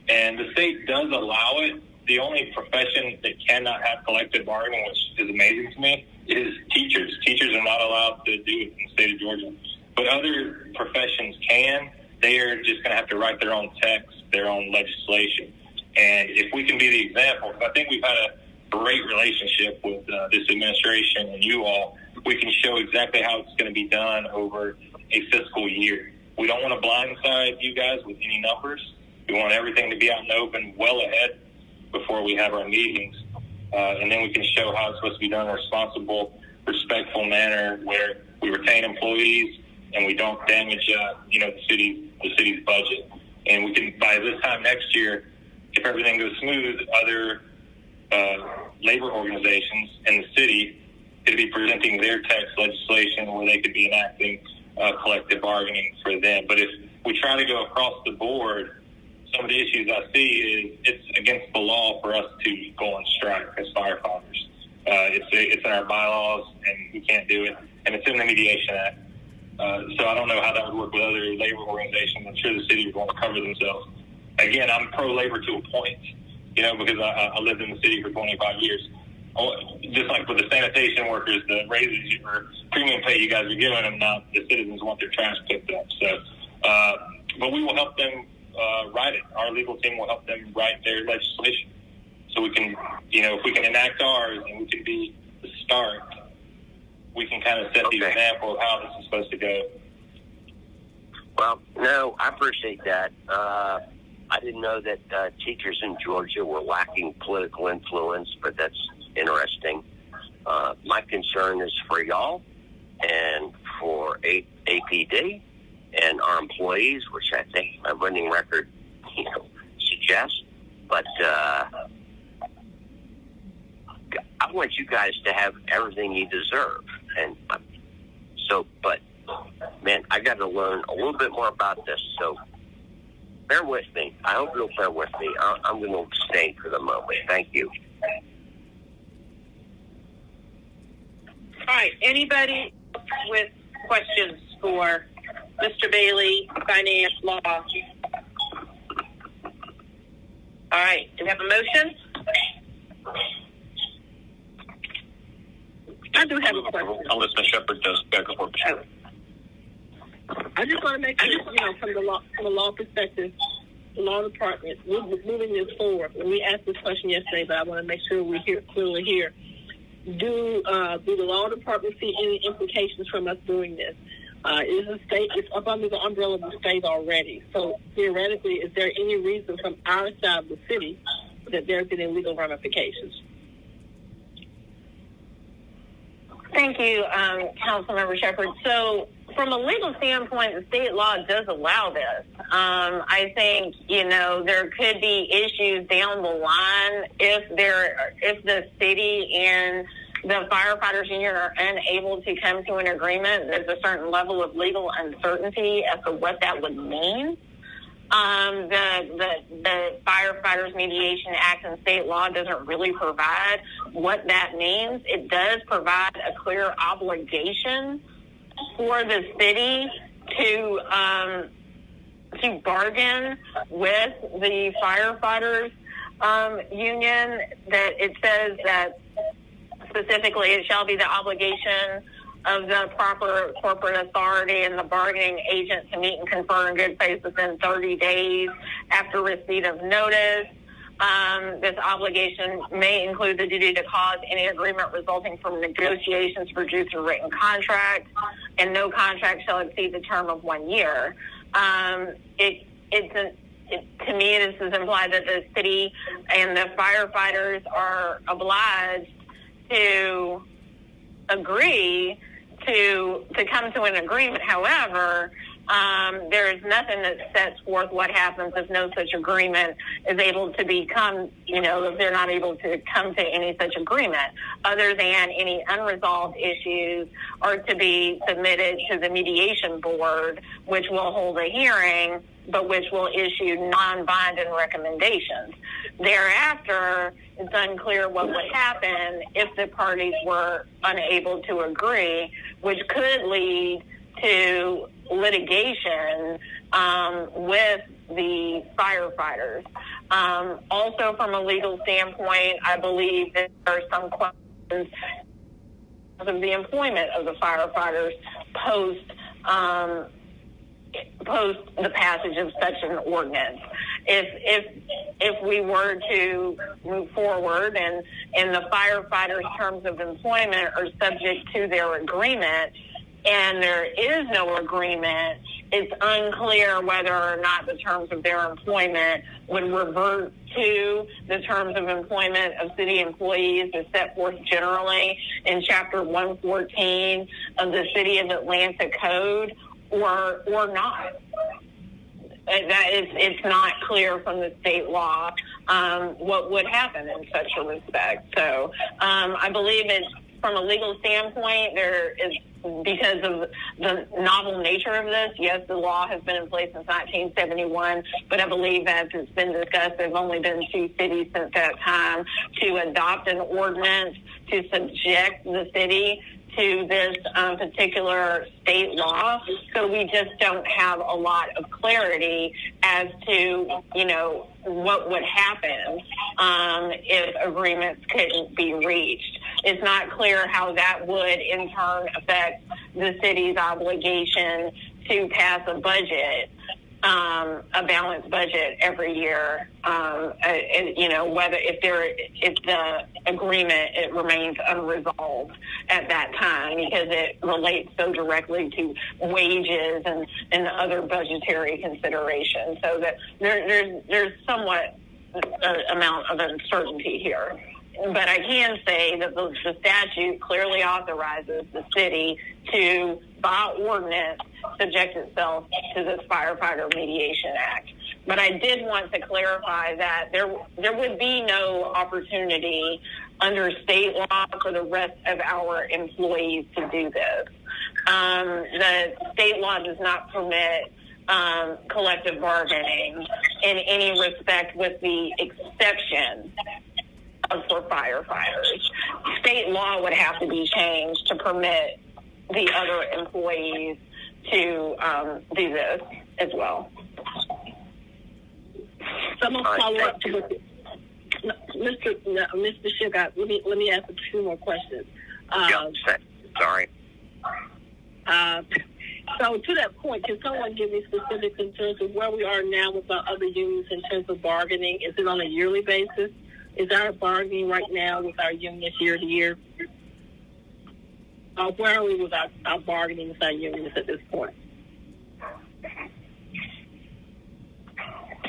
and the state does allow it. The only profession that cannot have collective bargaining, which is amazing to me, is teachers. Teachers are not allowed to do it in the state of Georgia, but other professions can. They are just going to have to write their own text, their own legislation. And if we can be the example, because I think we've had a great relationship with this administration and you all, we can show exactly how it's going to be done over a fiscal year. We don't want to blindside you guys with any numbers. We want everything to be out in the open well ahead before we have our meetings. And then we can show how it's supposed to be done in a responsible, respectful manner where we retain employees and we don't damage, the city's budget. And we can, by this time next year, if everything goes smooth, other labor organizations in the city could be presenting their tax legislation where they could be enacting collective bargaining for them. But if we try to go across the board, some of the issues I see is it's against the law for us to go on strike as firefighters. It's in our bylaws, and we can't do it. And it's in the Mediation Act. So I don't know how that would work with other labor organizations. I'm sure the city would want to cover themselves. Again, I'm pro-labor to a point, because I lived in the city for 25 years. Just like with the sanitation workers, the raises or premium pay you guys are giving them, now the citizens want their trash picked up. So, but we will help them write it. Our legal team will help them write their legislation. So we can, if we can enact ours and we can be the start, we can kind of set the example of how this is supposed to go. Well, no, I appreciate that. I didn't know that teachers in Georgia were lacking political influence, but that's interesting. My concern is for y'all and for APD and our employees, which I think my winning record, suggests. But I want you guys to have everything you deserve. And but man, I got to learn a little bit more about this. So bear with me. I hope you'll bear with me. I'm going to abstain for the moment. Thank you. All right. Anybody with questions for Mr. Bailey, Finance, Law? All right. Do we have a motion? I do have a question. Unless Ms. Shepherd does back up. I just want to make sure, from the law perspective, the law department, we're moving this forward. We asked this question yesterday, but I want to make sure we hear clearly here. Do the law department see any implications from us doing this? Is the state, it's up under the umbrella of the state already. So theoretically, is there any reason from our side of the city that there's any legal ramifications? Thank you, Councilmember Shepherd. So from a legal standpoint, the state law does allow this. I think, there could be issues down the line if the city and the firefighters union are unable to come to an agreement. There's a certain level of legal uncertainty as to what that would mean. The Firefighters Mediation Act and state law doesn't really provide what that means. It does provide a clear obligation for the city to bargain with the firefighters union. That it says that specifically it shall be the obligation of the proper corporate authority and the bargaining agent to meet and confer in good faith within 30 days after receipt of notice. This obligation may include the duty to cause any agreement resulting from negotiations to produce a written contract, and no contract shall exceed the term of 1 year. To me, this is implied that the city and the firefighters are obliged to agree to come to an agreement. However, there is nothing that sets forth what happens if no such agreement is able to become, if they're not able to come to any such agreement, other than any unresolved issues are to be submitted to the mediation board, which will hold a hearing, but which will issue non-binding recommendations. Thereafter, it's unclear what would happen if the parties were unable to agree, which could lead to litigation with the firefighters. Also, from a legal standpoint, I believe that there are some questions of the employment of the firefighters post the passage of such an ordinance. If we were to move forward and the firefighters' terms of employment are subject to their agreement, and there is no agreement, it's unclear whether or not the terms of their employment would revert to the terms of employment of city employees as set forth generally in Chapter 114 of the City of Atlanta Code, or not. It's not clear from the state law what would happen in such a respect. So I believe it's, from a legal standpoint, there is, because of the novel nature of this, yes, the law has been in place since 1971, but I believe, as it's been discussed, there have only been 2 cities since that time to adopt an ordinance to subject the city to this particular state law. So we just don't have a lot of clarity as to, what would happen if agreements couldn't be reached. It's not clear how that would in turn affect the city's obligation to pass a budget, a balanced budget every year. Whether if the agreement it remains unresolved at that time, because it relates so directly to wages and other budgetary considerations. So that there's somewhat amount of uncertainty here. But I can say that the statute clearly authorizes the city to, by ordinance, subject itself to this Firefighter Mediation Act. But I did want to clarify that there would be no opportunity under state law for the rest of our employees to do this. The state law does not permit collective bargaining in any respect, with the exception for firefighters. State law would have to be changed to permit the other employees to do this as well. So I'm going to follow up to Mr. Sugar. Let me ask 2 more questions. Sorry. So to that point, can someone give me specifics in terms of where we are now with our other unions in terms of bargaining? Is it on a yearly basis? Is our bargaining right now with our unions year to year? Where are we with our bargaining with our unions at this point?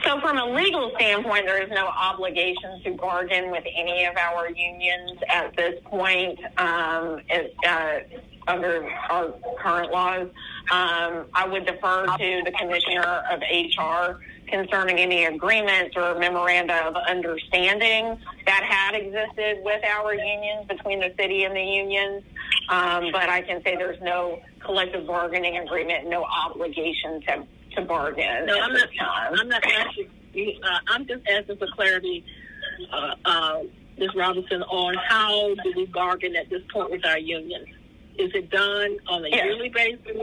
So from a legal standpoint, there is no obligation to bargain with any of our unions at this point under our current laws. I would defer to the Commissioner of HR concerning any agreements or memoranda of understanding that had existed with our unions, between the city and the unions. But I can say there's no collective bargaining agreement, no obligation to bargain. No, at this time. I'm not asking. I'm just asking for clarity, Ms. Robinson, on how do we bargain at this point with our unions? Is it done on a yearly basis?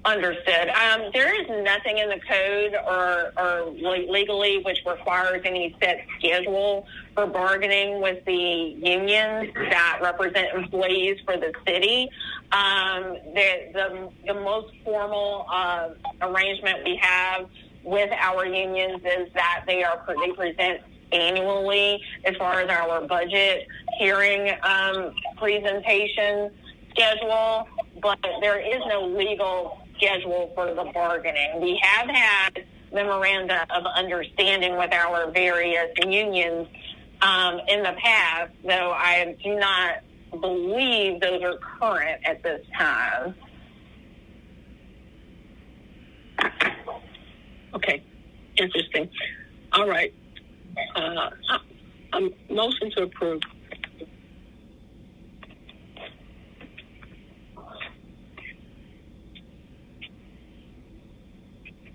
Understood. There is nothing in the code or legally which requires any set schedule for bargaining with the unions that represent employees for the city. The most formal arrangement we have with our unions is that they present annually as far as our budget hearing presentation schedule, but there is no legal schedule for the bargaining. We have had memoranda of understanding with our various unions in the past, though I do not believe those are current at this time. Okay, interesting. All right. I'm motion to approve.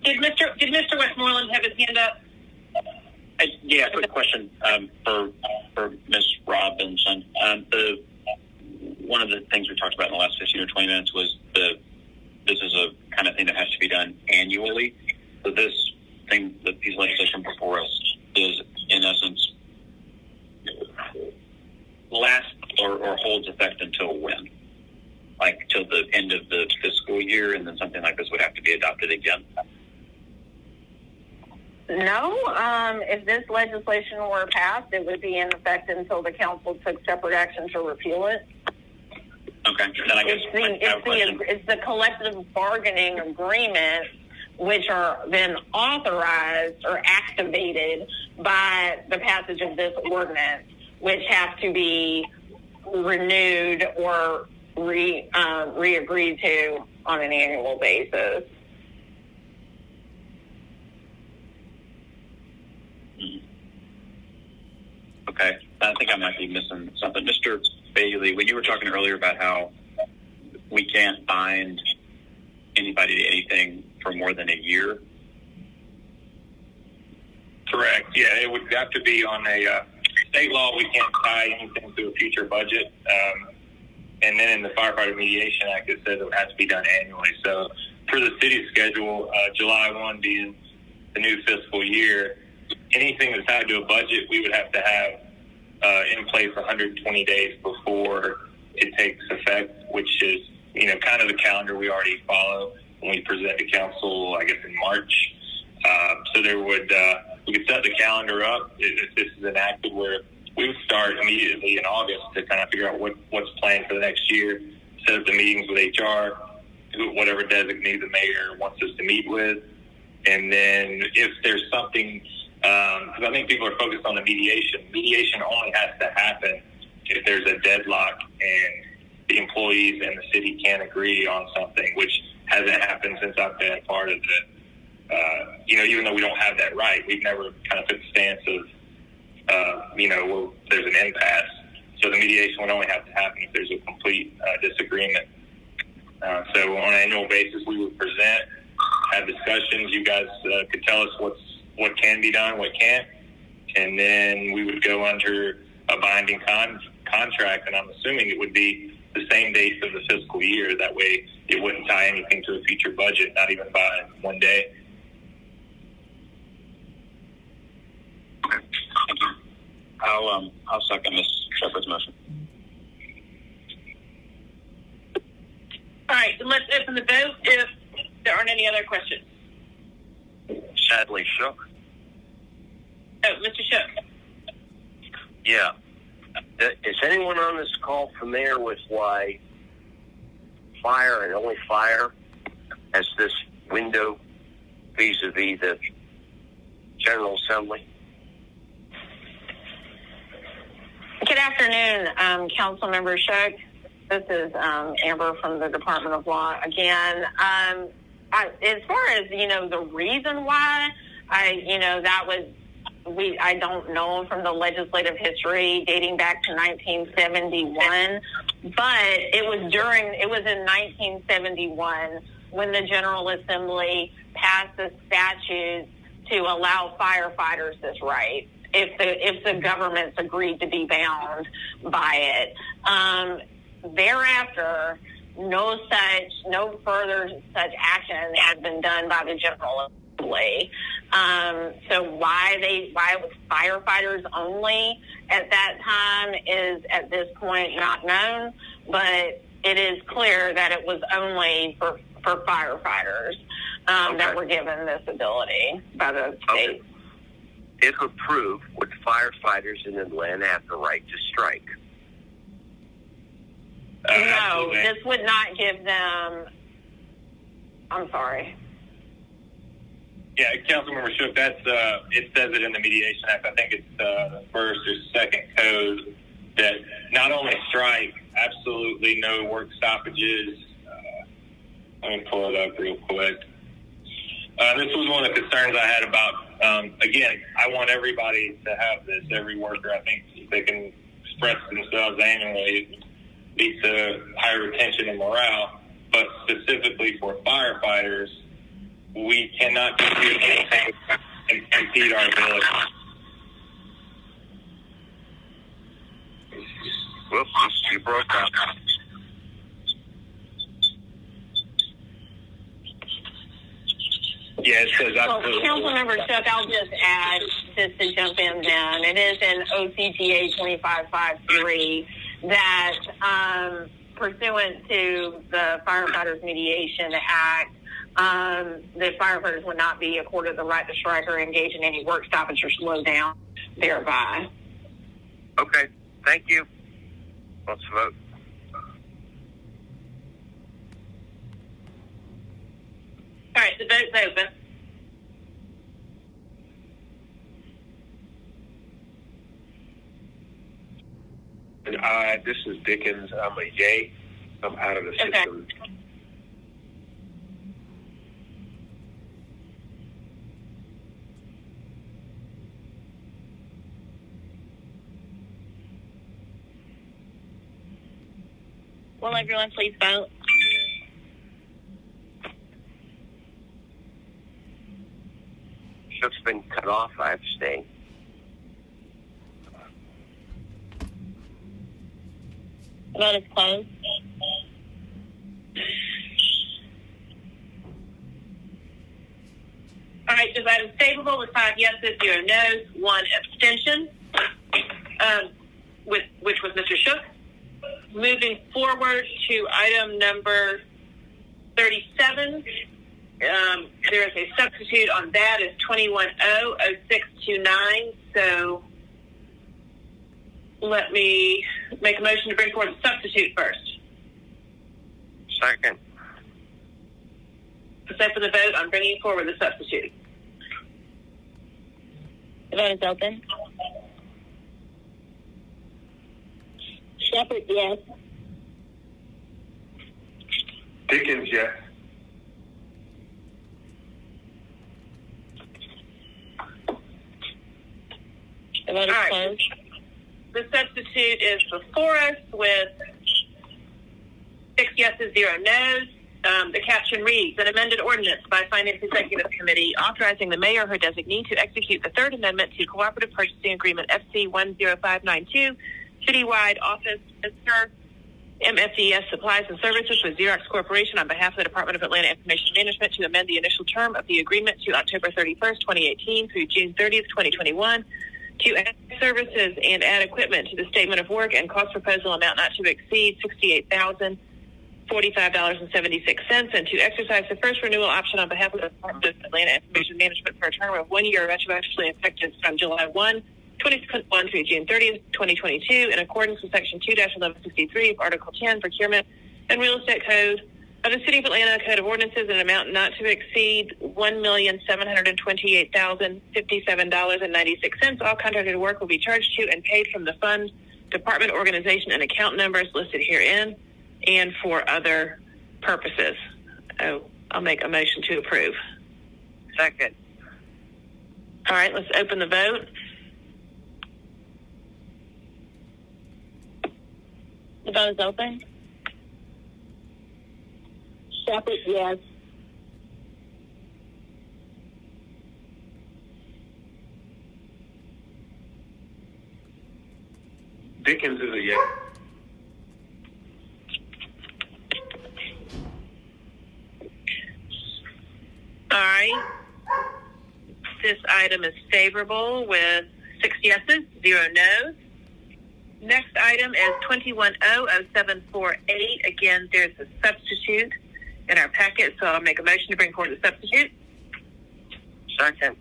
Did Mr. Westmoreland have his hand up? Yeah, quick question for Ms. Robinson. One of the things we talked about in the last 15 or 20 minutes was this is a kind of thing that has to be done annually. So this thing, the piece of legislation before us, is in essence lasts or holds effect until when? Like till the end of the fiscal year, and then something like this would have to be adopted again? No, if this legislation were passed, it would be in effect until the council took separate action to repeal it. Okay, then I guess it's the collective bargaining agreement which are then authorized or activated by the passage of this ordinance, which have to be renewed or re-agreed to on an annual basis. Okay, I think I might be missing something. Mr. Bailey, when you were talking earlier about how we can't bind anybody to anything for more than a year. Correct. Yeah, it would have to be on a state law. We can't tie anything to a future budget. And then in the Firefighter Mediation Act, it says it has to be done annually. So for the city's schedule, July 1 being the new fiscal year, anything that's tied to a budget, we would have to have in place 120 days before it takes effect, which is, kind of the calendar we already follow when we present to council, I guess, in March. So there would, we could set the calendar up if this is enacted, where we would start immediately in August to kind of figure out what's planned for the next year, set up the meetings with HR, whatever designee the mayor wants us to meet with. And then if there's something, because I think people are focused on the mediation. Mediation only has to happen if there's a deadlock and the employees and the city can't agree on something, which hasn't happened since I've been a part of it. Even though we don't have that right, we've never kind of took the stance of, well, there's an impasse. So the mediation would only have to happen if there's a complete disagreement. So on an annual basis, we would present, have discussions. You guys could tell us what can be done, what can't, and then we would go under a binding contract, and I'm assuming it would be the same dates of the fiscal year. That way it wouldn't tie anything to a future budget, not even by one day. Okay, thank you. I'll second Ms. Shepherd's motion. All right, let's open the vote if there aren't any other questions. Sadly, Shook. Oh, Mr. Shook. Yeah. Is anyone on this call familiar with why fire and only fire has this window vis-a-vis the General Assembly? Good afternoon, Council Member Shook. This is Amber from the Department of Law again. As far as, the reason why that was I don't know from the legislative history dating back to 1971, but it was in 1971 when the General Assembly passed the statute to allow firefighters this right if the government's agreed to be bound by it. Thereafter, no further such action has been done by the General Assembly. So why it was firefighters only at that time is at this point not known, but it is clear that it was only for firefighters that were given this ability by the state. Okay. If approved, would firefighters in Atlanta have the right to strike? No, this would not give them. I'm sorry. Yeah, Councilmember Shook, that's it says it in the Mediation Act. I think it's the first or second code that not only strike, absolutely no work stoppages. Let me pull it up real quick. This was one of the concerns I had about, again, I want everybody to have this, every worker. I think if they can express themselves annually, it leads to higher retention and morale. But specifically for firefighters, we cannot do anything and impede our ability. Whoops, you broke up. Yeah, it says absolutely. Councilmember Shook, I'll just add, just to jump in then, it is in OCTA 2553 that pursuant to the Firefighters Mediation Act, the firefighters would not be accorded the right to strike or engage in any work stoppage or slow down thereby. Okay, thank you. Let's vote. All right, the vote's open. This is Dickens. I'm a yay. I'm out of the system. Okay. Will everyone please vote? Shook's been cut off. I abstain. The vote is closed. All right, this item is favorable with 5 yeses, 0 noes, 1 abstention, which was Mr. Shook. Moving forward to item number 37, there is a substitute on that. It's 21-0629. So let me make a motion to bring forward the substitute first. Second. Set for the vote on bringing forward the substitute. The vote is open. Shepherd, yes. Dickens, yes. The vote is All right. closed. The substitute is before us with 6 yeses, 0 noes. The caption reads, an amended ordinance by Finance Executive Committee authorizing the mayor or her designee to execute the Third Amendment to Cooperative Purchasing Agreement FC 10592, Citywide Office Mr. MFDS Supplies and Services with Xerox Corporation on behalf of the Department of Atlanta Information Management to amend the initial term of the agreement to October 31st, 2018 through June 30th, 2021, to add services and add equipment to the statement of work and cost proposal amount not to exceed $68,045.76, and to exercise the first renewal option on behalf of the Department of Atlanta Information Management for a term of 1 year retroactively effective from July 1, 2021 through June 30th, 2022, in accordance with Section 2-1163 of Article 10, Procurement and Real Estate Code of the City of Atlanta Code of Ordinances, an amount not to exceed $1,728,057.96. All contracted work will be charged to and paid from the fund, department, organization, and account numbers listed herein, and for other purposes. I'll make a motion to approve. Second. All right, let's open the vote. The vote is open. Shepherd, yes. Dickens is a yes. All right. This item is favorable with 6 yeses, 0 noes. Next item is 21-00748. Again, there's a substitute in our packet, so I'll make a motion to bring forward the substitute. Second.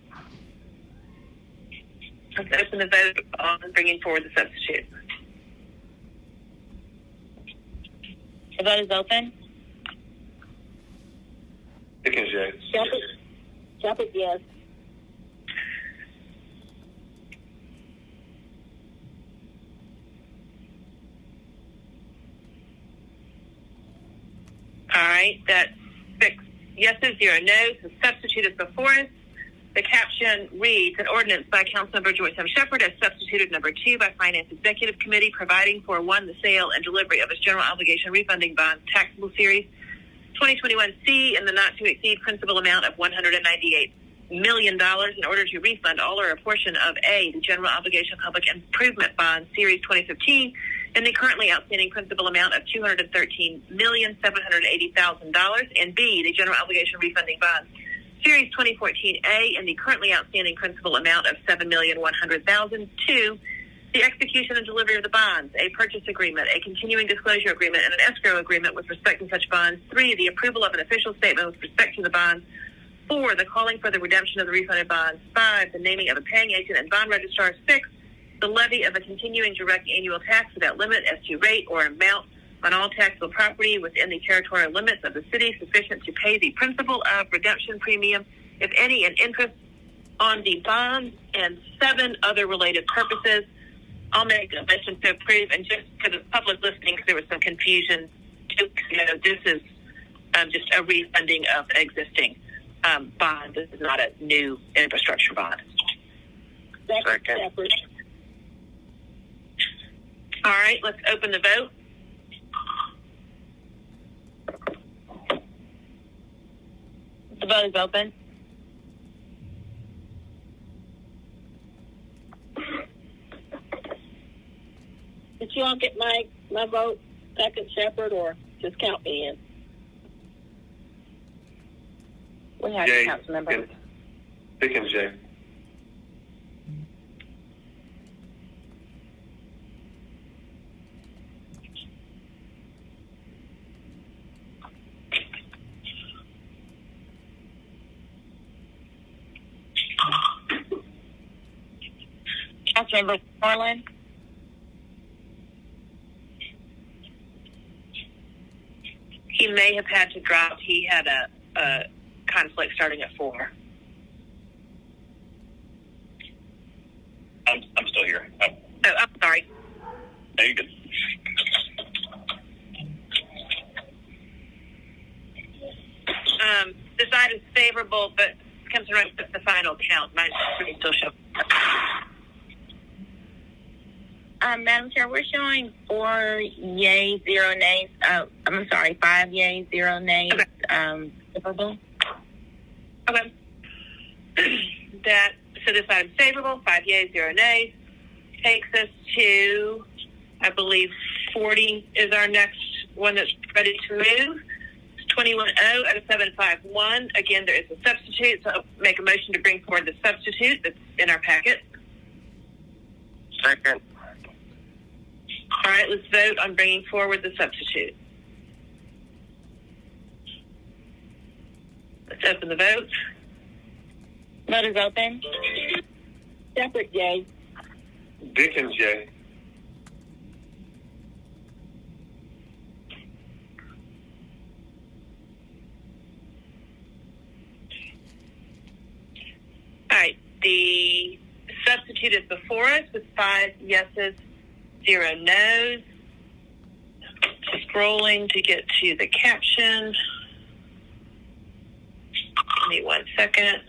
Let's open the vote on bringing forward the substitute. The vote is open. Dickens, yes. Shepherd, yes. All right, that's 6 yeses, 0 noes. The substitute is before us. The caption reads, an ordinance by Councilmember Joyce M. Shepherd as substituted number 2 by Finance Executive Committee providing for 1, the sale and delivery of its general obligation refunding bonds taxable series 2021C in the not to exceed principal amount of $198 million in order to refund all or a portion of A, the general obligation public improvement bond series 2015 in the currently outstanding principal amount of $213,780,000 and B, the general obligation refunding bond series 2014A in the currently outstanding principal amount of $7,100,000. 2, the execution and delivery of the bonds, a purchase agreement, a continuing disclosure agreement, and an escrow agreement with respect to such bonds. 3, the approval of an official statement with respect to the bonds. 4, the calling for the redemption of the refunded bonds. 5, the naming of a paying agent and bond registrar. 6, the levy of a continuing direct annual tax without limit as to rate or amount on all taxable property within the territorial limits of the city sufficient to pay the principal of redemption premium, if any, and interest on the bonds, and 7 other related purposes. I'll make a motion to approve, and just for the public listening, because there was some confusion, this is just a refunding of existing bond. This is not a new infrastructure bond. Second. All right, let's open the vote. The vote is open. Did you all get my vote, second Shepherd, or just count me in? We have Jay, the council member. Dickens, Jay. Councilmember Marlin. He may have had to drop. He had a conflict starting at 4. I'm still here. Oh, I'm sorry. No, you're good. This item is favorable, but comes around with the final count. My screen still shows. Madam Chair, we're showing 4 yays, 0 nays. I'm sorry, 5 yays, 0 nays. Okay. Favorable. Okay. So this item is favorable, 5 yeas, 0 nays. Takes us to, I believe, 40 is our next one that's ready to move. It's 21-00751. Again, there is a substitute, so I'll make a motion to bring forward the substitute that's in our packet. Second. All right, let's vote on bringing forward the substitute. Let's open the vote. Vote is open. Shepherd, yay. Dickens, yay. All right, the substitute is before us with 5 yeses, 0 noes. Scrolling to get to the caption. Give me 1 second.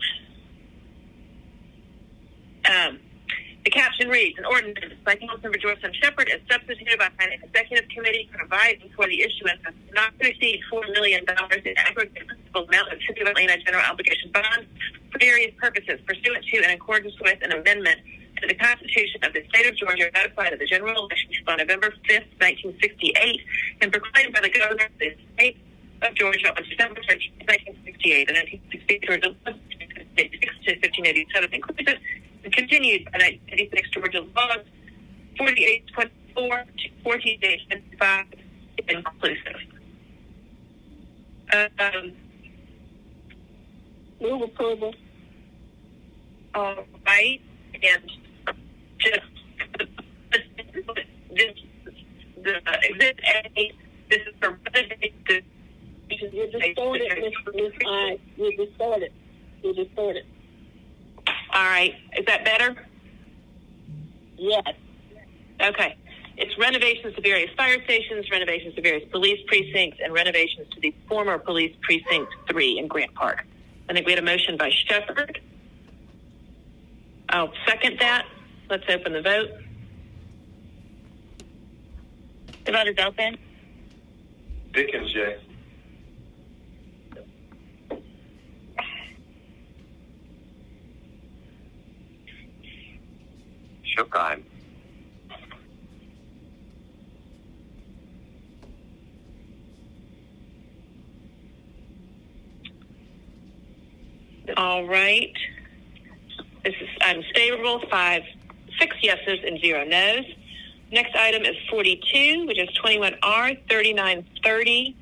The caption reads, an ordinance by Councilmember George Shepard as substituted by Finance Executive Committee providing for the issuance of not to exceed $4 million in aggregate principal amount of City of Atlanta general obligation bonds for various purposes pursuant to and in accordance with an amendment to the Constitution of the State of Georgia ratified at the general election on November 5th, 1968, and proclaimed by the Governor of the State of Georgia on December 13th, 1968, and 1968 Georgia 1587 inclusive, and continued by 1986 Georgia laws 4824 to 4825 inclusive. Move approval. All right, and just this the exhibit A. This is for You're distorted, Ms. I. You're distorted. You're distorted. All right. Is that better? Yes. Okay. It's renovations to various fire stations, renovations to various police precincts, and renovations to the former Police Precinct 3 in Grant Park. I think we had a motion by Shepard. I'll second that. Let's open the vote. The vote is open. Dickens, Jay. Shook eye. All right. This is item favorable, 6 yeses and 0 noes. Next item is 42, which is 21R 3930.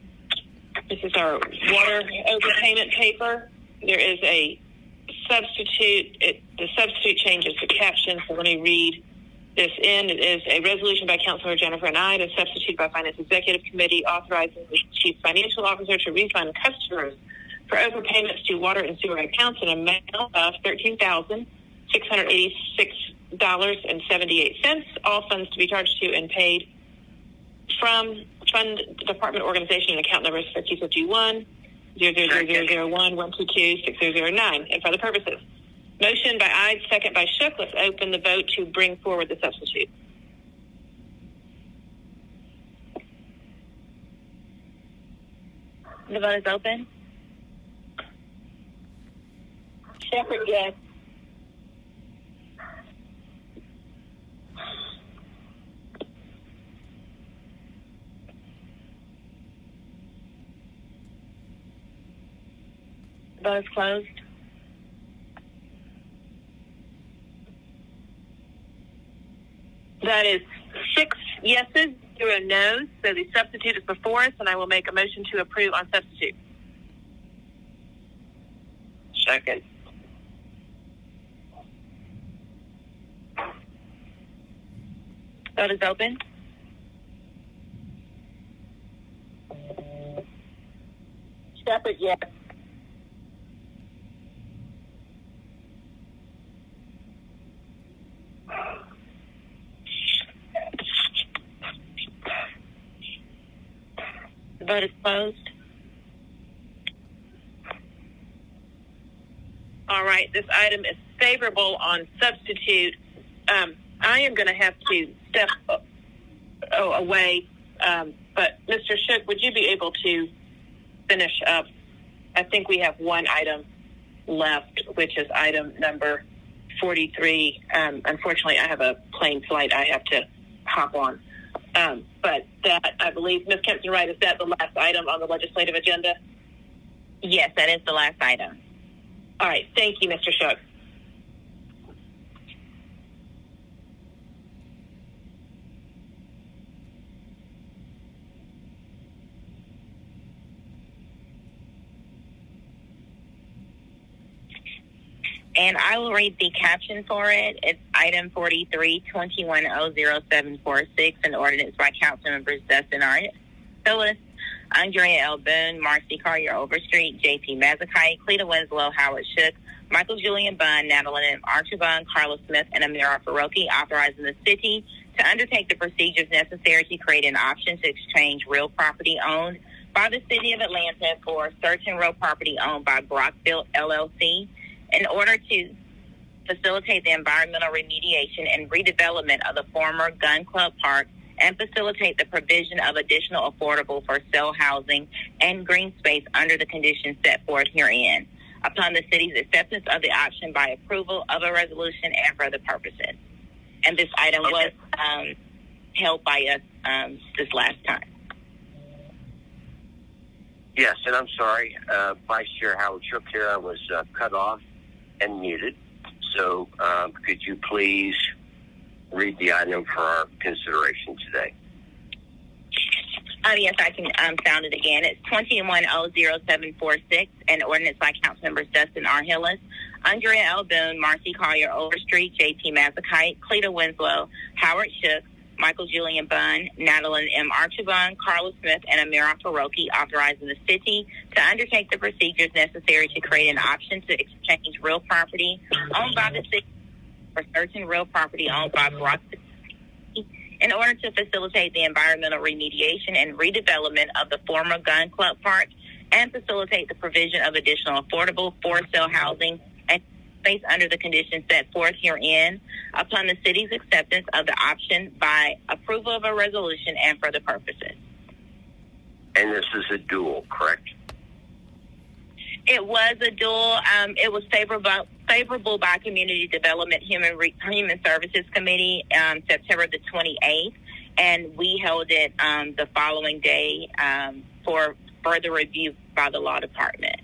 This is our water overpayment paper. There is a substitute. The substitute changes the caption, so let me read this in. It is a resolution by Councilmember Jennifer and I to substitute by Finance Executive Committee authorizing the Chief Financial Officer to refund customers for overpayments to water and sewer accounts in an amount of $13,686.78. All funds to be charged to and paid from Fund Department Organization and account numbers 5051 00001 122 6009 and for other purposes. Motion by Ide, second by Shook. Let's open the vote to bring forward the substitute. The vote is open. Shepard, yes. The vote is closed. That is 6 yeses, 0 noes. So the substitute is before us, and I will make a motion to approve on substitute. Second. Vote is open. Shepard, yes. The vote is closed. All right, this item is favorable on substitute. I am going to have to step away, but Mr. Shook, would you be able to finish up? I think we have one item left, which is item number 43. Unfortunately, I have a plane flight I have to hop on. But that, I believe, Ms. Kempton-Wright, is that the last item on the legislative agenda? Yes, that is the last item. All right. Thank you, Mr. Shook. And I will read the caption for it. It's item 43, 21-00746, an ordinance by council members Dustin R. Phyllis, Andrea L. Boone, Marcy Collier Overstreet, J.P. Mazakai, Cleta Winslow, Howard Shook, Michael Julian Bunn, Natalie M. Archibald, Carlos Smith, and Amira Faroki, authorizing the city to undertake the procedures necessary to create an option to exchange real property owned by the city of Atlanta for certain real property owned by Brownsville LLC in order to facilitate the environmental remediation and redevelopment of the former Gun Club Park, and facilitate the provision of additional affordable for sale housing and green space under the conditions set forth herein, upon the city's acceptance of the option by approval of a resolution and for other purposes. And this item was held by us this last time. Yes, and I'm sorry, Vice Chair Howard Shook here. I was cut off and muted. So could you please read the item for our consideration today? Yes, I can sound it again. It's 21-00746, an ordinance by Councilmembers Dustin R. Hillis, Andrea L. Boone, Marcy Collier Overstreet, J.T. Mazakite, Cleta Winslow, Howard Shook, Michael Julian Bunn, Natalie M. Archibald, Carla Smith, and Amira Faroki, authorizing the city to undertake the procedures necessary to create an option to exchange real property owned by the city for certain real property owned by Brock in order to facilitate the environmental remediation and redevelopment of the former Gun Club Park and facilitate the provision of additional affordable for-sale housing and space under the conditions set forth herein upon the city's acceptance of the option by approval of a resolution and for the purposes. And this is a dual, correct? It was a dual. It was favorable by Community Development Human Services Committee September the 28th, and we held it the following day for further review by the law department.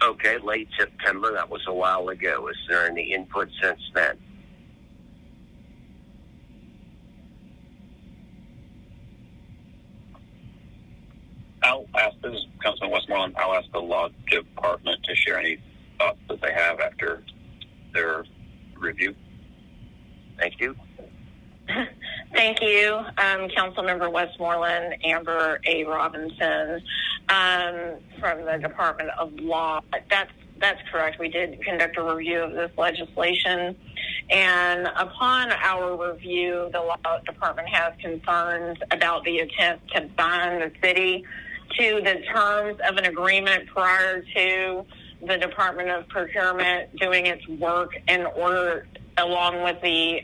Okay, late September. That was a while ago. Is there any input since then? I'll ask, this is Councilman Westmoreland, I'll ask the law department to share any thoughts that they have after their review. Thank you. Thank you, Councilmember Westmoreland, Amber A. Robinson, from the Department of Law. That's correct. We did conduct a review of this legislation, and upon our review, the Law Department has concerns about the attempt to bind the city to the terms of an agreement prior to the Department of Procurement doing its work in order, along with the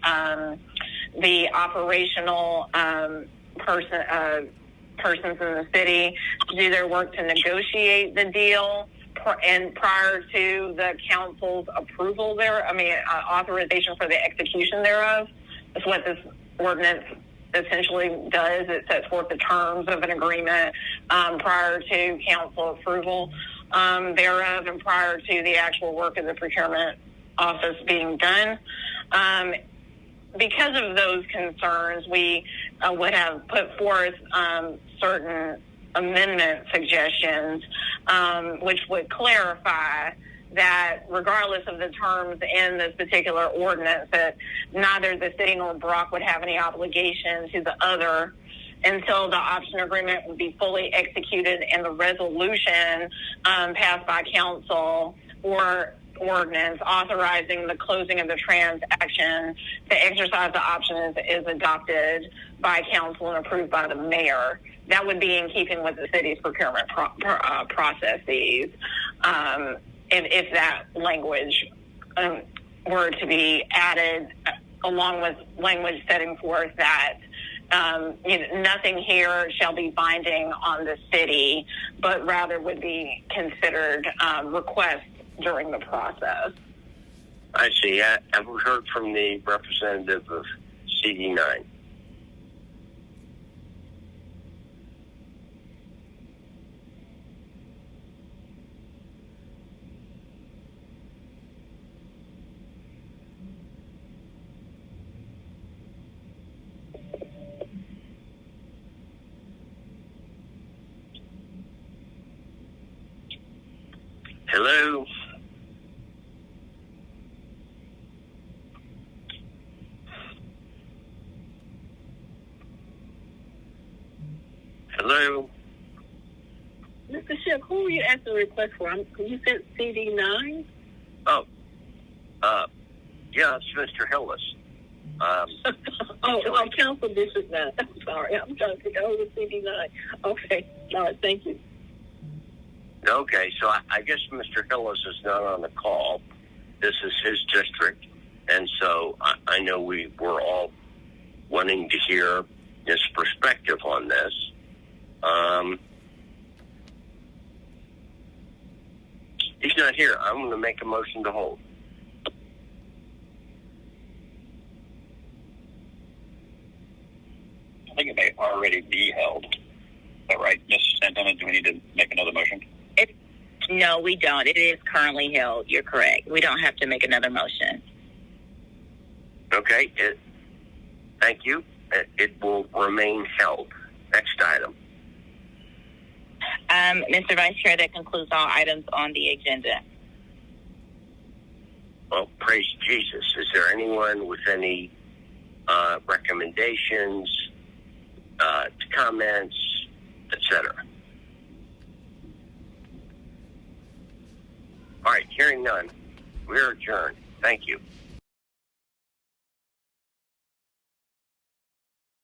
operational persons in the city, to do their work to negotiate the deal and prior to the council's approval authorization for the execution thereof. That's what this ordinance essentially does. It sets forth the terms of an agreement prior to council approval thereof and prior to the actual work of the procurement office being done. Because of those concerns, we would have put forth certain amendment suggestions which would clarify that regardless of the terms in this particular ordinance, that neither the city nor Brock would have any obligation to the other until the option agreement would be fully executed and the resolution passed by council or ordinance authorizing the closing of the transaction to exercise the option is adopted by council and approved by the mayor. That would be in keeping with the city's procurement processes. If that language were to be added along with language setting forth that nothing here shall be binding on the city, but rather would be considered requests during the process. I see. Have we heard from the representative of CD9? Hello? Hello? Mr. Shook, who are you asking the request for? You said CD9? Oh, yeah, it's Mr. Hillis. Council District 9. I'm sorry. I'm trying to figure out who was CD9. Okay. All right. Thank you. Okay, so I guess Mr. Hillis is not on the call. this is his district, and so I know we're all wanting to hear his perspective on this. He's not here. I'm going to make a motion to hold. I think it may already be held. Is that right, Ms. Santana? Do we need to make another motion? No, we don't. It is currently held. You're correct. We don't have to make another motion. Okay. Thank you. It will remain held. Next item. Mr. Vice Chair, that concludes all items on the agenda. Well, praise Jesus. Is there anyone with any recommendations, comments, etc.? All right, hearing none, we're adjourned. Thank you.